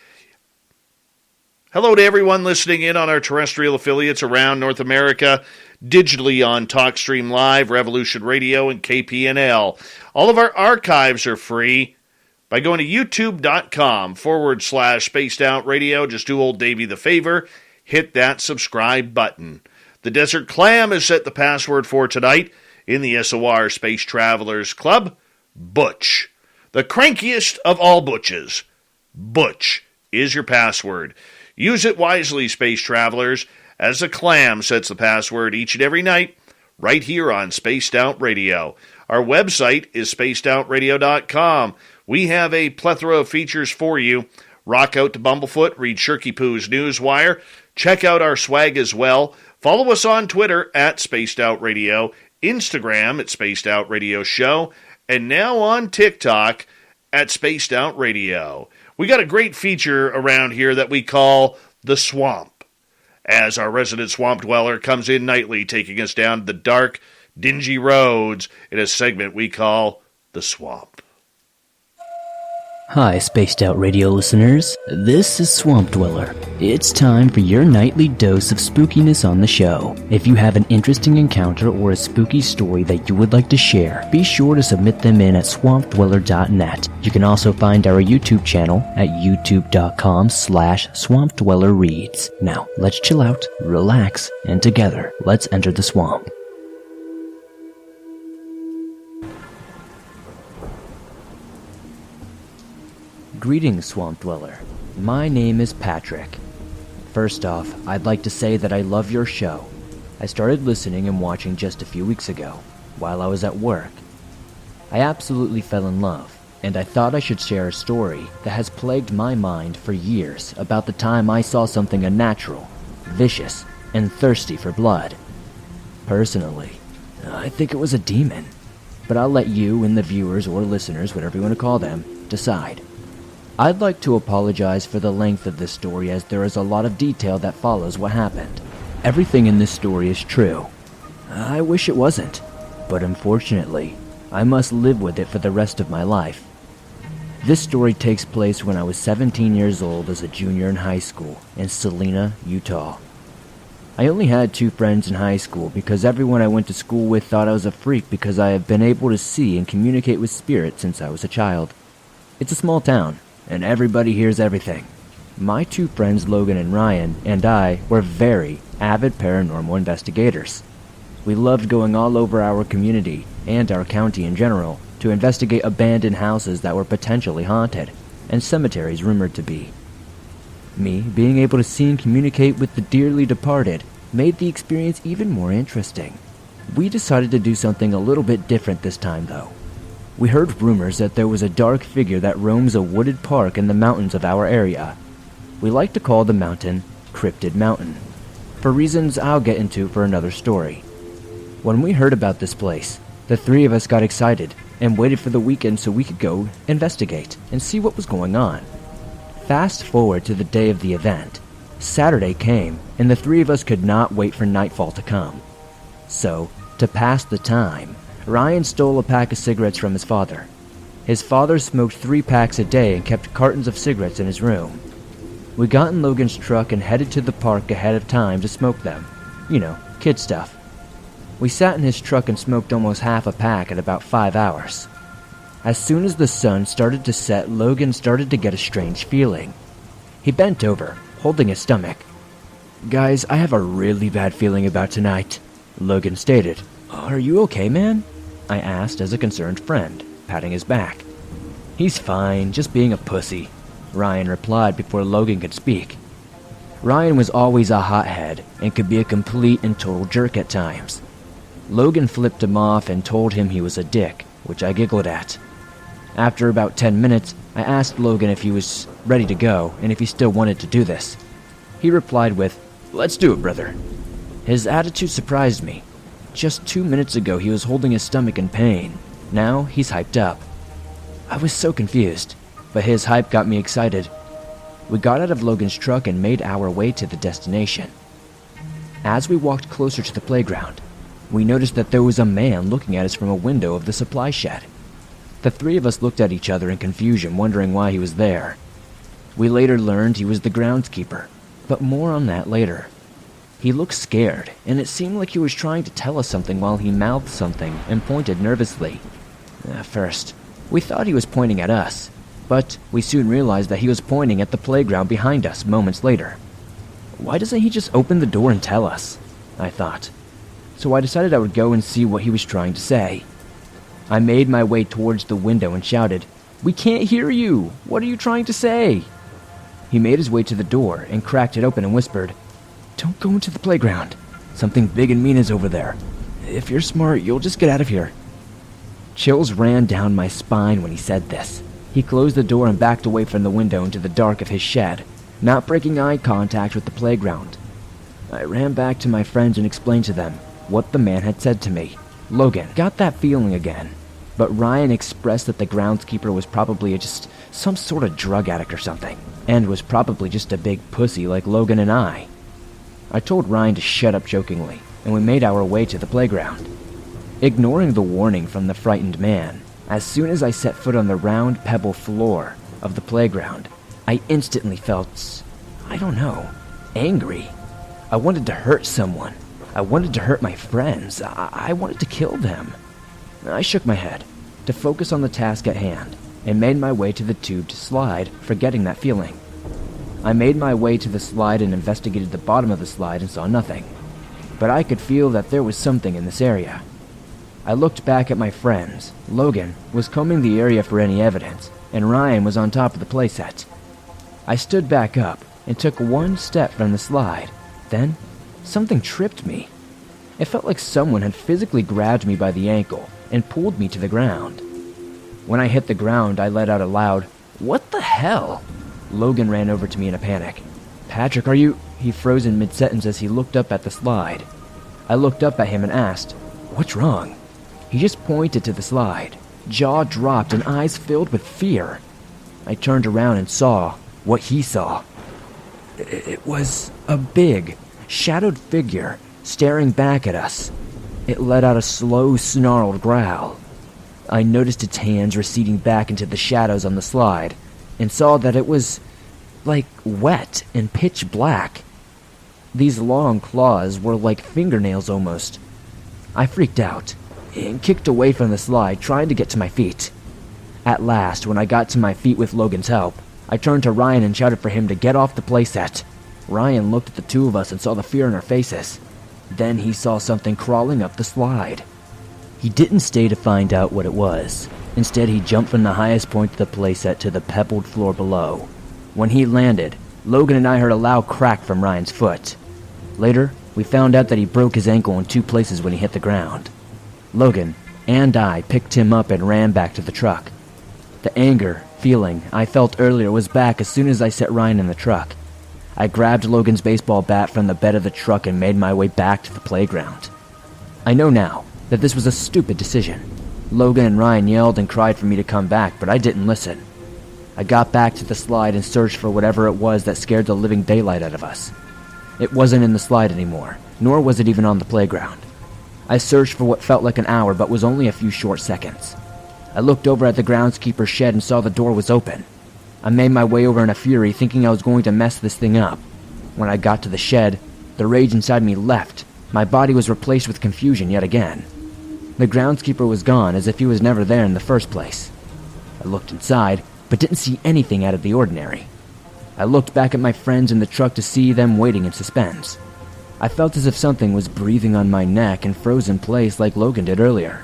Hello to everyone listening in on our terrestrial affiliates around North America, digitally on TalkStream Live, Revolution Radio, and KPNL. All of our archives are free by going to youtube.com/Spaced Out Radio. Just do old Davey the favor, hit that subscribe button. The Desert Clam has set the password for tonight in the SOR Space Travelers Club, Butch. The crankiest of all Butches. Butch is your password. Use it wisely, Space Travelers, as the Clam sets the password each and every night right here on Spaced Out Radio. Our website is spacedoutradio.com. We have a plethora of features for you. Rock out to Bumblefoot, read Shirky Poo's Newswire. Check out our swag as well. Follow us on Twitter at Spaced Out Radio, Instagram at Spaced Out Radio Show, and now on TikTok at Spaced Out Radio. We got a great feature around here that we call The Swamp, as our resident swamp dweller comes in nightly, taking us down the dark, dingy roads in a segment we call The Swamp. Hi, Spaced Out Radio listeners. This is Swamp Dweller. It's time for your nightly dose of spookiness on the show. If you have an interesting encounter or a spooky story that you would like to share, be sure to submit them in at swampdweller.net. You can also find our YouTube channel at youtube.com/swampdwellerreads. Now, let's chill out, relax, and together, let's enter the swamp. Greetings, Swamp Dweller. My name is Patrick. First off, I'd like to say that I love your show. I started listening and watching just a few weeks ago, while I was at work. I absolutely fell in love, and I thought I should share a story that has plagued my mind for years about the time I saw something unnatural, vicious, and thirsty for blood. Personally, I think it was a demon, but I'll let you and the viewers or listeners, whatever you want to call them, decide. I'd like to apologize for the length of this story, as there is a lot of detail that follows what happened. Everything in this story is true. I wish it wasn't, but unfortunately, I must live with it for the rest of my life. This story takes place when I was 17 years old as a junior in high school in Salina, Utah. I only had 2 friends in high school because everyone I went to school with thought I was a freak because I have been able to see and communicate with spirits since I was a child. It's a small town, and everybody hears everything. My 2 friends, Logan and Ryan, and I were very avid paranormal investigators. We loved going all over our community, and our county in general, to investigate abandoned houses that were potentially haunted, and cemeteries rumored to be. Me being able to see and communicate with the dearly departed made the experience even more interesting. We decided to do something a little bit different this time, though. We heard rumors that there was a dark figure that roams a wooded park in the mountains of our area. We like to call the mountain Cryptid Mountain, for reasons I'll get into for another story. When we heard about this place, the 3 of us got excited and waited for the weekend so we could go investigate and see what was going on. Fast forward to the day of the event. Saturday came, and the 3 of us could not wait for nightfall to come. So, to pass the time, Ryan stole a pack of cigarettes from his father. His father smoked 3 packs a day and kept cartons of cigarettes in his room. We got in Logan's truck and headed to the park ahead of time to smoke them. You know, kid stuff. We sat in his truck and smoked almost half a pack in about 5 hours. As soon as the sun started to set, Logan started to get a strange feeling. He bent over, holding his stomach. "Guys, I have a really bad feeling about tonight," Logan stated. "Are you okay, man?" I asked as a concerned friend, patting his back. "He's fine, just being a pussy," Ryan replied before Logan could speak. Ryan was always a hothead and could be a complete and total jerk at times. Logan flipped him off and told him he was a dick, which I giggled at. After about 10 minutes, I asked Logan if he was ready to go and if he still wanted to do this. He replied with, "Let's do it, brother." His attitude surprised me. Just 2 minutes ago he was holding his stomach in pain. Now he's hyped up. I was so confused, but his hype got me excited. We got out of Logan's truck and made our way to the destination. As we walked closer to the playground, we noticed that there was a man looking at us from a window of the supply shed. The 3 of us looked at each other in confusion, wondering why he was there. We later learned he was the groundskeeper, but more on that later. He looked scared, and it seemed like he was trying to tell us something while he mouthed something and pointed nervously. At first, we thought he was pointing at us, but we soon realized that he was pointing at the playground behind us moments later. Why doesn't he just open the door and tell us? I thought. So I decided I would go and see what he was trying to say. I made my way towards the window and shouted, "We can't hear you! What are you trying to say?" He made his way to the door and cracked it open and whispered, "Don't go into the playground. Something big and mean is over there. If you're smart, you'll just get out of here." Chills ran down my spine when he said this. He closed the door and backed away from the window into the dark of his shed, not breaking eye contact with the playground. I ran back to my friends and explained to them what the man had said to me. Logan got that feeling again, but Ryan expressed that the groundskeeper was probably just some sort of drug addict or something, and was probably just a big pussy like Logan and I. I told Ryan to shut up jokingly, and we made our way to the playground. Ignoring the warning from the frightened man, as soon as I set foot on the round pebble floor of the playground, I instantly felt, I don't know, angry. I wanted to hurt someone. I wanted to hurt my friends. I wanted to kill them. I shook my head to focus on the task at hand and made my way to the tubed slide, forgetting that feeling. I made my way to the slide and investigated the bottom of the slide and saw nothing, but I could feel that there was something in this area. I looked back at my friends. Logan was combing the area for any evidence, and Ryan was on top of the playset. I stood back up and took one step from the slide. Then, something tripped me. It felt like someone had physically grabbed me by the ankle and pulled me to the ground. When I hit the ground, I let out a loud, "What the hell?" Logan ran over to me in a panic. "Patrick, are you—" He froze in mid-sentence as he looked up at the slide. I looked up at him and asked, "What's wrong?" He just pointed to the slide, jaw dropped and eyes filled with fear. I turned around and saw what he saw. It was a big, shadowed figure staring back at us. It let out a slow, snarled growl. I noticed its hands receding back into the shadows on the slide and saw that it was, like, wet and pitch black. These long claws were like fingernails almost. I freaked out and kicked away from the slide, trying to get to my feet. At last, when I got to my feet with Logan's help, I turned to Ryan and shouted for him to get off the playset. Ryan looked at the two of us and saw the fear in our faces. Then he saw something crawling up the slide. He didn't stay to find out what it was. Instead, he jumped from the highest point of the playset to the pebbled floor below. When he landed, Logan and I heard a loud crack from Ryan's foot. Later, we found out that he broke his ankle in 2 places when he hit the ground. Logan and I picked him up and ran back to the truck. The anger feeling I felt earlier was back as soon as I set Ryan in the truck. I grabbed Logan's baseball bat from the bed of the truck and made my way back to the playground. I know now that this was a stupid decision. Logan and Ryan yelled and cried for me to come back, but I didn't listen. I got back to the slide and searched for whatever it was that scared the living daylight out of us. It wasn't in the slide anymore, nor was it even on the playground. I searched for what felt like an hour, but was only a few short seconds. I looked over at the groundskeeper's shed and saw the door was open. I made my way over in a fury, thinking I was going to mess this thing up. When I got to the shed, the rage inside me left. My body was replaced with confusion yet again. The groundskeeper was gone, as if he was never there in the first place. I looked inside, but didn't see anything out of the ordinary. I looked back at my friends in the truck to see them waiting in suspense. I felt as if something was breathing on my neck and froze in place like Logan did earlier.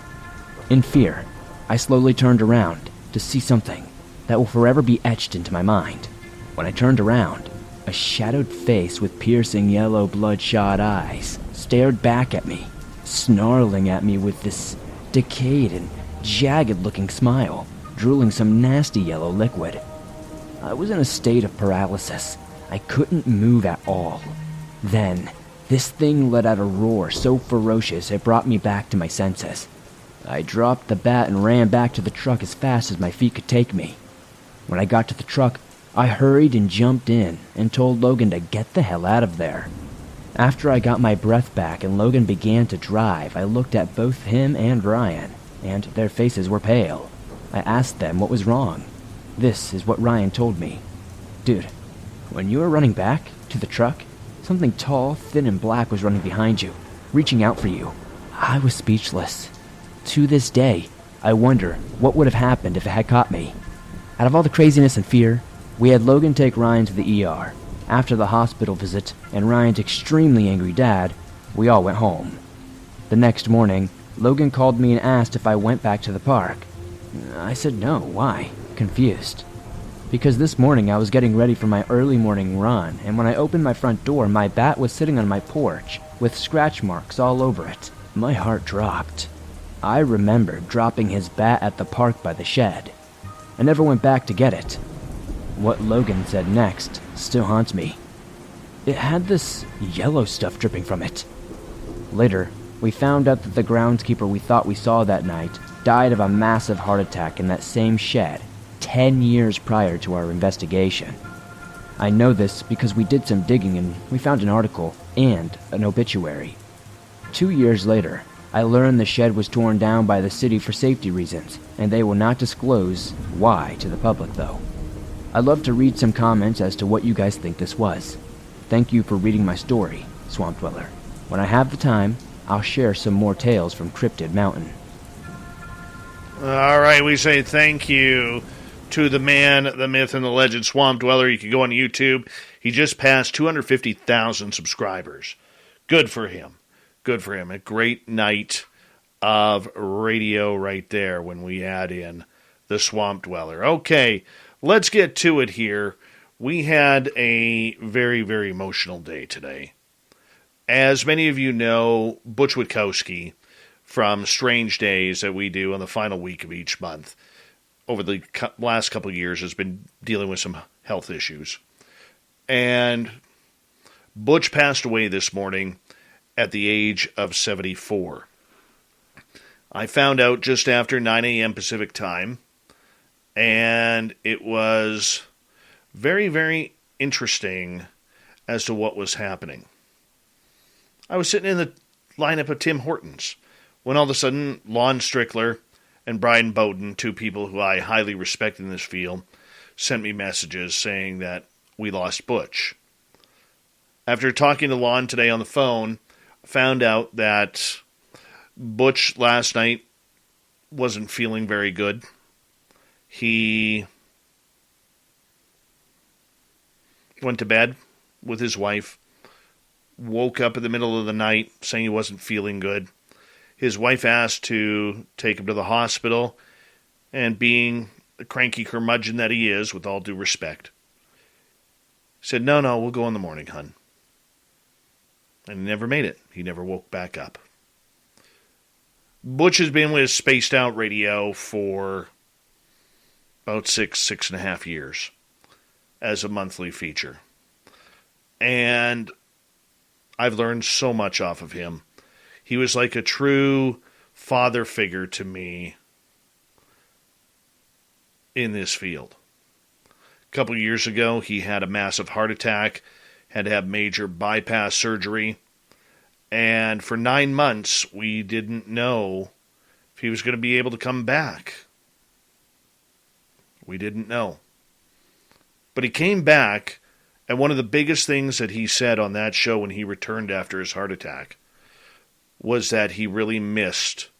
In fear, I slowly turned around to see something that will forever be etched into my mind. When I turned around, a shadowed face with piercing yellow bloodshot eyes stared back at me, snarling at me with this decayed and jagged-looking smile, drooling some nasty yellow liquid. I was in a state of paralysis. I couldn't move at all. Then, this thing let out a roar so ferocious it brought me back to my senses. I dropped the bat and ran back to the truck as fast as my feet could take me. When I got to the truck, I hurried and jumped in and told Logan to get the hell out of there. After I got my breath back and Logan began to drive, I looked at both him and Ryan, and their faces were pale. I asked them what was wrong. This is what Ryan told me. "Dude, when you were running back to the truck, something tall, thin, and black was running behind you, reaching out for you." I was speechless. To this day, I wonder what would have happened if it had caught me. Out of all the craziness and fear, we had Logan take Ryan to the ER. After the hospital visit and Ryan's extremely angry dad, we all went home. The next morning, Logan called me and asked if I went back to the park. I said no. Why? Confused. Because this morning I was getting ready for my early morning run, and when I opened my front door, my bat was sitting on my porch with scratch marks all over it. My heart dropped. I remembered dropping his bat at the park by the shed. I never went back to get it. What Logan said next still haunts me. It had this yellow stuff dripping from it. Later, we found out that the groundskeeper we thought we saw that night died of a massive heart attack in that same shed 10 years prior to our investigation. I know this because we did some digging and we found an article and an obituary. 2 years later, I learned the shed was torn down by the city for safety reasons, and they will not disclose why to the public, though. I'd love to read some comments as to what you guys think this was. Thank you for reading my story, Swamp Dweller. When I have the time, I'll share some more tales from Cryptid Mountain. All right, we say thank you to the man, the myth, and the legend, Swamp Dweller. You can go on YouTube. He just passed 250,000 subscribers. Good for him. Good for him. A great night of radio right there when we add in the Swamp Dweller. Okay, let's get to it here. We had a very, very emotional day today. As many of you know, Butch Witkowski from Strange Days that we do on the final week of each month over the last couple of years has been dealing with some health issues. And Butch passed away this morning at the age of 74. I found out just after 9 a.m. Pacific time, and it was very, very interesting as to what was happening. I was sitting in the lineup of Tim Hortons when all of a sudden Lon Strickler and Brian Bowden, two people who I highly respect in this field, sent me messages saying that we lost Butch. After talking to Lon today on the phone, I found out that Butch last night wasn't feeling very good. He went to bed with his wife, woke up in the middle of the night saying he wasn't feeling good. His wife asked to take him to the hospital, and being the cranky curmudgeon that he is, with all due respect, said, no, we'll go in the morning, hun. And he never made it. He never woke back up. Butch has been with Spaced Out Radio for about 6.5 years as a monthly feature. And I've learned so much off of him. He was like a true father figure to me in this field. A couple of years ago, he had a massive heart attack, had to have major bypass surgery, and for 9 months, we didn't know if he was going to be able to come back. We didn't know. But he came back, and one of the biggest things that he said on that show when he returned after his heart attack was that he really missed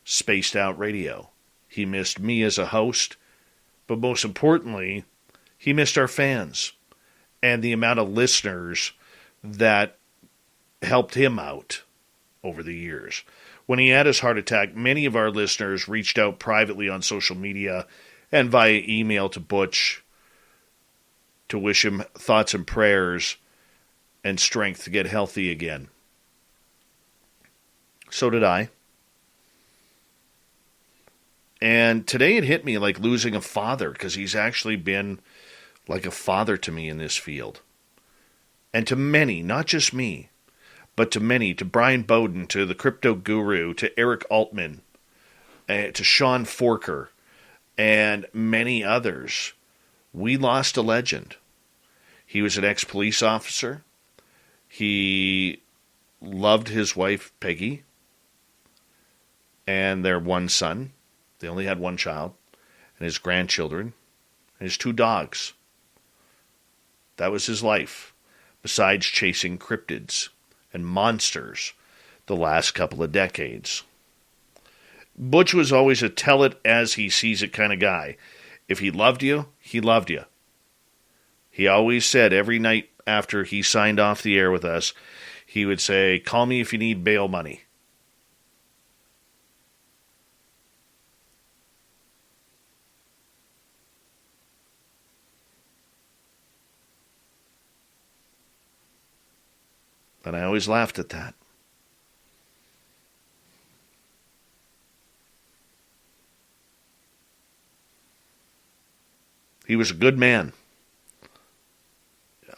Spaced Out Radio. He missed me as a host, but most importantly, he missed our fans and the amount of listeners that helped him out over the years. When he had his heart attack, many of our listeners reached out privately on social media and via email to Butch to wish him thoughts and prayers and strength to get healthy again. So did I. And today it hit me like losing a father, because he's actually been like a father to me in this field. And to many, not just me, but to many, to Brian Bowden, to the Crypto Guru, to Eric Altman, to Sean Forker, and many others. We lost a legend. He was an ex-police officer. He loved his wife, Peggy, and their one son. They only had one child, and his grandchildren, and his 2 dogs. That was his life, besides chasing cryptids and monsters the last couple of decades. Butch was always a tell it as he sees it kind of guy. If he loved you, he loved you. He always said every night after he signed off the air with us, he would say, call me if you need bail money. And I always laughed at that. He was a good man.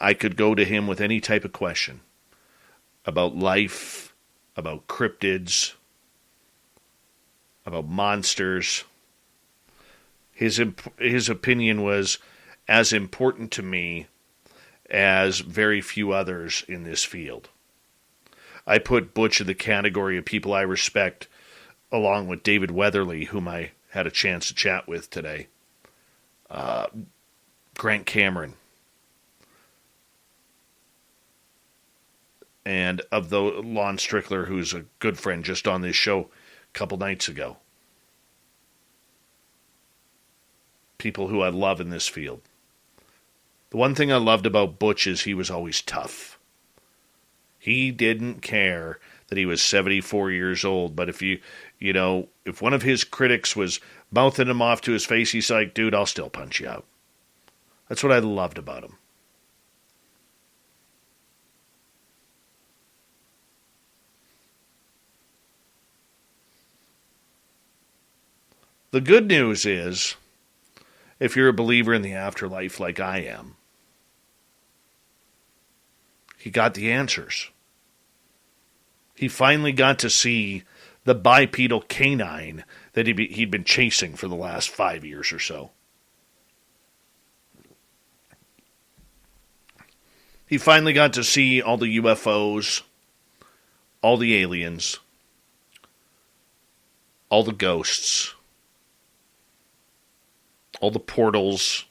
I could go to him with any type of question about life, about cryptids, about monsters. His opinion was as important to me as very few others in this field. I put Butch in the category of people I respect, along with David Weatherly, whom I had a chance to chat with today. Grant Cameron. And of the Lon Strickler, who's a good friend, just on this show a couple nights ago. People who I love in this field. The one thing I loved about Butch is he was always tough. He didn't care that he was 74 years old, but if if one of his critics was mouthing him off to his face. He's like, dude, I'll still punch you out. That's what I loved about him. The good news is, if you're a believer in the afterlife like I am, he got the answers. He finally got to see the bipedal canine that he'd been chasing for the last 5 years or so. He finally got to see all the UFOs, all the aliens, all the ghosts, all the portals,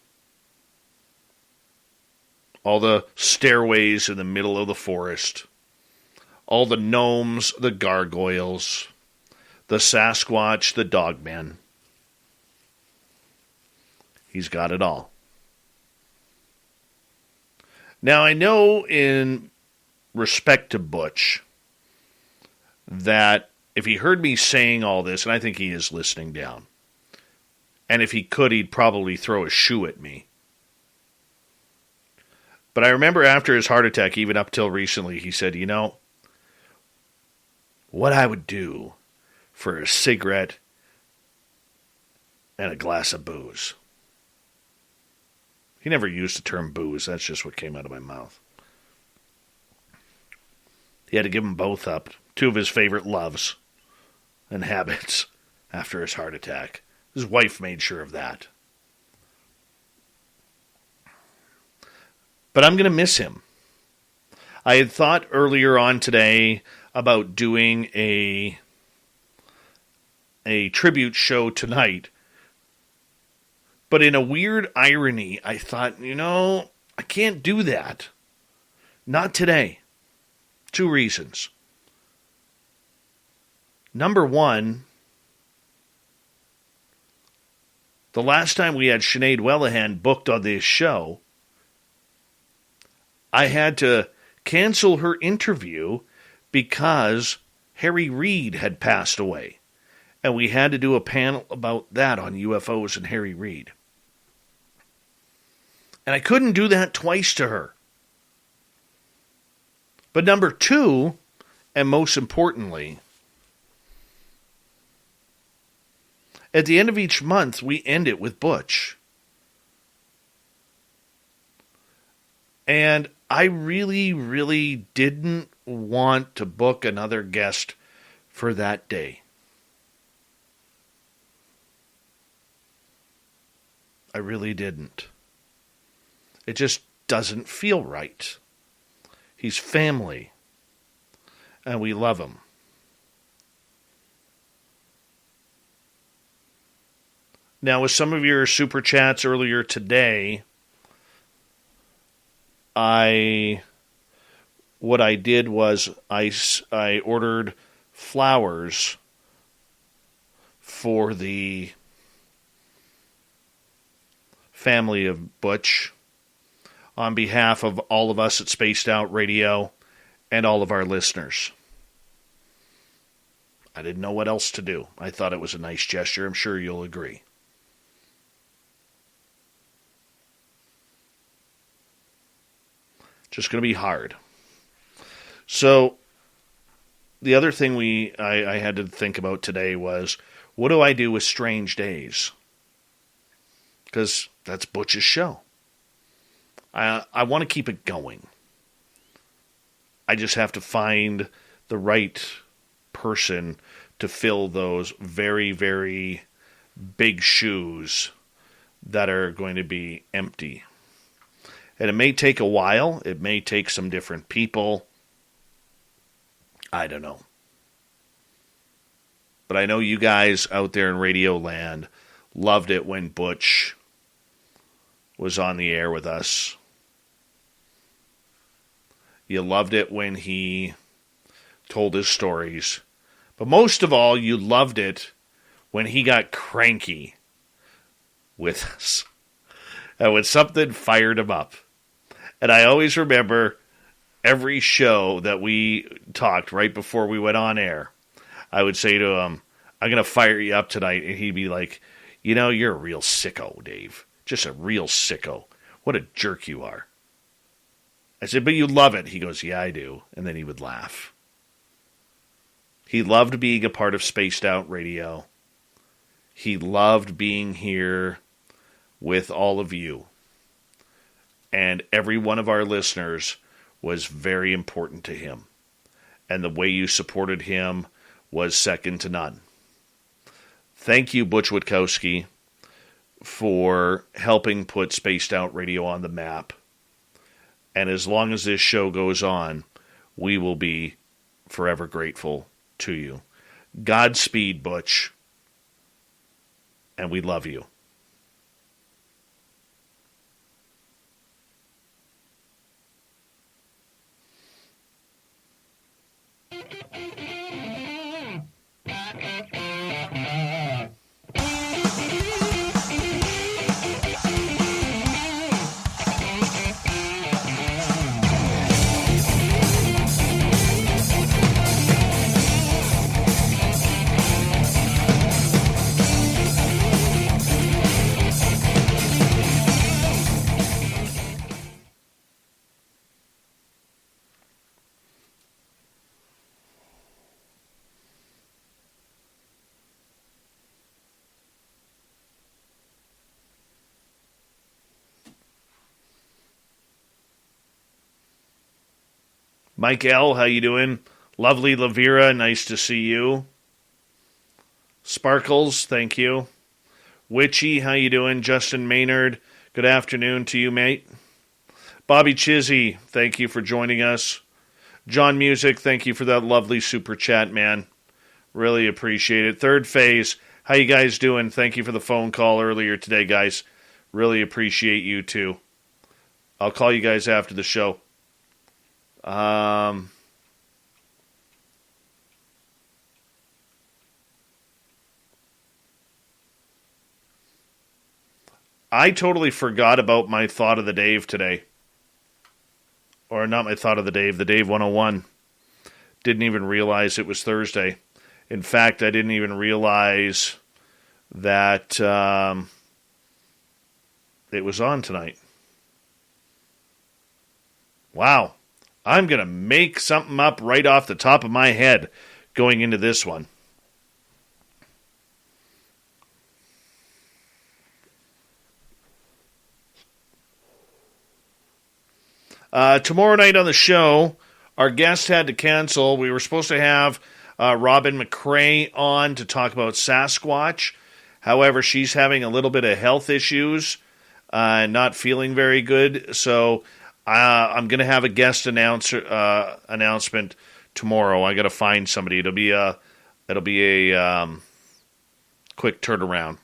all the stairways in the middle of the forest, all the gnomes, the gargoyles, the Sasquatch, the Dogman. He's got it all. Now, I know in respect to Butch that if he heard me saying all this, and I think he is listening down, and if he could, he'd probably throw a shoe at me. But I remember after his heart attack, even up till recently, he said, you know, what I would do for a cigarette and a glass of booze. He never used the term booze. That's just what came out of my mouth. He had to give them both up. Two of his favorite loves and habits after his heart attack. His wife made sure of that. But I'm going to miss him. I had thought earlier on today about doing a tribute show tonight. But in a weird irony, I thought, you know, I can't do that. Not today. 2 reasons. Number one, the last time we had Sinead Whelehan booked on this show, I had to cancel her interview because Harry Reid had passed away. And we had to do a panel about that on UFOs and Harry Reid. And I couldn't do that twice to her. But number two, and most importantly, at the end of each month, we end it with Butch. And I really, really didn't want to book another guest for that day. I really didn't. It just doesn't feel right. He's family, and we love him. Now, with some of your super chats earlier today, what I did was I ordered flowers for the family of Butch on behalf of all of us at Spaced Out Radio and all of our listeners. I didn't know what else to do. I thought it was a nice gesture. I'm sure you'll agree. Just going to be hard. So, the other thing I had to think about today was, what do I do with strange days? Because that's Butch's show. I want to keep it going. I just have to find the right person to fill those very, very big shoes that are going to be empty. And it may take a while. It may take some different people. I don't know. But I know you guys out there in Radio Land loved it when Butch was on the air with us. You loved it when he told his stories. But most of all, you loved it when he got cranky with us. And when something fired him up. And I always remember every show that we talked right before we went on air, I would say to him, I'm going to fire you up tonight. And he'd be like, You know, you're a real sicko, Dave. Just a real sicko. What a jerk you are. I said, but you love it. He goes, yeah, I do. And then he would laugh. He loved being a part of Spaced Out Radio. He loved being here with all of you. And every one of our listeners was very important to him. And the way you supported him was second to none. Thank you, Butch Witkowski, for helping put Spaced Out Radio on the map. And as long as this show goes on, we will be forever grateful to you. Godspeed, Butch. And we love you. Mike L., how you doing? Lovely Lavira, nice to see you. Sparkles, thank you. Witchy, how you doing? Justin Maynard, good afternoon to you, mate. Bobby Chizzy, thank you for joining us. John Music, thank you for that lovely super chat, man. Really appreciate it. Third Phase, how you guys doing? Thank you for the phone call earlier today, guys. Really appreciate you, too. I'll call you guys after the show. I totally forgot about my thought of the Dave today. Or not my thought of the Dave 101. Didn't even realize it was Thursday. In fact, I didn't even realize that it was on tonight. Wow. I'm going to make something up right off the top of my head going into this one. Tomorrow night on the show, our guest had to cancel. We were supposed to have Robin McCrae on to talk about Sasquatch. However, she's having a little bit of health issues, not feeling very good. So I'm going to have a guest announcement tomorrow. I got to find somebody. It'll be a quick turnaround.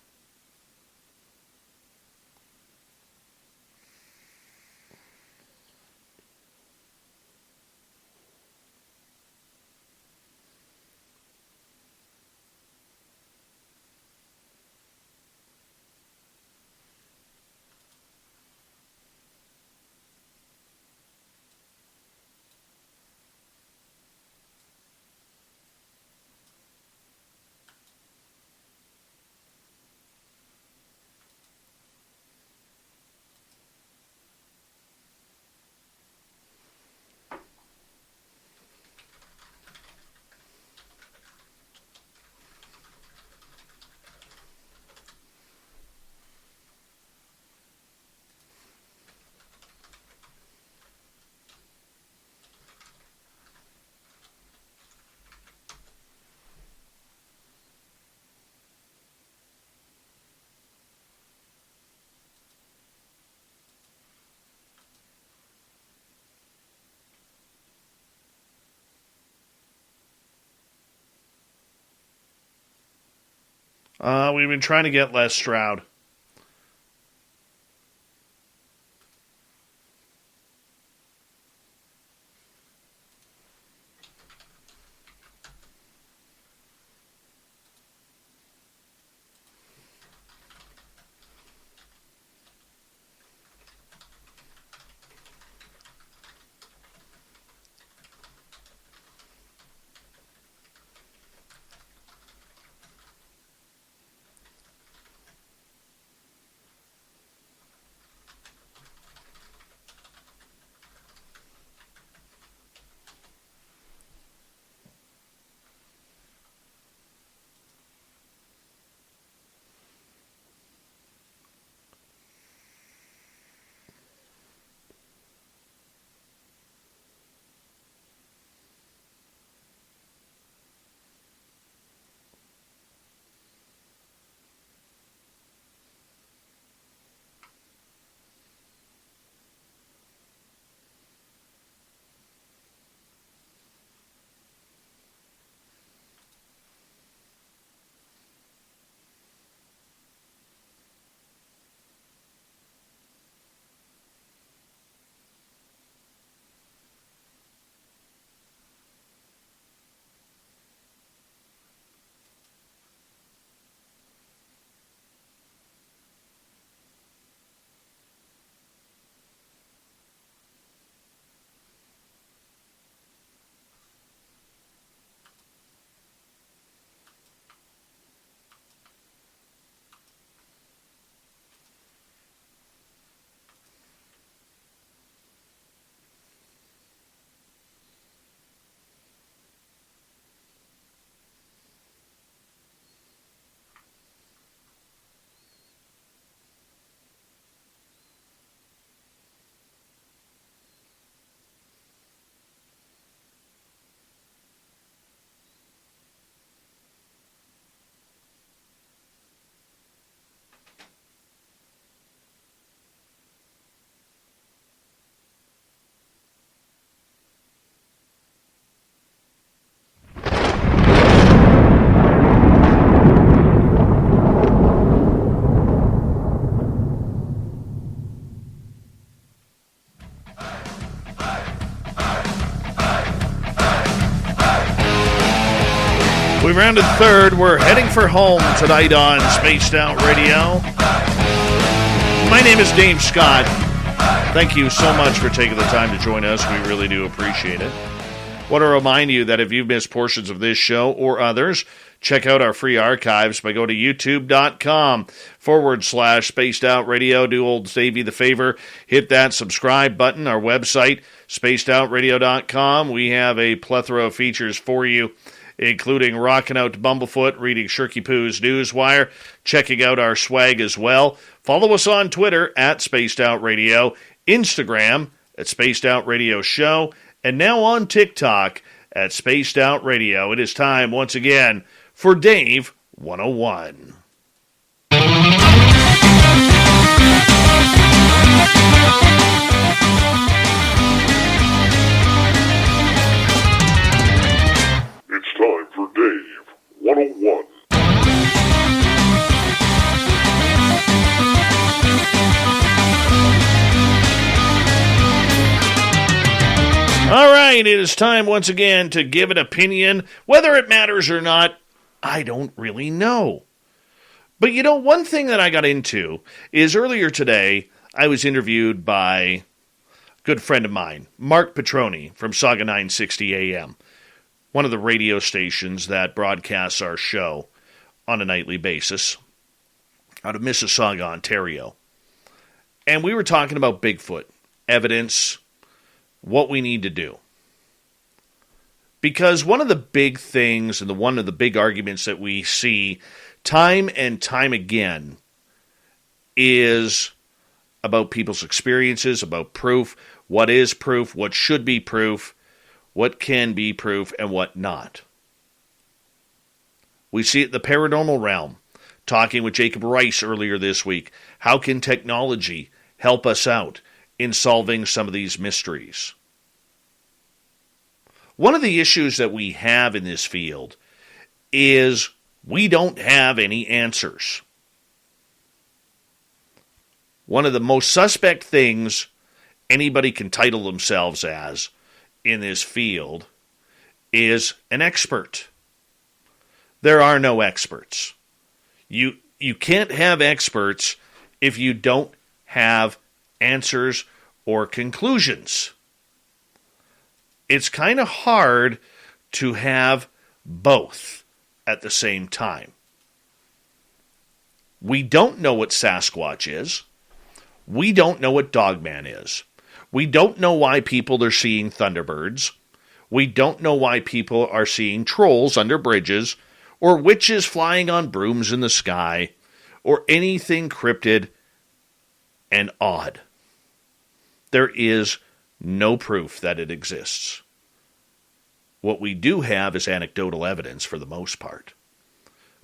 We've been trying to get Les Stroud. We rounded third. We're heading for home tonight on Spaced Out Radio. My name is Dave Scott. Thank you so much for taking the time to join us. We really do appreciate it. Want to remind you that if you've missed portions of this show or others, check out our free archives by going to youtube.com/Spaced Out Radio. Do old Davey the favor, hit that subscribe button. Our website, spacedoutradio.com. We have a plethora of features for you, including rocking out to Bumblefoot, reading Shirky Poo's Newswire, checking out our swag as well. Follow us on Twitter at Spaced Out Radio, Instagram at Spaced Out Radio Show, and now on TikTok at Spaced Out Radio. It is time once again for Dave 101. It's time for Dave 101. All right, it is time once again to give an opinion. Whether it matters or not, I don't really know. But you know, one thing that I got into is earlier today, I was interviewed by a good friend of mine, Mark Petroni from Saga 960 AM, one of the radio stations that broadcasts our show on a nightly basis out of Mississauga, Ontario. And we were talking about Bigfoot, evidence, what we need to do. Because one of the big things and one of the big arguments that we see time and time again is about people's experiences, about proof, what is proof, what should be proof, what can be proof, and what not. We see it in the paranormal realm. Talking with Jacob Rice earlier this week. How can technology help us out in solving some of these mysteries? One of the issues that we have in this field is we don't have any answers. One of the most suspect things anybody can title themselves as in this field is an expert. There are no experts. You can't have experts if you don't have answers or conclusions. It's kind of hard to have both at the same time. We don't know what Sasquatch is. We don't know what Dogman is. We don't know why people are seeing Thunderbirds. We don't know why people are seeing trolls under bridges, or witches flying on brooms in the sky, or anything cryptid and odd. There is no proof that it exists. What we do have is anecdotal evidence for the most part.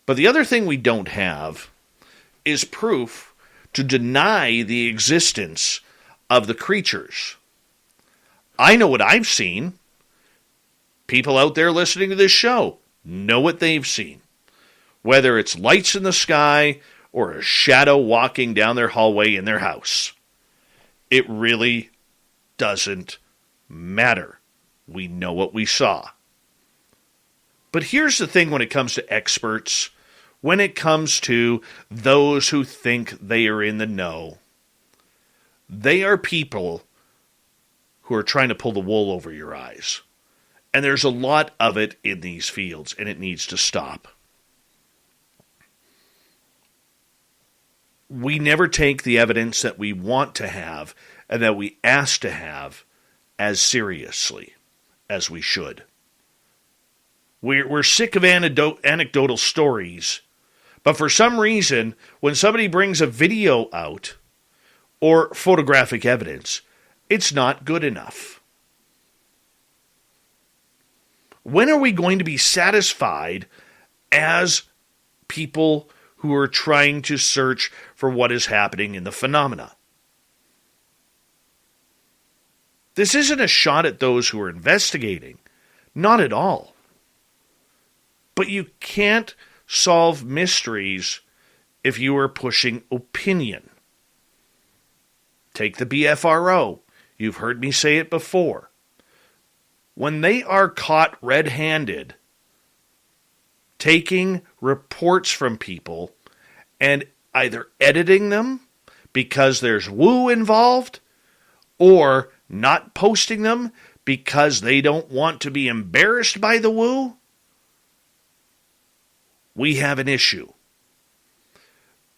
But the other thing we don't have is proof to deny the existence of the creatures. I know what I've seen. People out there listening to this show know what they've seen. Whether it's lights in the sky or a shadow walking down their hallway in their house. It really doesn't matter. We know what we saw. But here's the thing when it comes to experts, when it comes to those who think they are in the know. They are people who are trying to pull the wool over your eyes. And there's a lot of it in these fields, and it needs to stop. We never take the evidence that we want to have and that we ask to have as seriously as we should. We're sick of anecdotal stories, but for some reason, when somebody brings a video out or photographic evidence, it's not good enough. When are we going to be satisfied as people who are trying to search for what is happening in the phenomena? This isn't a shot at those who are investigating. Not at all. But you can't solve mysteries if you are pushing opinion. Take the BFRO. You've heard me say it before. When they are caught red-handed taking reports from people and either editing them because there's woo involved, or not posting them because they don't want to be embarrassed by the woo, we have an issue.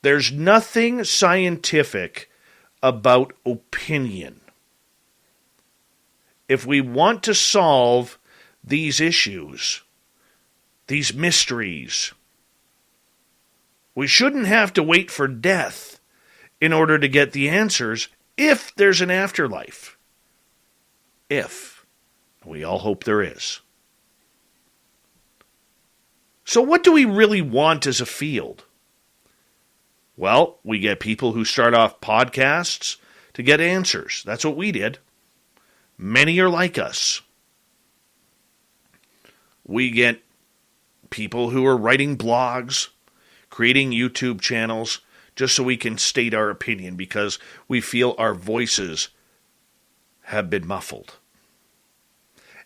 There's nothing scientific about opinion. If we want to solve these issues, these mysteries, we shouldn't have to wait for death in order to get the answers if there's an afterlife. If. We all hope there is. So what do we really want as a field? Well, we get people who start off podcasts to get answers. That's what we did. Many are like us. We get people who are writing blogs, creating YouTube channels, just so we can state our opinion because we feel our voices have been muffled.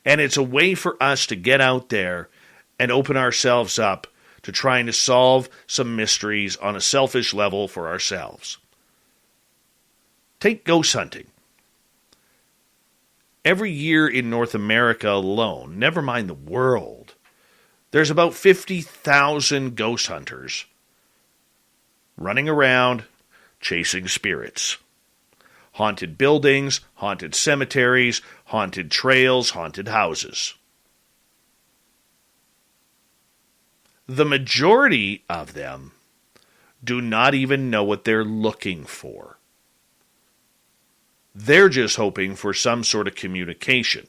And it's a way for us to get out there and open ourselves up to trying to solve some mysteries on a selfish level for ourselves. Take ghost hunting. Every year in North America alone, never mind the world, there's about 50,000 ghost hunters running around chasing spirits. Haunted buildings, haunted cemeteries, haunted trails, haunted houses. The majority of them do not even know what they're looking for. They're just hoping for some sort of communication.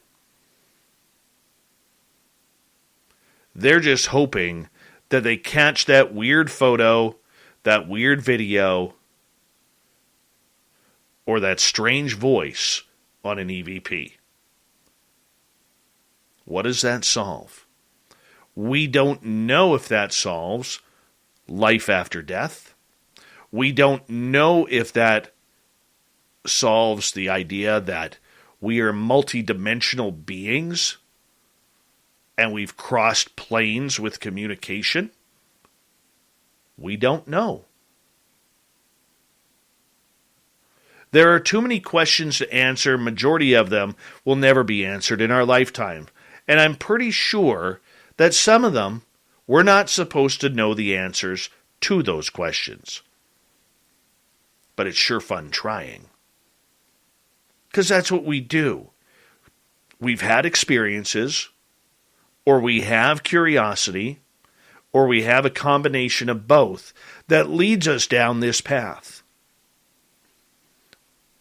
They're just hoping that they catch that weird photo, that weird video, or that strange voice on an EVP. What does that solve? We don't know if that solves life after death. We don't know if that solves the idea that we are multidimensional beings and we've crossed planes with communication. We don't know. There are too many questions to answer. Majority of them will never be answered in our lifetime. And I'm pretty sure that some of them we're not supposed to know the answers to those questions. But it's sure fun trying. Because that's what we do. We've had experiences, or we have curiosity, or we have a combination of both that leads us down this path.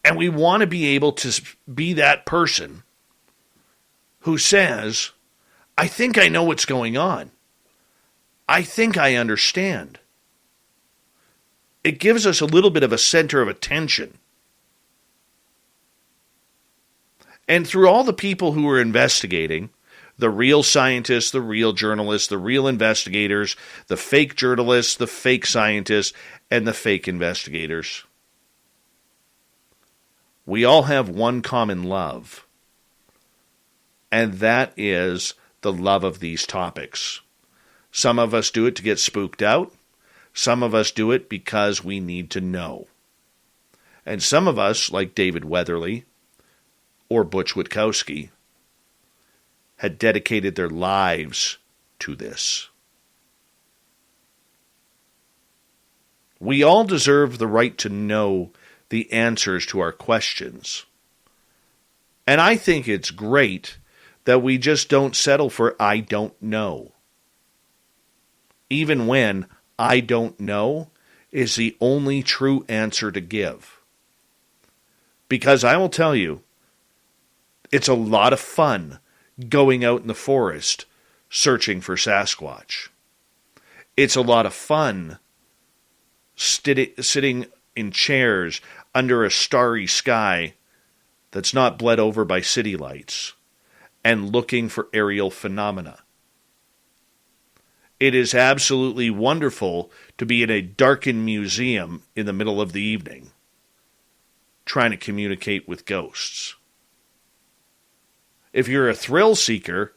And we want to be able to be that person who says, I think I know what's going on. I think I understand. It gives us a little bit of a center of attention. And through all the people who are investigating, the real scientists, the real journalists, the real investigators, the fake journalists, the fake scientists, and the fake investigators, we all have one common love. And that is the love of these topics. Some of us do it to get spooked out. Some of us do it because we need to know. And some of us, like David Weatherly or Butch Witkowski, had dedicated their lives to this. We all deserve the right to know the answers to our questions. And I think it's great that we just don't settle for I don't know. Even when I don't know is the only true answer to give. Because I will tell you, it's a lot of fun going out in the forest searching for Sasquatch. It's a lot of fun sitting in chairs under a starry sky that's not bled over by city lights and looking for aerial phenomena. It is absolutely wonderful to be in a darkened museum in the middle of the evening, trying to communicate with ghosts. If you're a thrill seeker,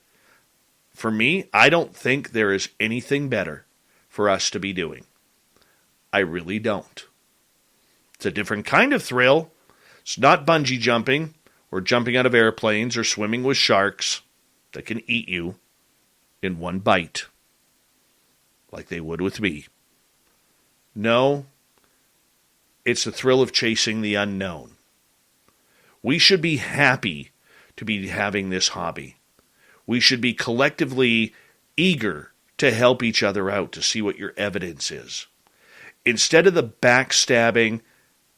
For me, I don't think there is anything better for us to be doing. I really don't. It's a different kind of thrill. It's not bungee jumping or jumping out of airplanes or swimming with sharks that can eat you in one bite, like they would with me. No, it's the thrill of chasing the unknown. We should be happy to be having this hobby. We should be collectively eager to help each other out to see what your evidence is. Instead of the backstabbing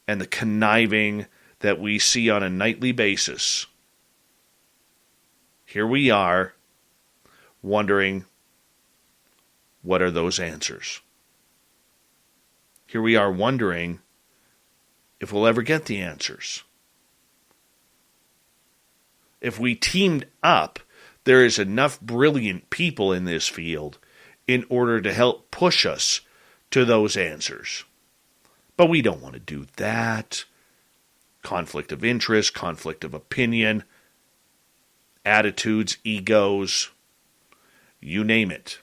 and the conniving that we see on a nightly basis, here we are wondering, what are those answers? Here we are wondering if we'll ever get the answers. If we teamed up, there is enough brilliant people in this field in order to help push us to those answers. But we don't want to do that. Conflict of interest, conflict of opinion, attitudes, egos, you name it.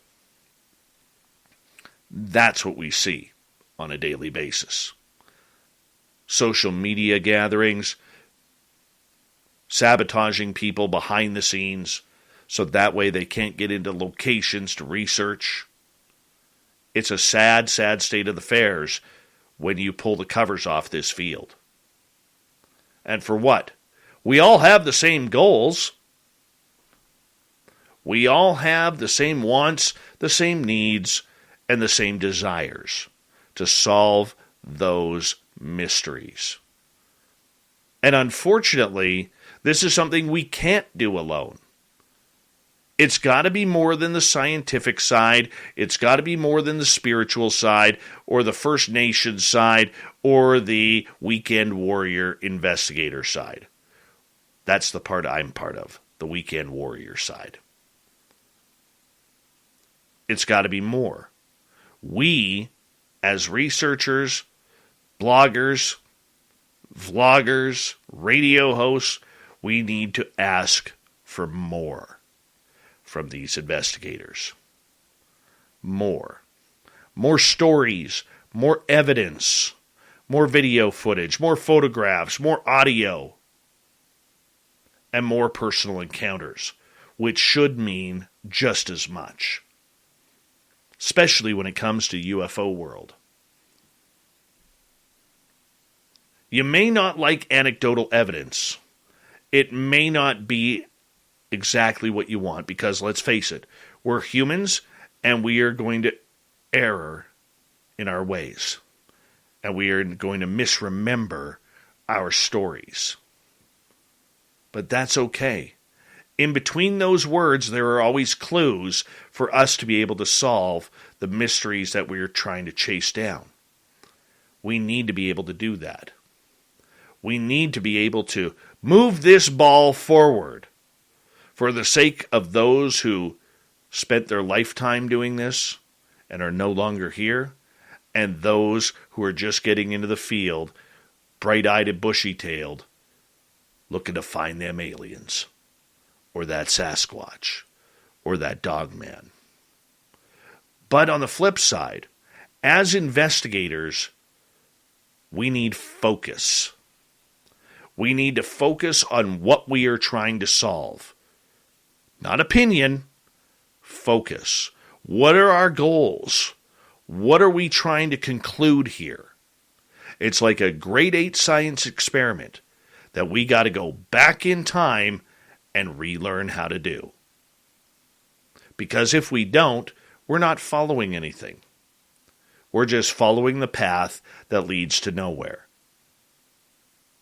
That's what we see on a daily basis. Social media gatherings, sabotaging people behind the scenes so that way they can't get into locations to research. It's a sad, sad state of affairs when you pull the covers off this field. And for what? We all have the same goals. We all have the same wants, the same needs, and the same desires to solve those mysteries. And unfortunately, this is something we can't do alone. It's got to be more than the scientific side. It's got to be more than the spiritual side or the First Nations side or the weekend warrior investigator side. That's the part I'm part of, the weekend warrior side. It's got to be more. We, as researchers, bloggers, vloggers, radio hosts, we need to ask for more from these investigators. More. More stories, more evidence, more video footage, more photographs, more audio, and more personal encounters, which should mean just as much, especially when it comes to UFO world. You may not like anecdotal evidence. It may not be exactly what you want, because let's face it, we're humans and we are going to err in our ways, and we are going to misremember our stories. But that's okay. In between those words, there are always clues for us to be able to solve the mysteries that we are trying to chase down. We need to be able to do that. We need to be able to move this ball forward for the sake of those who spent their lifetime doing this and are no longer here, and those who are just getting into the field, bright-eyed and bushy-tailed, looking to find them aliens, or that Sasquatch, or that Dogman. But on the flip side, as investigators, we need focus. We need to focus on what we are trying to solve. Not opinion, focus. What are our goals? What are we trying to conclude here? It's like a grade 8 science experiment that we got to go back in time and relearn how to do. Because if we don't, we're not following anything. We're just following the path that leads to nowhere.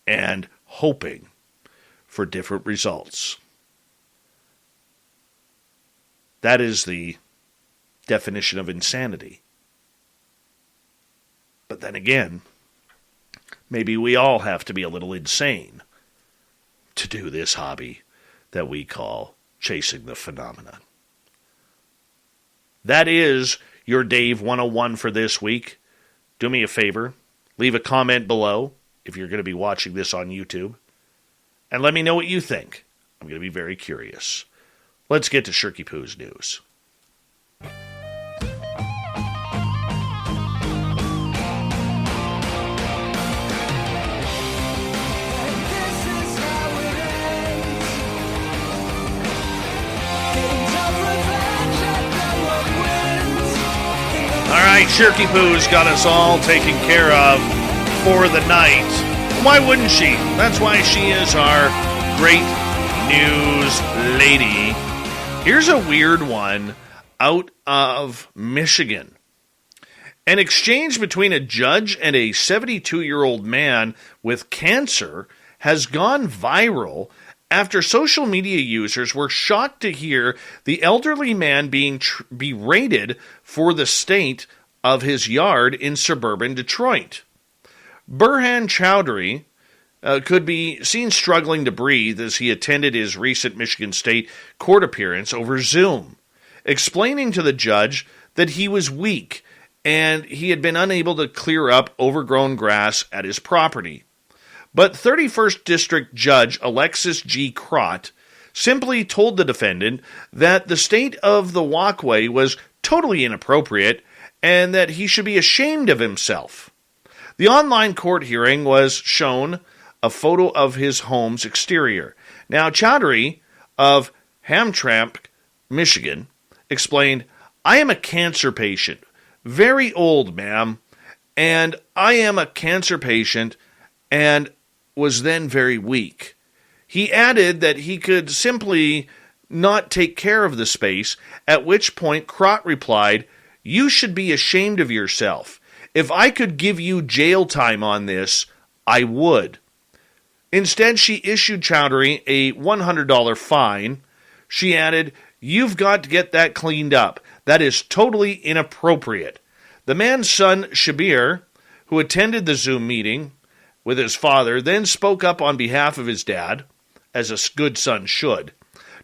And hoping for different results. That is the definition of insanity. But then again, maybe we all have to be a little insane to do this hobby that we call chasing the phenomena. That is your Dave 101 for this week. Do me a favor, leave a comment below if you're going to be watching this on YouTube, and let me know what you think. I'm going to be very curious. Let's get to Shirky Poo's news. All right, Shirky Poo's got us all taken care of for the night. Why wouldn't she? That's why she is our great news lady. Here's a weird one out of Michigan. An exchange between a judge and a 72-year-old man with cancer has gone viral after social media users were shocked to hear the elderly man being berated for the state of his yard in suburban Detroit. Burhan Chowdhury could be seen struggling to breathe as he attended his recent Michigan State court appearance over Zoom, explaining to the judge that he was weak and he had been unable to clear up overgrown grass at his property. But 31st District Judge Alexis G. Crott simply told the defendant that the state of the walkway was totally inappropriate and that he should be ashamed of himself. The online court hearing was shown a photo of his home's exterior. Now, Chowdhury of Hamtramck, Michigan, explained, "I am a cancer patient. Very old, ma'am. And I am a cancer patient and was then very weak." He added that he could simply not take care of the space, at which point Crott replied, "You should be ashamed of yourself. If I could give you jail time on this, I would." Instead, she issued Chowdhury a $100 fine. She added, "You've got to get that cleaned up. That is totally inappropriate." The man's son, Shabir, who attended the Zoom meeting with his father, then spoke up on behalf of his dad, as a good son should,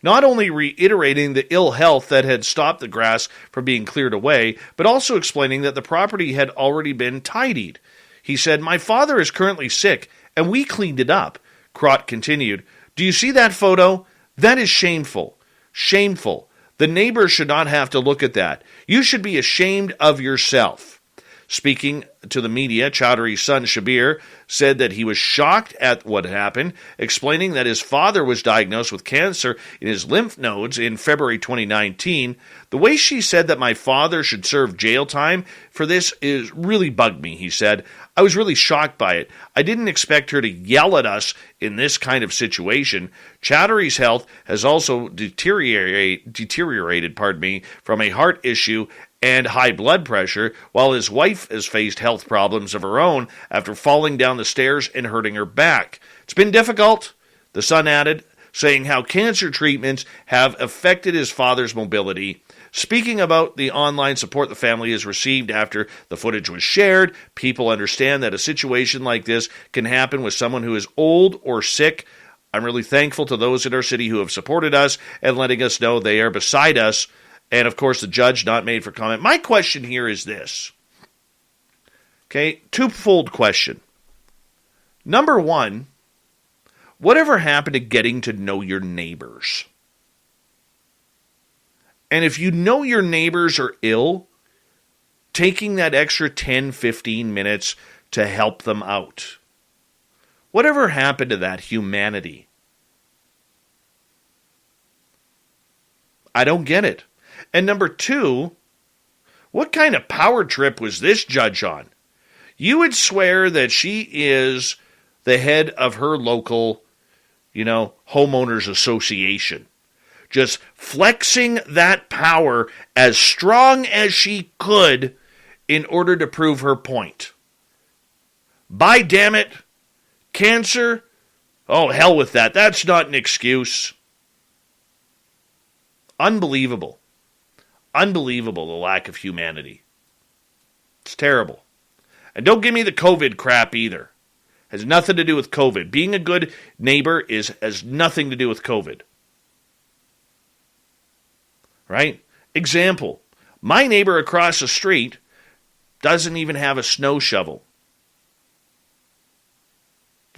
not only reiterating the ill health that had stopped the grass from being cleared away, but also explaining that the property had already been tidied. He said, "My father is currently sick, and we cleaned it up." Crott continued, "Do you see that photo? That is shameful. Shameful. The neighbors should not have to look at that. You should be ashamed of yourself." Speaking to the media, Chowdhury's son, Shabir, said that he was shocked at what happened, explaining that his father was diagnosed with cancer in his lymph nodes in February 2019. "The way she said that my father should serve jail time for this is really bugged me," he said. "I was really shocked by it. I didn't expect her to yell at us in this kind of situation." Chowdhury's health has also deteriorated from a heart issue and high blood pressure, while his wife has faced health problems of her own after falling down the stairs and hurting her back. "It's been difficult," the son added, saying how cancer treatments have affected his father's mobility. Speaking about the online support the family has received after the footage was shared, people understand that a situation like this can happen with someone who is old or sick. "I'm really thankful to those in our city who have supported us and letting us know they are beside us." And, of course, the judge not made for comment. My question here is this. Okay, twofold question. Number one, whatever happened to getting to know your neighbors? And if you know your neighbors are ill, taking that extra 10, 15 minutes to help them out. Whatever happened to that humanity? I don't get it. And number two, what kind of power trip was this judge on? You would swear that she is the head of her local, homeowners association. Just flexing that power as strong as she could in order to prove her point. By damn it, cancer? Oh, hell with that. That's not an excuse. Unbelievable. Unbelievable, the lack of humanity. It's terrible. And don't give me the COVID crap either. Has nothing to do with COVID. Being a good neighbor has nothing to do with COVID. Right? Example. My neighbor across the street doesn't even have a snow shovel.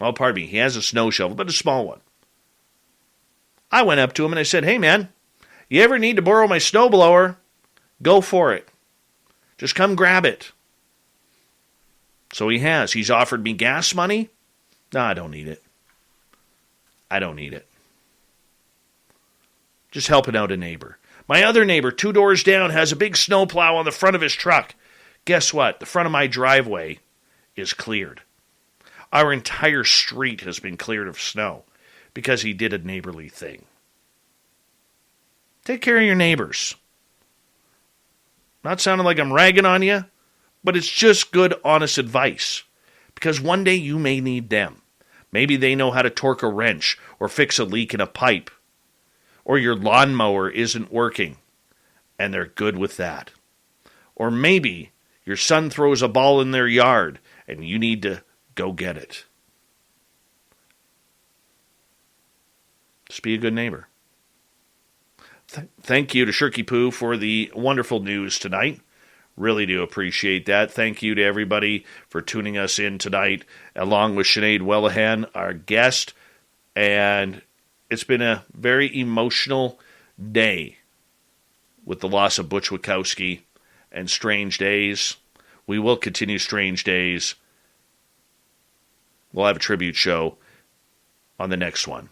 Oh, pardon me. He has a snow shovel, but a small one. I went up to him and I said, "Hey, man, You ever need to borrow my snowblower? Go for it. Just come grab it. So he has. He's offered me gas money. No, I don't need it. I don't need it. Just helping out a neighbor. My other neighbor, 2 doors down, has a big snowplow on the front of his truck. Guess what? The front of my driveway is cleared. Our entire street has been cleared of snow because he did a neighborly thing. Take care of your neighbors. Not sounding like I'm ragging on you, but it's just good, honest advice. Because one day you may need them. Maybe they know how to torque a wrench or fix a leak in a pipe. Or your lawnmower isn't working, and they're good with that. Or maybe your son throws a ball in their yard, and you need to go get it. Just be a good neighbor. Thank you to Shirky Poo for the wonderful news tonight. Really do appreciate that. Thank you to everybody for tuning us in tonight, along with Sinead Whelehan, our guest. And it's been a very emotional day with the loss of Butch Witkowski and Strange Days. We will continue Strange Days. We'll have a tribute show on the next one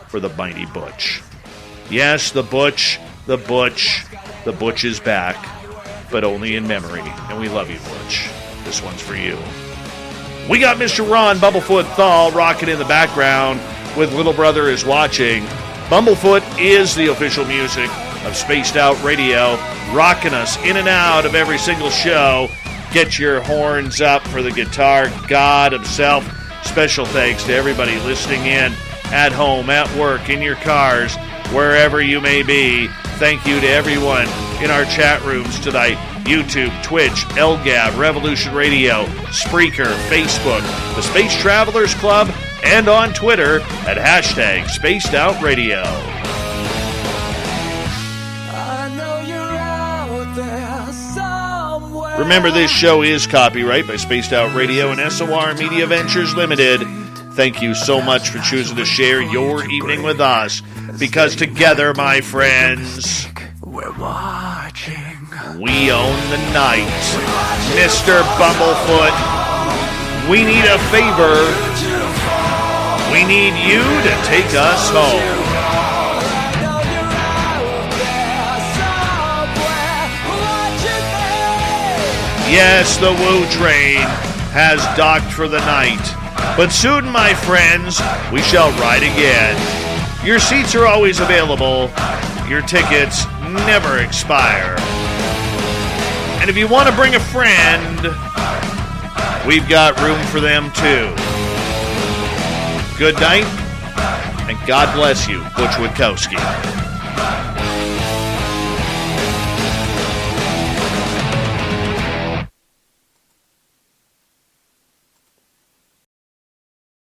for the mighty Butch. Yes, the Butch is back, but only in memory. And we love you, Butch. This one's for you. We got Mr. Ron Bumblefoot Thal rocking in the background with Little Brother is Watching. Bumblefoot is the official music of Spaced Out Radio, rocking us in and out of every single show. Get your horns up for the guitar god himself. Special thanks to everybody listening in at home, at work, in your cars, wherever you may be. Thank you to everyone in our chat rooms tonight. YouTube, Twitch, LGAB, Revolution Radio, Spreaker, Facebook, the Space Travelers Club, and on Twitter at hashtag Spaced Out Radio. Remember, this show is copyright by Spaced Out Radio and SOR Media Ventures Limited. Thank you so much for choosing to share your evening with us, because together, my friends, we're watching. We own the night. Mr. Bumblefoot, we need a favor. We need you to take us home. Yes, the Woo Train has docked for the night. But soon, my friends, we shall ride again. Your seats are always available. Your tickets never expire. And if you want to bring a friend, we've got room for them too. Good night, and God bless you, Butch Witkowski.